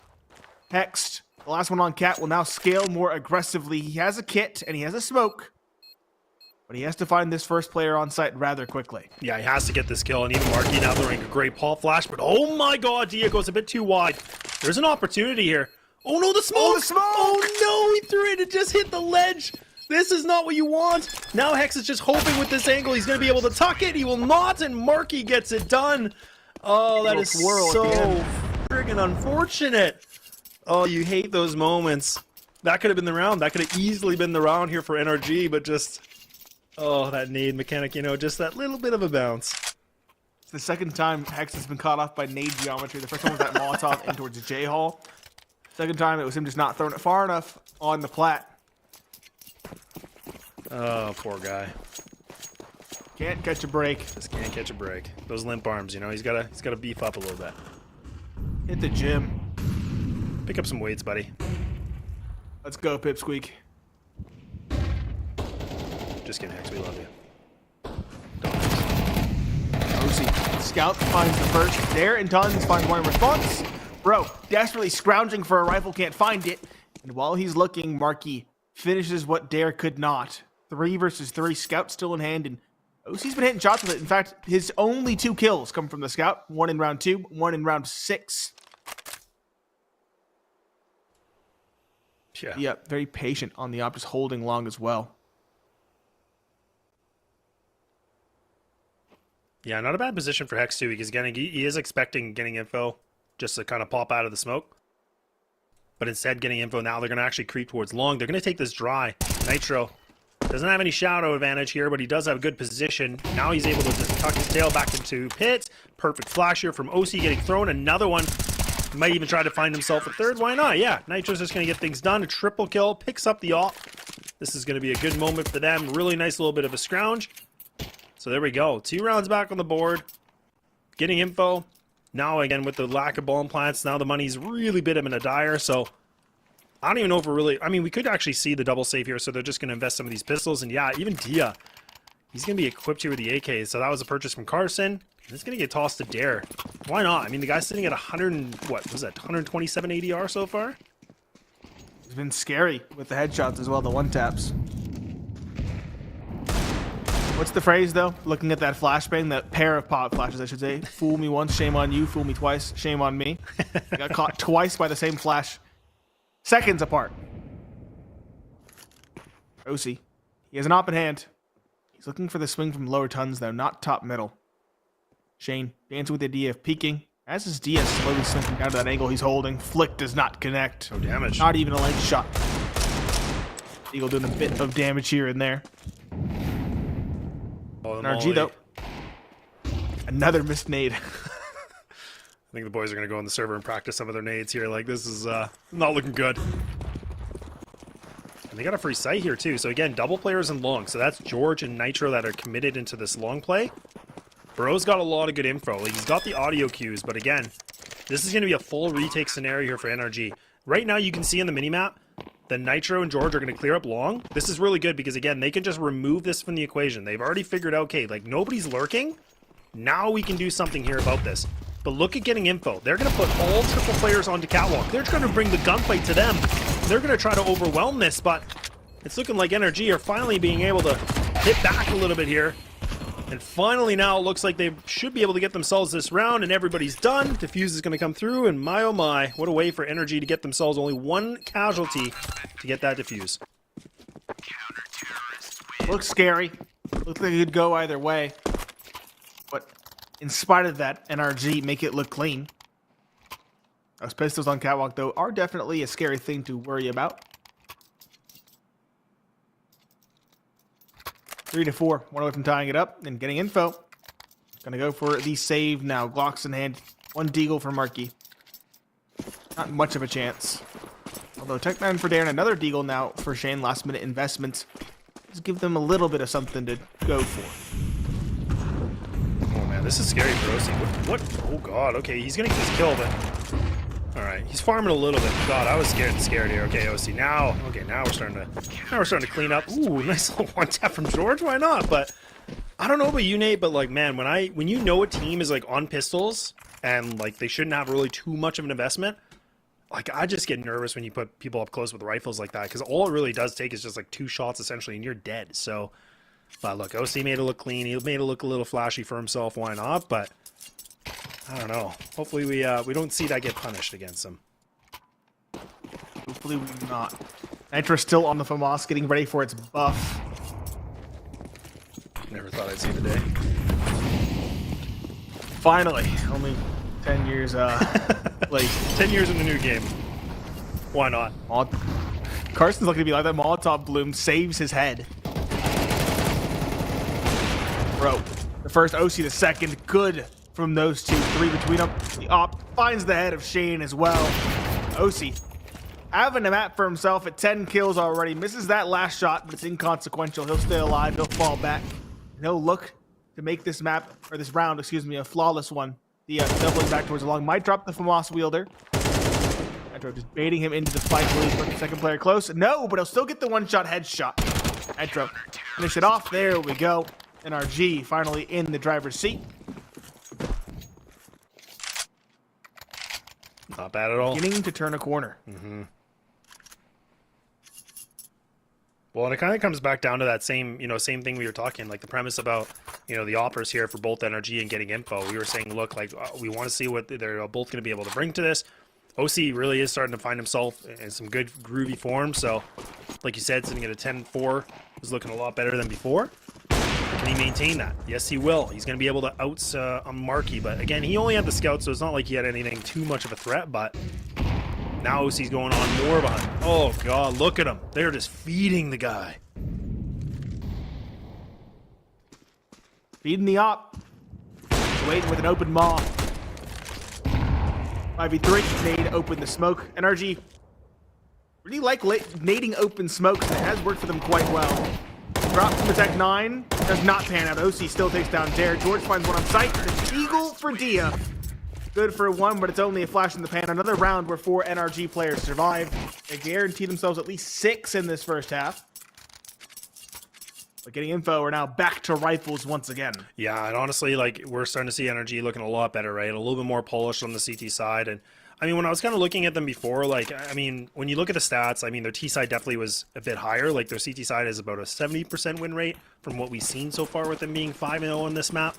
Hexed. The last one on Cat will now scale more aggressively. He has a kit, and he has a smoke. But he has to find this first player on site rather quickly. Yeah, he has to get this kill, and even Markey now throwing a great Paul flash, but oh my god, Dia goes a bit too wide. There's an opportunity here. Oh no, the smoke! Oh, the smoke! Oh no, he threw it, it just hit the ledge! This is not what you want. Now Hex is just hoping with this angle he's going to be able to tuck it. He will not, and Markey gets it done. Oh, that is so friggin' unfortunate. Oh, you hate those moments. That could have been the round. That could have easily been the round here for NRG, but just... oh, that nade mechanic, you know, just that little bit of a bounce. It's the second time Hex has been caught off by nade geometry. The first one was that Molotov in towards J-Hall. Second time, it was him just not throwing it far enough on the plat. Oh, poor guy. Can't catch a break. Just can't catch a break. Those limp arms, you know, he's gotta beef up a little bit. Hit the gym. Pick up some weights, buddy. Let's go, Pipsqueak. Just kidding, Hex, we love you. OC. Scout finds the first. There, and Tons finds one in response. Bro, desperately scrounging for a rifle, can't find it. And while he's looking, Markey finishes what Dare could not. 3 versus 3, Scout still in hand, and OC's been hitting shots with it. In fact, his only 2 kills come from the Scout. 1 in round 2, 1 in round 6. Yeah, very patient on the op, just holding long as well. Yeah, not a bad position for Hex too, because again, he is expecting getting info just to kind of pop out of the smoke. But instead, getting info now, they're going to actually creep towards long. They're going to take this dry. Nitro doesn't have any shadow advantage here, but he does have a good position. Now he's able to just tuck his tail back into pit. Perfect flash here from OC getting thrown. Another one. He might even try to find himself a third. Why not? Yeah, Nitro's just going to get things done. A triple kill, picks up the op. This is going to be a good moment for them. Really nice little bit of a scrounge. So there we go. 2 rounds back on the board. Getting info. Now, again, with the lack of bomb plants, now the money's really bit him in a dire, so I don't even know if we're really... I mean, we could actually see the double save here, so they're just going to invest some of these pistols, and yeah, even Dia, he's going to be equipped here with the AK, so that was a purchase from Carson. It's going to get tossed to Dare. Why not? I mean, the guy's sitting at 127 ADR so far? He's been scary with the headshots as well, the one-taps. What's the phrase, though? Looking at that flashbang, that pair of pop flashes, I should say. Fool me once, shame on you. Fool me twice, shame on me. Got caught twice by the same flash. Seconds apart. OC. He has an op in hand. He's looking for the swing from lower tons, though, not top middle. Shane dancing with the idea of peeking. As his Dia slowly slinking down to that angle he's holding. Flick does not connect. No damage. Not even a leg shot. Eagle doing a bit of damage here and there. Oh, NRG, though. Another missed nade. I think the boys are going to go on the server and practice some of their nades here. Like, this is not looking good. And they got a free sight here, too. So, again, double players and long. So, that's George and Nitro that are committed into this long play. Bro's got a lot of good info. Like, he's got the audio cues. But, again, this is going to be a full retake scenario here for NRG. Right now, you can see in the minimap that Nitro and George are going to clear up long. This is really good because, again, they can just remove this from the equation. They've already figured out, okay, like, nobody's lurking. Now we can do something here about this. But look at getting info. They're going to put all triple players onto catwalk. They're going to bring the gunfight to them. They're going to try to overwhelm this, but it's looking like NRG are finally being able to hit back a little bit here. And finally now it looks like they should be able to get themselves this round, and everybody's done. Defuse is going to come through, and my oh my, what a way for NRG to get themselves only one casualty to get that defuse. Looks scary. Looks like it could go either way. But in spite of that, NRG make it look clean. Those pistols on Catwalk, though, are definitely a scary thing to worry about. 3-4, one away from tying it up and getting info. Gonna go for the save now. Glocks in hand. One deagle for Marky. Not much of a chance. Although Tech9 for Darren, another deagle now for Shane. Last minute investments. Just give them a little bit of something to go for. Oh man, this is scary for OC. What? Oh god, okay, he's gonna get this kill, but... Alright, he's farming a little bit. God, I was scared here. Okay, OC, now we're starting to clean up. Ooh, nice little one tap from George, why not? But I don't know about you, Nate, but like, man, when you know a team is like on pistols and like they shouldn't have really too much of an investment, like I just get nervous when you put people up close with rifles like that, because all it really does take is just like 2 shots essentially and you're dead. So, but look, OC made it look clean. He made it look a little flashy for himself. Why not? But I don't know. Hopefully we don't see that get punished against him. Hopefully we do not. Nitro still on the FAMAS, getting ready for its buff. Never thought I'd see the day. Finally, only 10 years late. 10 years in the new game. Why not? Carson's looking to be like that. Molotov Bloom saves his head. Bro, the first, OC the second. Good from those two. 3 between them. The op finds the head of Shane as well. OC having a map for himself at 10 kills already. Misses that last shot, but it's inconsequential. He'll stay alive. He'll fall back. And he'll look to make this map, or this round, excuse me, a flawless one. The doubling back towards the long. Might drop the FAMAS wielder. Nitro just baiting him into the fight. Will he put the second player close? No, but he'll still get the one-shot headshot. Nitro finish it off. There we go. NRG finally in the driver's seat. Not bad at all. Beginning to turn a corner. Well, and it kind of comes back down to that same thing we were talking, like the premise about, the offers here for both NRG and getting info. We were saying, look, like we want to see what they're both going to be able to bring to this. OC really is starting to find himself in some good groovy form. So, like you said, sitting at a 10-4 is looking a lot better than before. Can he maintain that? Yes, he will. He's going to be able to outs Marky, but again, he only had the scout, so it's not like he had anything too much of a threat. But now OC's going on more of a hunt. Oh god, look at him! They're just feeding the guy. Feeding the op. Waiting with an open maw. 5v3. Nade open the smoke. NRG really like nading open smokes. It has worked for them quite well. Drop from the Tech9. Does not pan out. OC still takes down Dare. George finds one on sight. The Eagle for Dia. Good for 1, but it's only a flash in the pan. Another round where 4 NRG players survive. They guarantee themselves at least 6 in this first half. But getting info, we're now back to rifles once again. Yeah, and honestly, like, we're starting to see NRG looking a lot better, right? A little bit more polished on the CT side. And I mean, when I was kind of looking at them before, like, I mean, when you look at the stats, I mean, their T side definitely was a bit higher. Like, their CT side is about a 70% win rate from what we've seen so far with them being 5-0 on this map.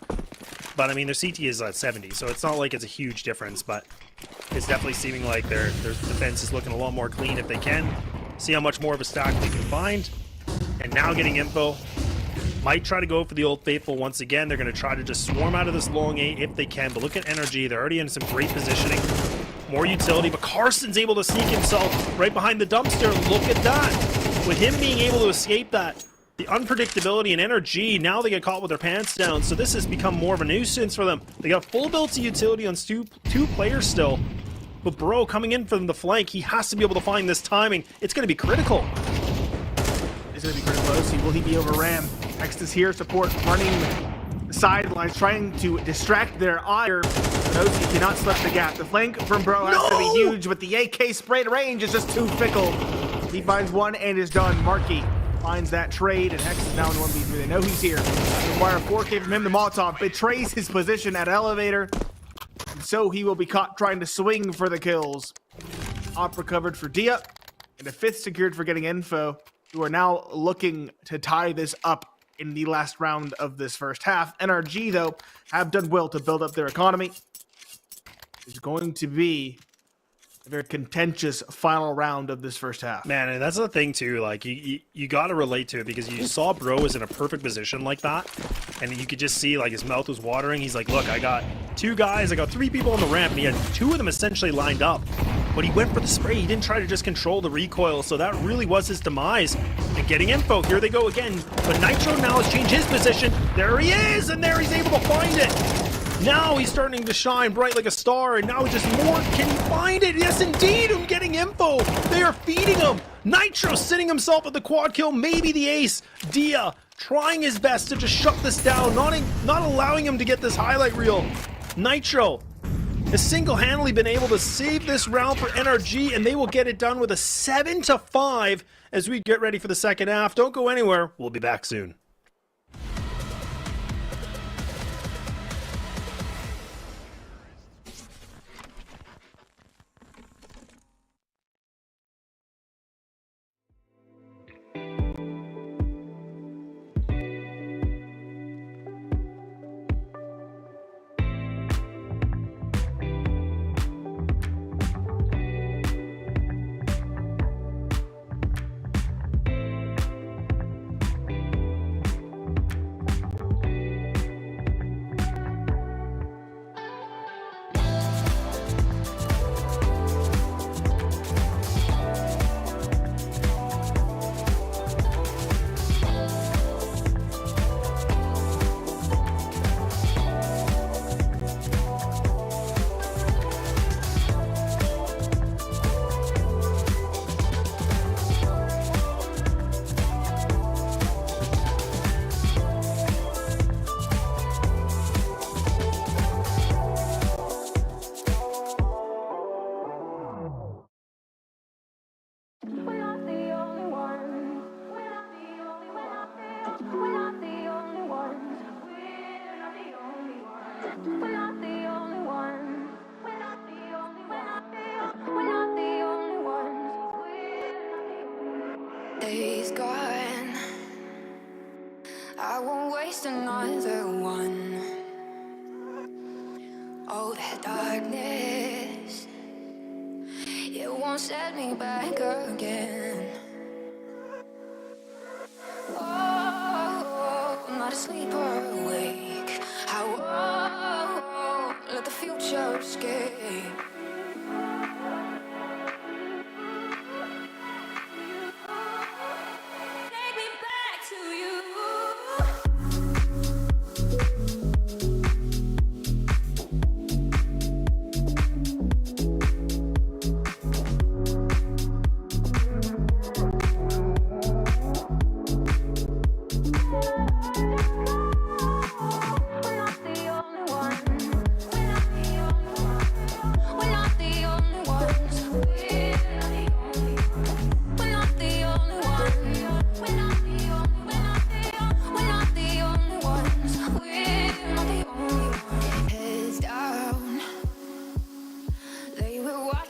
But I mean, their CT is at 70, so it's not like it's a huge difference, but it's definitely seeming like their defense is looking a lot more clean if they can. See how much more of a stack they can find. And now getting info. Might try to go for the Old Faithful once again. They're going to try to just swarm out of this long A if they can. But look at NRG. They're already in some great positioning. More utility. But Carson's able to sneak himself right behind the dumpster. Look at that. With him being able to escape that, the unpredictability in NRG, now they get caught with their pants down. So this has become more of a nuisance for them. They got full built utility on two players still. But Bro coming in from the flank, he has to be able to find this timing. It's going to be critical. It's going to be critical. Will he be overran? Next is here, support running the sidelines, trying to distract their ire. But OC cannot slip the gap. The flank from Bro has to be huge, but the AK sprayed range is just too fickle. He finds one and is done. Marky finds that trade, and Hex is now in 1v3. They know he's here. They require 4K from him. The Molotov betrays his position at elevator, and so he will be caught trying to swing for the kills. Op recovered for Dia, and a 5th secured for getting info, who are now looking to tie this up in the last round of this first half. NRG, though, have done well to build up their economy. It's going to be a very contentious final round of this first half. Man, and that's the thing too, like you got to relate to it because you saw Bro was in a perfect position like that, and you could just see like his mouth was watering. He's like, look, I got 2 guys, I got 3 people on the ramp, and he had 2 of them essentially lined up, but he went for the spray. He didn't try to just control the recoil, so that really was his demise. And getting info, here they go again, but Nitro now has changed his position. There he is, and there he's able to find it. Now he's starting to shine bright like a star, and now just more. Can he find it? Yes, indeed. I'm getting info. They are feeding him. Nitro sitting himself at the quad kill, maybe the ace. Dia trying his best to just shut this down, not allowing him to get this highlight reel. Nitro has single-handedly been able to save this round for NRG, and they will get it done with a 7-5 as we get ready for the second half. Don't go anywhere. We'll be back soon. Days gone, I won't waste another one. Oh, that darkness, it won't set me back again. Oh, I'm not asleep or awake. I won't let the future escape.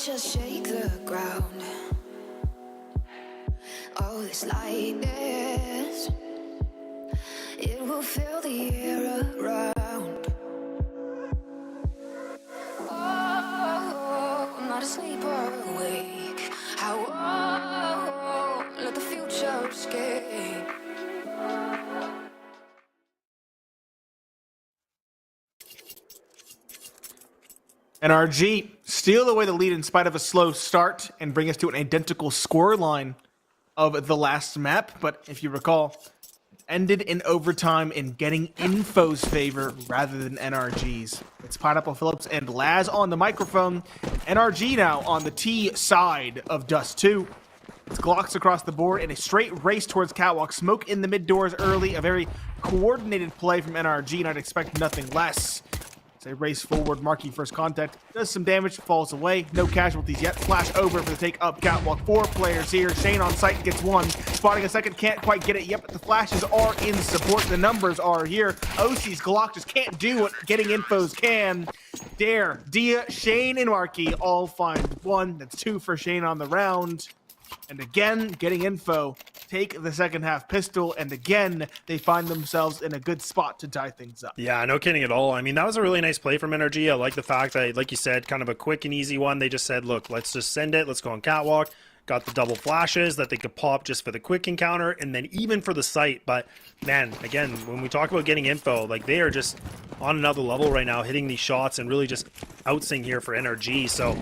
Just shake the ground. Oh, this lightness, it will fill the air around. Oh, I'm not asleep or awake. I won't let the future escape. NRG steal away the lead in spite of a slow start and bring us to an identical scoreline of the last map. But if you recall, it ended in overtime in getting Info's favor rather than NRG's. It's Pineapple Phillips and Laz on the microphone. NRG now on the T side of Dust 2. It's Glocks across the board in a straight race towards Catwalk. Smoke in the mid doors early. A very coordinated play from NRG, and I'd expect nothing less. They race forward, marking first contact, does some damage, falls away, no casualties yet. Flash over for the take up Catwalk. 4 players here. Shane on site gets 1, spotting a second, can't quite get it yet, but the flashes are in support. The numbers are here. OC's Glock just can't do what getting infos can. Dare, Dia, Shane, and Marky all find 1. That's 2 for Shane on the round. And again, getting info take the second half pistol, and again, they find themselves in a good spot to tie things up. Yeah, no kidding at all. I mean, that was a really nice play from NRG. I like the fact that, like you said, kind of a quick and easy one. They just said, look, let's just send it. Let's go on catwalk. Got the double flashes that they could pop just for the quick encounter and then even for the sight. But man, again, when we talk about getting info, like they are just on another level right now, hitting these shots and really just outsing here for NRG. So,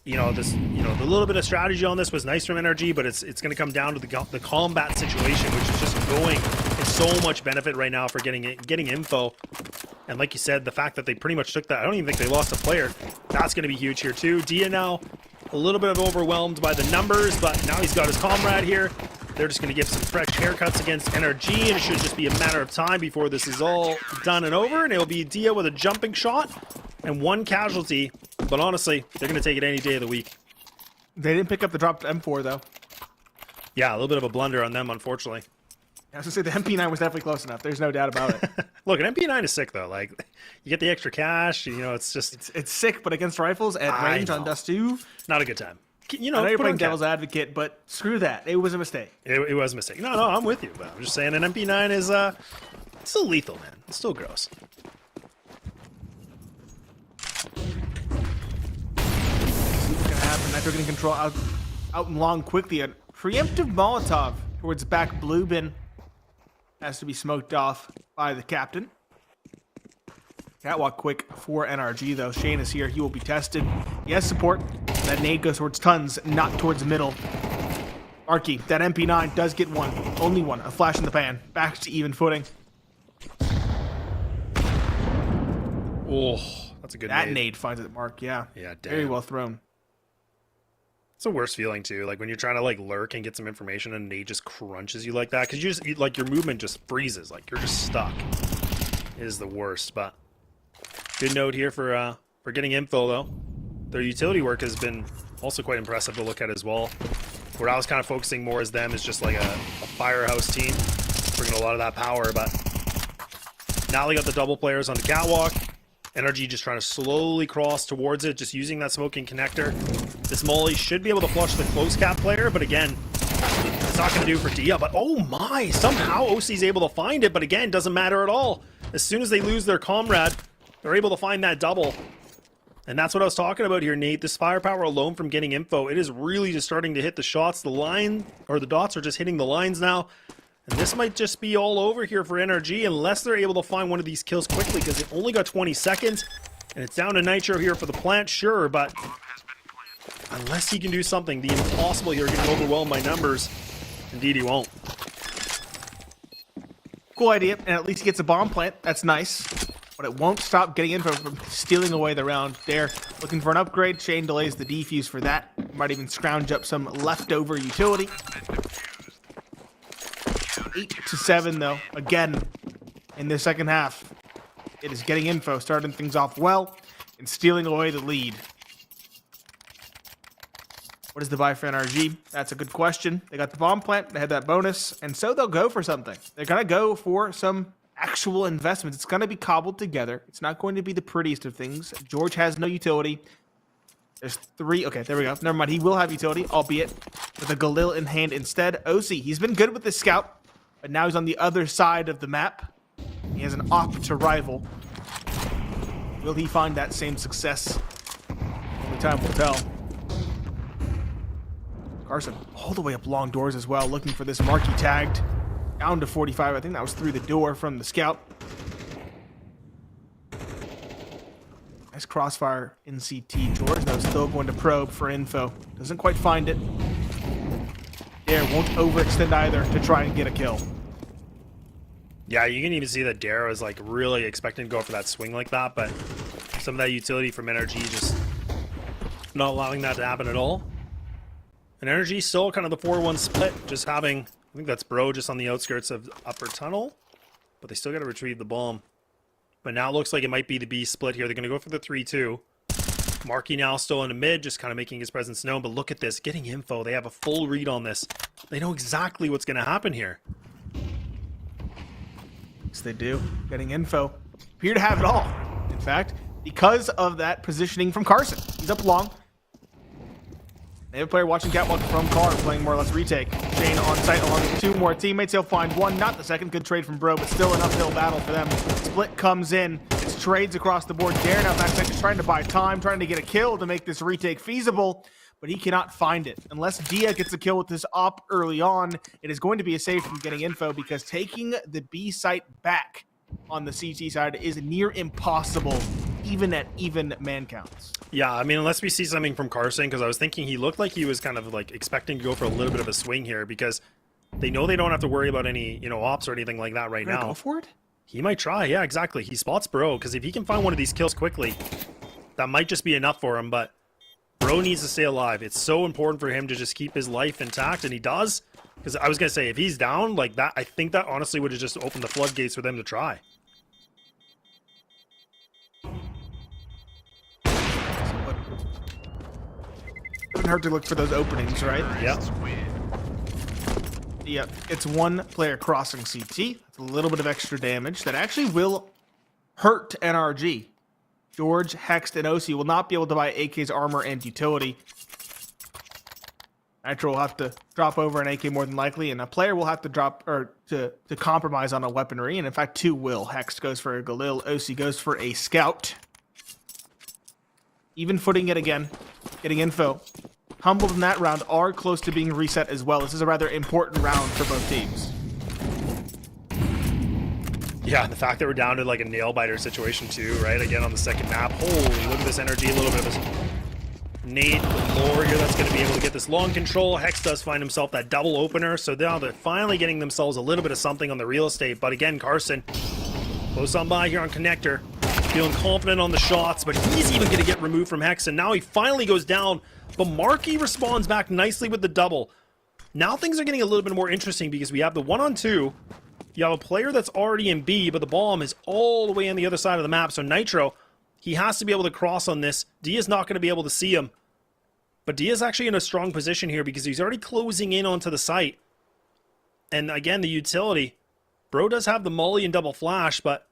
you know, this, you know, the little bit of strategy on this was nice from NRG, but it's going to come down to the combat situation, which is just going. It's so much benefit right now for getting info. And like you said, the fact that they pretty much took that, I don't even think they lost a player. That's going to be huge here too. Dia now a little bit of overwhelmed by the numbers, but now he's got his comrade here. They're just going to give some fresh haircuts against NRG, and it should just be a matter of time before this is all done and over, and it'll be Dia with a jumping shot and one casualty. But honestly, they're going to take it any day of the week. They didn't pick up the dropped M4, though. Yeah, a little bit of a blunder on them, unfortunately. I was going to say, the MP9 was definitely close enough. There's no doubt about it. Look, an MP9 is sick, though. Like, you get the extra cash, you know, it's just... It's sick, but against rifles at range on Dust 2... Not a good time. You know, I know you're playing devil's advocate, but screw that. It was a mistake. It was a mistake. No, I'm with you. But I'm just saying an MP9 is it's still lethal, man. It's still gross. See what's going to happen. Nitro getting control out and long quickly. A preemptive Molotov towards back blue bin. Has to be smoked off by the captain. Catwalk quick for NRG, though. Shane is here. He will be tested. He has support. That nade goes towards Tons, not towards middle. Arky, that MP9 does get one. Only one. A flash in the pan. Back to even footing. Oh, that's a good That nade finds it, Mark. Yeah. Yeah, damn. Very well thrown. It's the worst feeling, too. Like, when you're trying to, like, lurk and get some information and nade just crunches you like that. Because like, your movement just freezes. Like, you're just stuck. It is the worst, but... Good note here for getting info, though. Their utility work has been also quite impressive to look at as well. Where I was kind of focusing more as them is just like a firehouse team, bringing a lot of that power. But now they got the double players on the catwalk. NRG just trying to slowly cross towards it, just using that smoking connector. This molly should be able to flush the close cap player, but again, it's not going to do for Dia. But oh my, somehow OC's able to find it, but again, doesn't matter at all. As soon as they lose their comrade, they're able to find that double. And that's what I was talking about here, Nate. This firepower alone from getting info, it is really just starting to hit the shots. The line, or the dots are just hitting the lines now. And this might just be all over here for NRG unless they're able to find one of these kills quickly, because it only got 20 seconds. And it's down to Nitro here for the plant, sure, but unless he can do something, the impossible here, getting overwhelmed by numbers, indeed he won't. Cool idea, and at least he gets a bomb plant. That's nice. But it won't stop getting info from stealing away the round. There, looking for an upgrade. Shane delays the defuse for that. Might even scrounge up some leftover utility. 8-7, though. Again, in the second half, it is getting info, starting things off well, and stealing away the lead. What is the buy for NRG? That's a good question. They got the bomb plant, they had that bonus, and so they'll go for something. They're going to go for some actual investments. It's going to be cobbled together. It's not going to be the prettiest of things. George has no utility. There's 3. Okay, there we go. Never mind. He will have utility, albeit with a Galil in hand instead. OC, he's been good with the scout, but now he's on the other side of the map. He has an op to rival. Will he find that same success? Only time will tell. Carson all the way up long doors as well, looking for this marquee tagged. Down to 45. I think that was through the door from the scout. Nice crossfire in CT. George, though, still going to probe for info. Doesn't quite find it. Dare won't overextend either to try and get a kill. Yeah, you can even see that Dare was like really expecting to go for that swing like that, but some of that utility from NRG just not allowing that to happen at all. And NRG still kind of the 4-1 split, just having, I think that's Bro just on the outskirts of upper tunnel, but they still got to retrieve the bomb. But now it looks like it might be the B split here. They're going to go for the 3-2. Marky now still in the mid, just kind of making his presence known. But look at this, getting info. They have a full read on this. They know exactly what's going to happen here. Yes, they do. Getting info. Appear to have it all, in fact, because of that positioning from Carson. He's up long. They have a player watching catwalk from car, playing more or less retake. Shane on site along with 2 more teammates. He'll find one, not the second. Good trade from Bro, but still an uphill battle for them. Split comes in. It's trades across the board. Darren out back just trying to buy time, trying to get a kill to make this retake feasible, but he cannot find it. Unless Dia gets a kill with this op early on, it is going to be a save from getting info, because taking the B site back on the CT side is near impossible, even at even man counts. Yeah, I mean, unless we see something from Carson, because I was thinking he looked like he was kind of like expecting to go for a little bit of a swing here, because they know they don't have to worry about any, ops or anything like that right now. Go for it? He might try, yeah, exactly. He spots Bro, because if he can find one of these kills quickly, that might just be enough for him, but Bro needs to stay alive. It's so important for him to just keep his life intact, and he does. Because I was going to say, if he's down like that, I think that honestly would have just opened the floodgates for them to try. Doesn't hurt to look for those openings, right? Yeah. Yep, it's one player crossing CT. It's a little bit of extra damage that actually will hurt NRG. George, Hext, and OC will not be able to buy AK's armor and utility. Nitro will have to drop over an AK more than likely, and a player will have to drop or to compromise on a weaponry, and in fact 2 will. Hext goes for a Galil, OC goes for a Scout. Even footing it again, getting info. Humbled in that round are close to being reset as well. This is a rather important round for both teams. Yeah, the fact that we're down to like a nail biter situation too, right? Again on the second map. Holy, look at this energy. A little bit of this nade lore here that's going to be able to get this long control. Hex does find himself that double opener, so now they're finally getting themselves a little bit of something on the real estate. But again, Carson close on by here on connector, feeling confident on the shots, but he's even going to get removed from Hex, and now he finally goes down. But Marky responds back nicely with the double. Now things are getting a little bit more interesting, because we have the 1-on-2. You have a player that's already in B, but the bomb is all the way on the other side of the map. So Nitro, he has to be able to cross on this. Dia's not going to be able to see him. But Dia's actually in a strong position here, because he's already closing in onto the site. And again, the utility. Bro does have the molly and double flash, but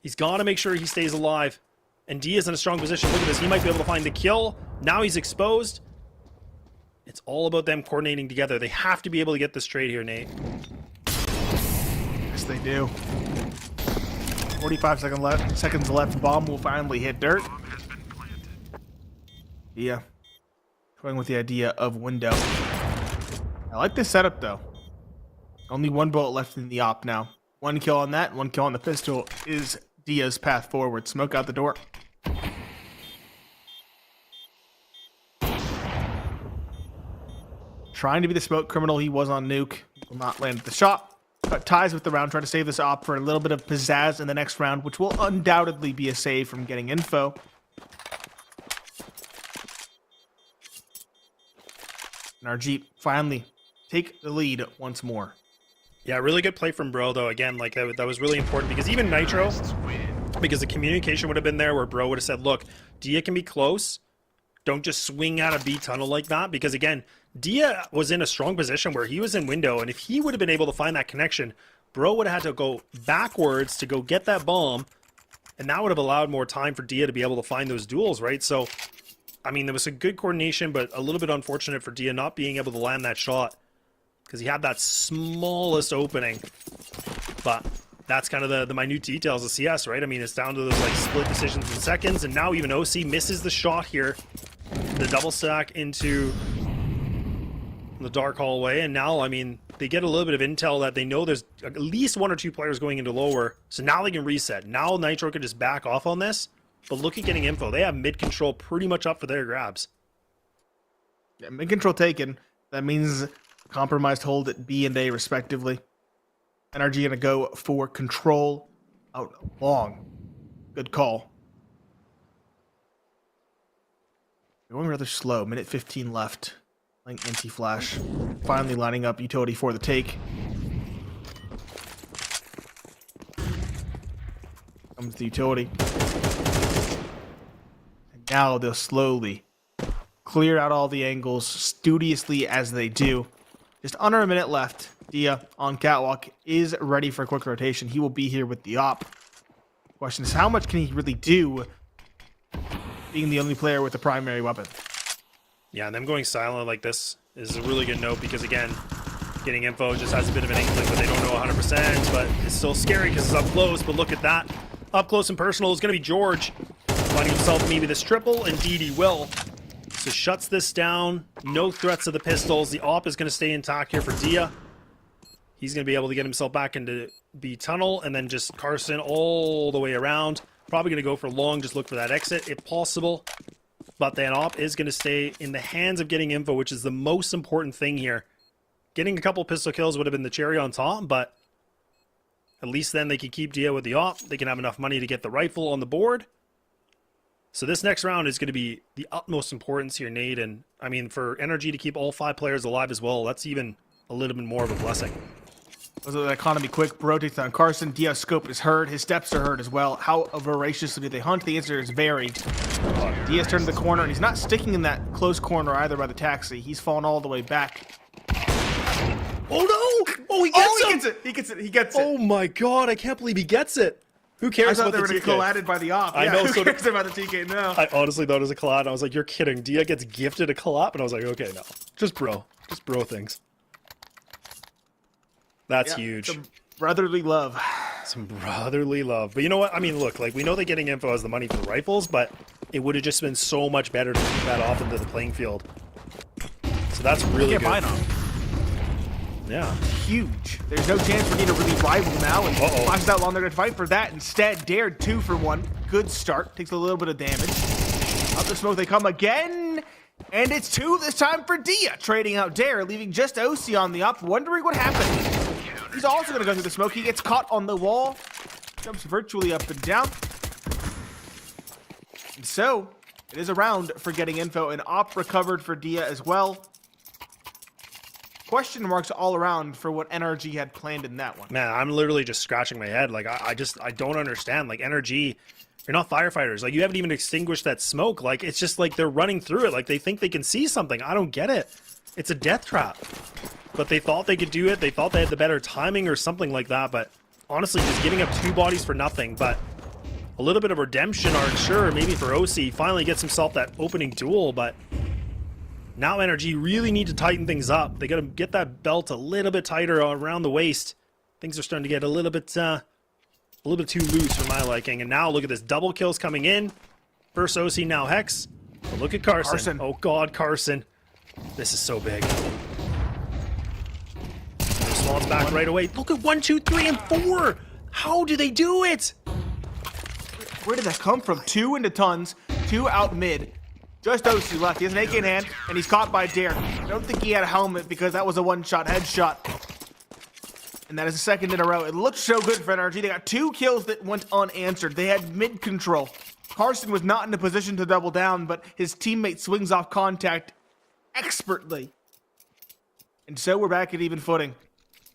he's got to make sure he stays alive. And Dia's in a strong position. Look at this. He might be able to find the kill. Now he's exposed. It's all about them coordinating together. They have to be able to get this trade here, Nate. Yes, they do. 45 seconds left. Bomb will finally hit dirt. Yeah. Going with the idea of window. I like this setup, though. Only 1 bullet left in the op now. 1 kill on that, 1 kill on the pistol is Dia's path forward. Smoke out the door. Trying to be the smoke criminal he was on Nuke. Will not land the shot. But ties with the round, trying to save this op for a little bit of pizzazz in the next round, which will undoubtedly be a save from getting info. NRG finally take the lead once more. Yeah, really good play from Bro, though. Again, like that was really important, because even Nitro, because the communication would have been there where Bro would have said, look, Dia can be close. Don't just swing out a B tunnel like that, because again, Dia was in a strong position where he was in window, and if he would have been able to find that connection, Bro would have had to go backwards to go get that bomb, and that would have allowed more time for Dia to be able to find those duels, right? So, I mean, there was a good coordination, but a little bit unfortunate for Dia not being able to land that shot, because he had that smallest opening. But that's kind of the minute details of CS, right? I mean, it's down to those like split decisions in seconds, and now even OC misses the shot here. The double stack into the dark hallway, and now, I mean, they get a little bit of intel that they know there's at least 1 or 2 players going into lower, so now they can reset. Now Nitro can just back off on this, but look at getting info. They have mid control pretty much up for their grabs. Yeah, mid control taken. That means compromised hold at B and A respectively. NRG gonna go for control out long. Good call. Going rather slow. Minute 15 left. Playing anti-flash. Finally lining up utility for the take. Comes the utility. And now they'll slowly clear out all the angles studiously as they do. Just under a minute left. Dia on catwalk is ready for a quick rotation. He will be here with the op. Question is, how much can he really do being the only player with a primary weapon? Yeah, and them going silent like this is a really good note because, again, getting info just has a bit of an inkling, but they don't know 100%, but it's still scary because it's up close. But look at that. Up close and personal is going to be George finding himself maybe this triple. Indeed, he will. So shuts this down. No threats to the pistols. The op is going to stay intact here for Dia. He's going to be able to get himself back into B tunnel, and then just Carson all the way around. Probably going to go for long, just look for that exit if possible. But then op is going to stay in the hands of getting info, which is the most important thing here. Getting a couple pistol kills would have been the cherry on top, but at least then they can keep Dia with the op. They can have enough money to get the rifle on the board. So this next round is going to be the utmost importance here, Nate. And I mean, for NRG to keep all 5 players alive as well, that's even a little bit more of a blessing. Was it the economy quick? Bro takes down Carson. Dia's scope is heard. His steps are heard as well. How voraciously do they hunt? The answer is very. Dia's turned the corner, and he's not sticking in that close corner either by the taxi. He's fallen all the way back. Oh no! Oh, he gets it! He gets it. He gets it. Oh my god, I can't believe he gets it. Who cares I thought about they the were TK? collided by the op. I Yeah, know, who so cares about the TK now? I honestly thought it was a collab, and I was like, you're kidding. Dia gets gifted a collab, and I was like, okay, no. Just bro things. That's huge. Some brotherly love. Some brotherly love. But you know what? I mean, look, like, we know that getting info has the money for the rifles, but it would have just been so much better to keep that off into the playing field. So that's really good. Buy them. Yeah. Huge. There's no chance for me to really rival now, and flashes out long there to fight for that. Instead, dared 2 for 1. Good start. Takes a little bit of damage. Up the smoke they come again. And it's 2 this time for Dia. Trading out Dare, leaving just OC on the up, wondering what happened. He's also going to go through the smoke. He gets caught on the wall. Jumps virtually up and down. And so, it is a round for getting info, and op recovered for Dia as well. Question marks all around for what NRG had planned in that one. Man, I'm literally just scratching my head. Like, I don't understand. Like, NRG, you're not firefighters. Like, you haven't even extinguished that smoke. Like, it's just like they're running through it. Like, they think they can see something. I don't get it. It's a death trap. But they thought they could do it. They thought they had the better timing or something like that. But honestly, just giving up 2 bodies for nothing. But a little bit of redemption, or sure, maybe for OC. Finally gets himself that opening duel, but now NRG really need to tighten things up. They got to get that belt a little bit tighter around the waist. Things are starting to get a little bit too loose for my liking. And now look at this, double kills coming in. First OC, now Hex. But look at Carson. Oh God, Carson. This is so big. Response back right away. Look at 1, 2, 3, and 4. How do they do it? Where did that come from? 2 into tons, 2 out mid. Just OC left. He has an AK in hand, and he's caught by Dare. I don't think he had a helmet because that was a one-shot headshot. And that is the second in a row. It looked so good for NRG. They got 2 kills that went unanswered. They had mid control. Carson was not in a position to double down, but his teammate swings off contact expertly. And so we're back at even footing.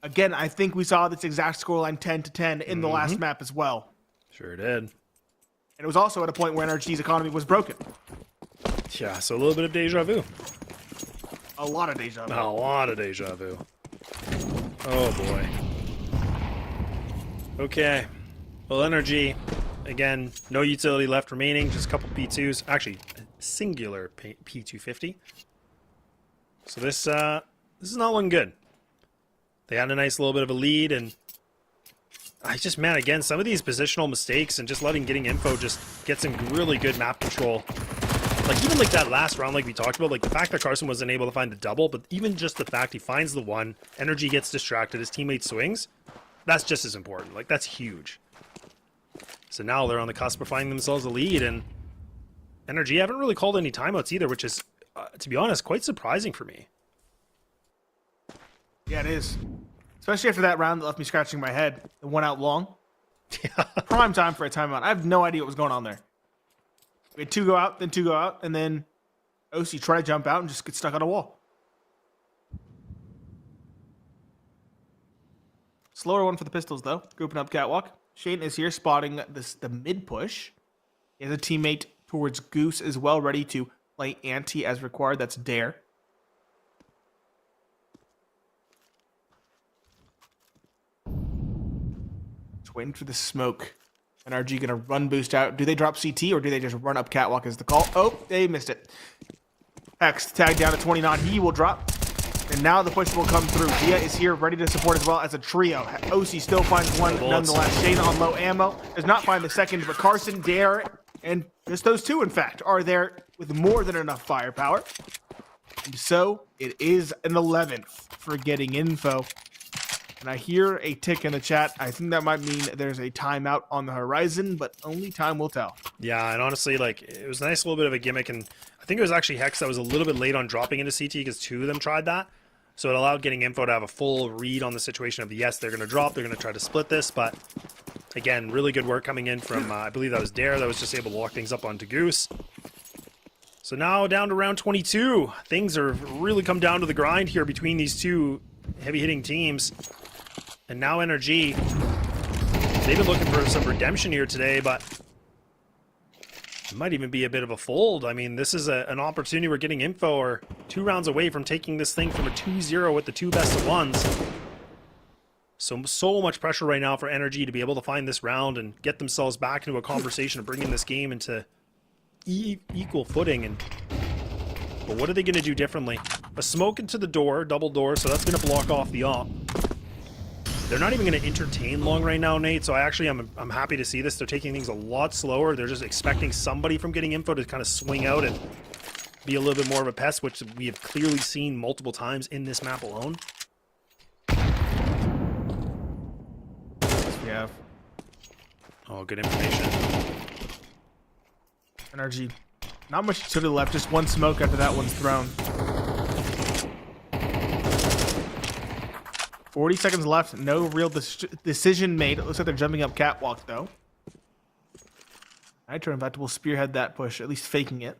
Again, I think we saw this exact scoreline 10-10 in the last map as well. Sure did. And it was also at a point where NRG's economy was broken. Yeah, so a little bit of deja vu. A lot of deja vu. A lot of deja vu. Oh boy. Okay. Well, NRG, again, no utility left remaining, just a couple P2s. Actually, a singular P250. So this is not looking good. They had a nice little bit of a lead, and man, again, some of these positional mistakes and just getting info just get some really good map control. Like, even like that last round, like we talked about, like the fact that Carson wasn't able to find the double, but even just the fact he finds the one, NRG gets distracted, his teammate swings, that's just as important. Like, that's huge. So now they're on the cusp of finding themselves a lead, and NRG haven't really called any timeouts either, which is, to be honest, quite surprising for me. Yeah, it is. Especially after that round that left me scratching my head. It went out long. Yeah. Prime time for a timeout. I have no idea what was going on there. We had 2 go out, then 2 go out, and then OC try to jump out and just get stuck on a wall. Slower one for the pistols, though. Grouping up catwalk. Shane is here spotting the mid push. He has a teammate towards Goose as well, ready to play anti as required. That's Dare. Just waiting for the smoke. NRG gonna run boost out. Do they drop CT or do they just run up catwalk as the call? Oh, they missed it. Hex tag down to 29. He will drop. And now the push will come through. Dia is here ready to support as well as a trio. OC still finds one nonetheless. Shane on low ammo. Does not find the second, but Carson, Dare, and just those two, in fact, are there with more than enough firepower. And so it is an 11th for getting info. And I hear a tick in the chat. I think that might mean there's a timeout on the horizon, but only time will tell. Yeah, and honestly, like, it was a nice little bit of a gimmick, and I think it was actually Hex that was a little bit late on dropping into CT because two of them tried that. So it allowed getting info to have a full read on the situation of, yes, they're going to drop, they're going to try to split this, but again, really good work coming in from, I believe that was Dare, that was just able to lock things up onto Goose. So now down to round 22. Things are really come down to the grind here between these two heavy-hitting teams. And now NRG, they've been looking for some redemption here today, but it might even be a bit of a fold. I mean, this is an opportunity we're getting info or 2 rounds away from taking this thing from a 2-0 with the 2 best of ones. So much pressure right now for NRG to be able to find this round and get themselves back into a conversation of bringing this game into equal footing. But what are they going to do differently? A smoke into the door, double door, so that's going to block off the op. They're not even going to entertain long right now, Nate, so I'm happy to see this. They're taking things a lot slower. They're just expecting somebody from getting info to kind of swing out and be a little bit more of a pest, which we have clearly seen multiple times in this map alone. Yes, we have. Oh, good information. NRG. Not much to the left, just one smoke after that one's thrown. 40 seconds left, no real decision made. It looks like they're jumping up catwalk, though. Nitro, in fact, will spearhead that push, at least faking it.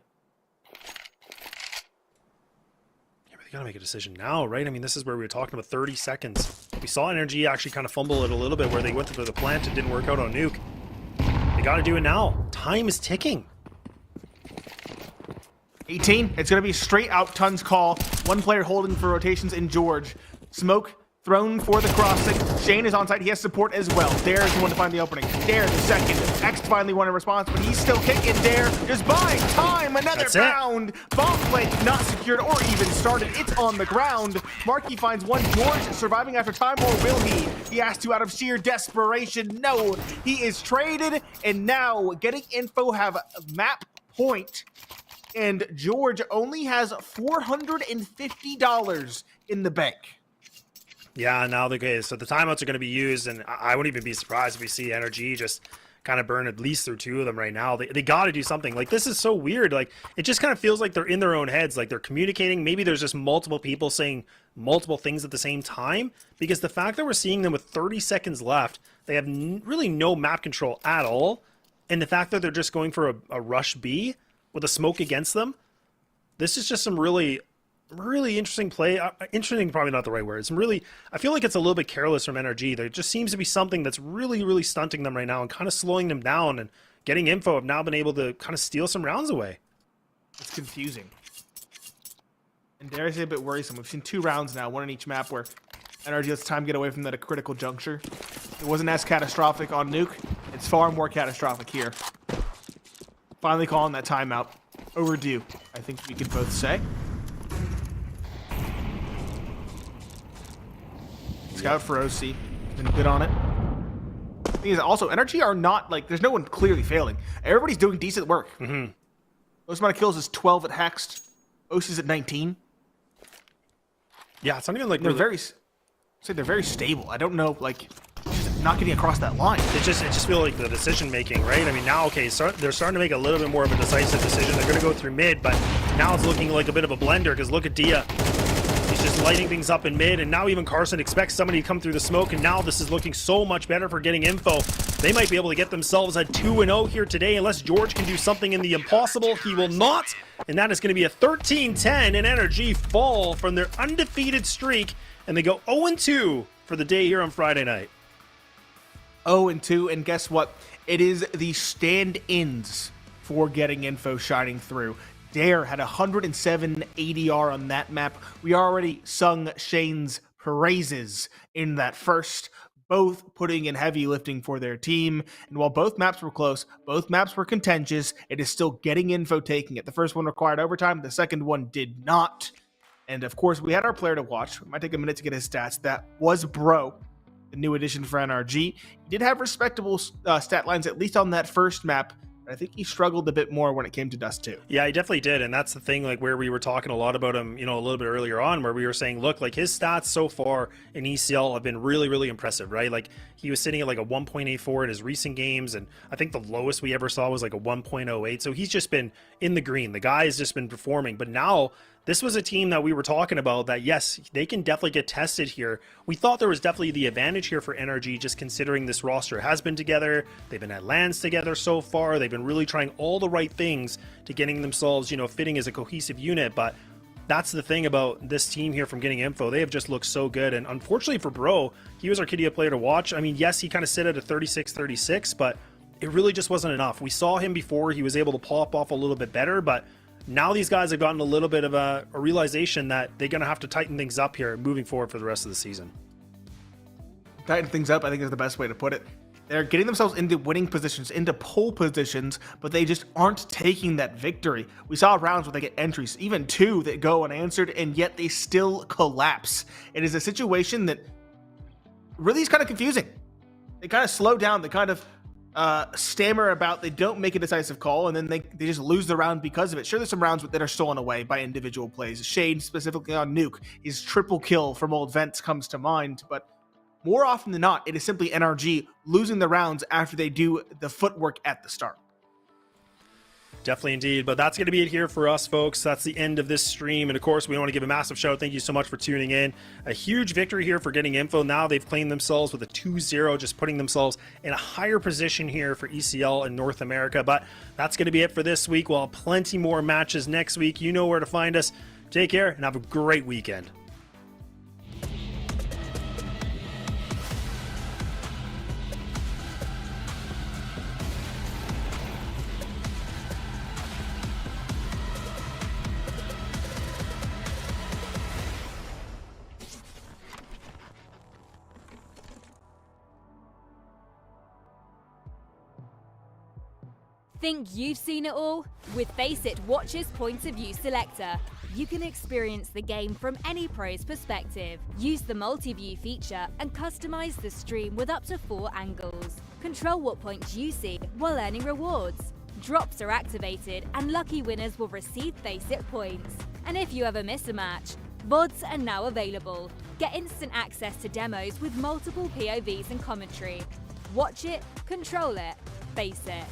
Yeah, but they gotta make a decision now, right? I mean, this is where we were talking about 30 seconds. We saw NRG actually kind of fumble it a little bit where they went to the plant and didn't work out on Nuke. They gotta do it now. Time is ticking. 18, it's going to be straight out Tun's call. One player holding for rotations in George. Smoke thrown for the crossing. Shane is on site. He has support as well. Dare is the one to find the opening. Dare the second. X finally won a response, but he's still kicking. Dare just buying time. Another round. Bomb plant not secured or even started. It's on the ground. Markey finds one. George surviving after time, or will he? He has to out of sheer desperation. No, he is traded, and now getting info have a map point. And George only has $450 in the bank. Yeah, now so the timeouts are going to be used, and I wouldn't even be surprised if we see NRG just kind of burn at least through 2 of them right now. They got to do something. Like, this is so weird. Like, it just kind of feels like they're in their own heads. Like, they're communicating. Maybe there's just multiple people saying multiple things at the same time, because the fact that we're seeing them with 30 seconds left, they have really no map control at all, and the fact that they're just going for a rush B with a smoke against them, this is just some really interesting play. Interesting, probably not the right word. I feel like it's a little bit careless from NRG. There just seems to be something that's really stunting them right now and kind of slowing them down, and getting info have now been able to kind of steal some rounds away. It's confusing. And dare I say a bit worrisome. We've seen 2 rounds now, one in each map, where NRG lets time get away from that at a critical juncture. It wasn't as catastrophic on Nuke. It's far more catastrophic here. Finally calling that timeout. Overdue, I think we can both say. Scout for OC. Been good on it. The thing is, also, NRG are not, like, there's no one clearly failing. Everybody's doing decent work. Most amount of kills is 12 at Hexed. OC's at 19. Yeah, it's not even like they're very stable. I don't know, like, not getting across that line. It just feels like the decision making, right? I mean, now, okay, they're starting to make a little bit more of a decisive decision. They're going to go through mid, but now it's looking like a bit of a blender, because look at Dia. He's just lighting things up in mid, and now even Carson expects somebody to come through the smoke, and now this is looking so much better for getting info. They might be able to get themselves at 2-0 here today, unless George can do something in the impossible. He will not, and that is going to be a 13-10, and NRG fall from their undefeated streak, and they go 0-2 for the day here on Friday night. 0-2, and guess what? It is the stand-ins for getting info shining through. Dare had 107 ADR on that map. We already sung Shane's praises in that first both putting in heavy lifting for their team. And while both maps were close, both maps were contentious, it is still getting info, taking it. The first one required overtime, the second one did not. And of course, we had our player to watch. It might take a minute to get his stats. That was Bro, the new addition for NRG. He did have respectable stat lines, at least on that first map. I think he struggled a bit more when it came to Dust 2. Yeah, he definitely did. And that's the thing, like where we were talking a lot about him, a little bit earlier on, where we were saying, look, like his stats so far in ECL have been really, really impressive, right? Like he was sitting at like a 1.84 in his recent games. And I think the lowest we ever saw was like a 1.08. So he's just been in the green. The guy has just been performing. But now this was a team that we were talking about that, yes, they can definitely get tested here. We thought there was definitely the advantage here for NRG, just considering this roster has been together. They've been at LANs together so far. They've been really trying all the right things to getting themselves, fitting as a cohesive unit. But that's the thing about this team here from Getting Info. They have just looked so good. And unfortunately for Bro, he was our Kidia player to watch. I mean, yes, he kind of sit at a 36-36, but it really just wasn't enough. We saw him before. He was able to pop off a little bit better, but now these guys have gotten a little bit of a realization that they're going to have to tighten things up here moving forward for the rest of the season. Tighten things up, I think, is the best way to put it. They're getting themselves into winning positions, into pole positions, but they just aren't taking that victory. We saw rounds where they get entries, even 2 that go unanswered, and yet they still collapse. It is a situation that really is kind of confusing. They kind of slow down, they kind of stammer about, they don't make a decisive call, and then they just lose the round because of it. Sure, there's some rounds that are stolen away by individual plays. Shade, specifically on Nuke, his triple kill from old Vents comes to mind, but more often than not, it is simply NRG losing the rounds after they do the footwork at the start. Definitely indeed. But that's going to be it here for us, folks. That's the end of this stream. And of course, we want to give a massive shout out. Thank you so much for tuning in. A huge victory here for Getting Info. Now they've claimed themselves with a 2-0, just putting themselves in a higher position here for ECL in North America. But that's going to be it for this week. We'll have plenty more matches next week. You know where to find us. Take care and have a great weekend. Think you've seen it all? With Faceit Watch's Point of View Selector, you can experience the game from any pro's perspective. Use the multi-view feature and customize the stream with up to 4 angles. Control what points you see while earning rewards. Drops are activated and lucky winners will receive Faceit points. And if you ever miss a match, VODs are now available. Get instant access to demos with multiple POVs and commentary. Watch it, control it, Faceit.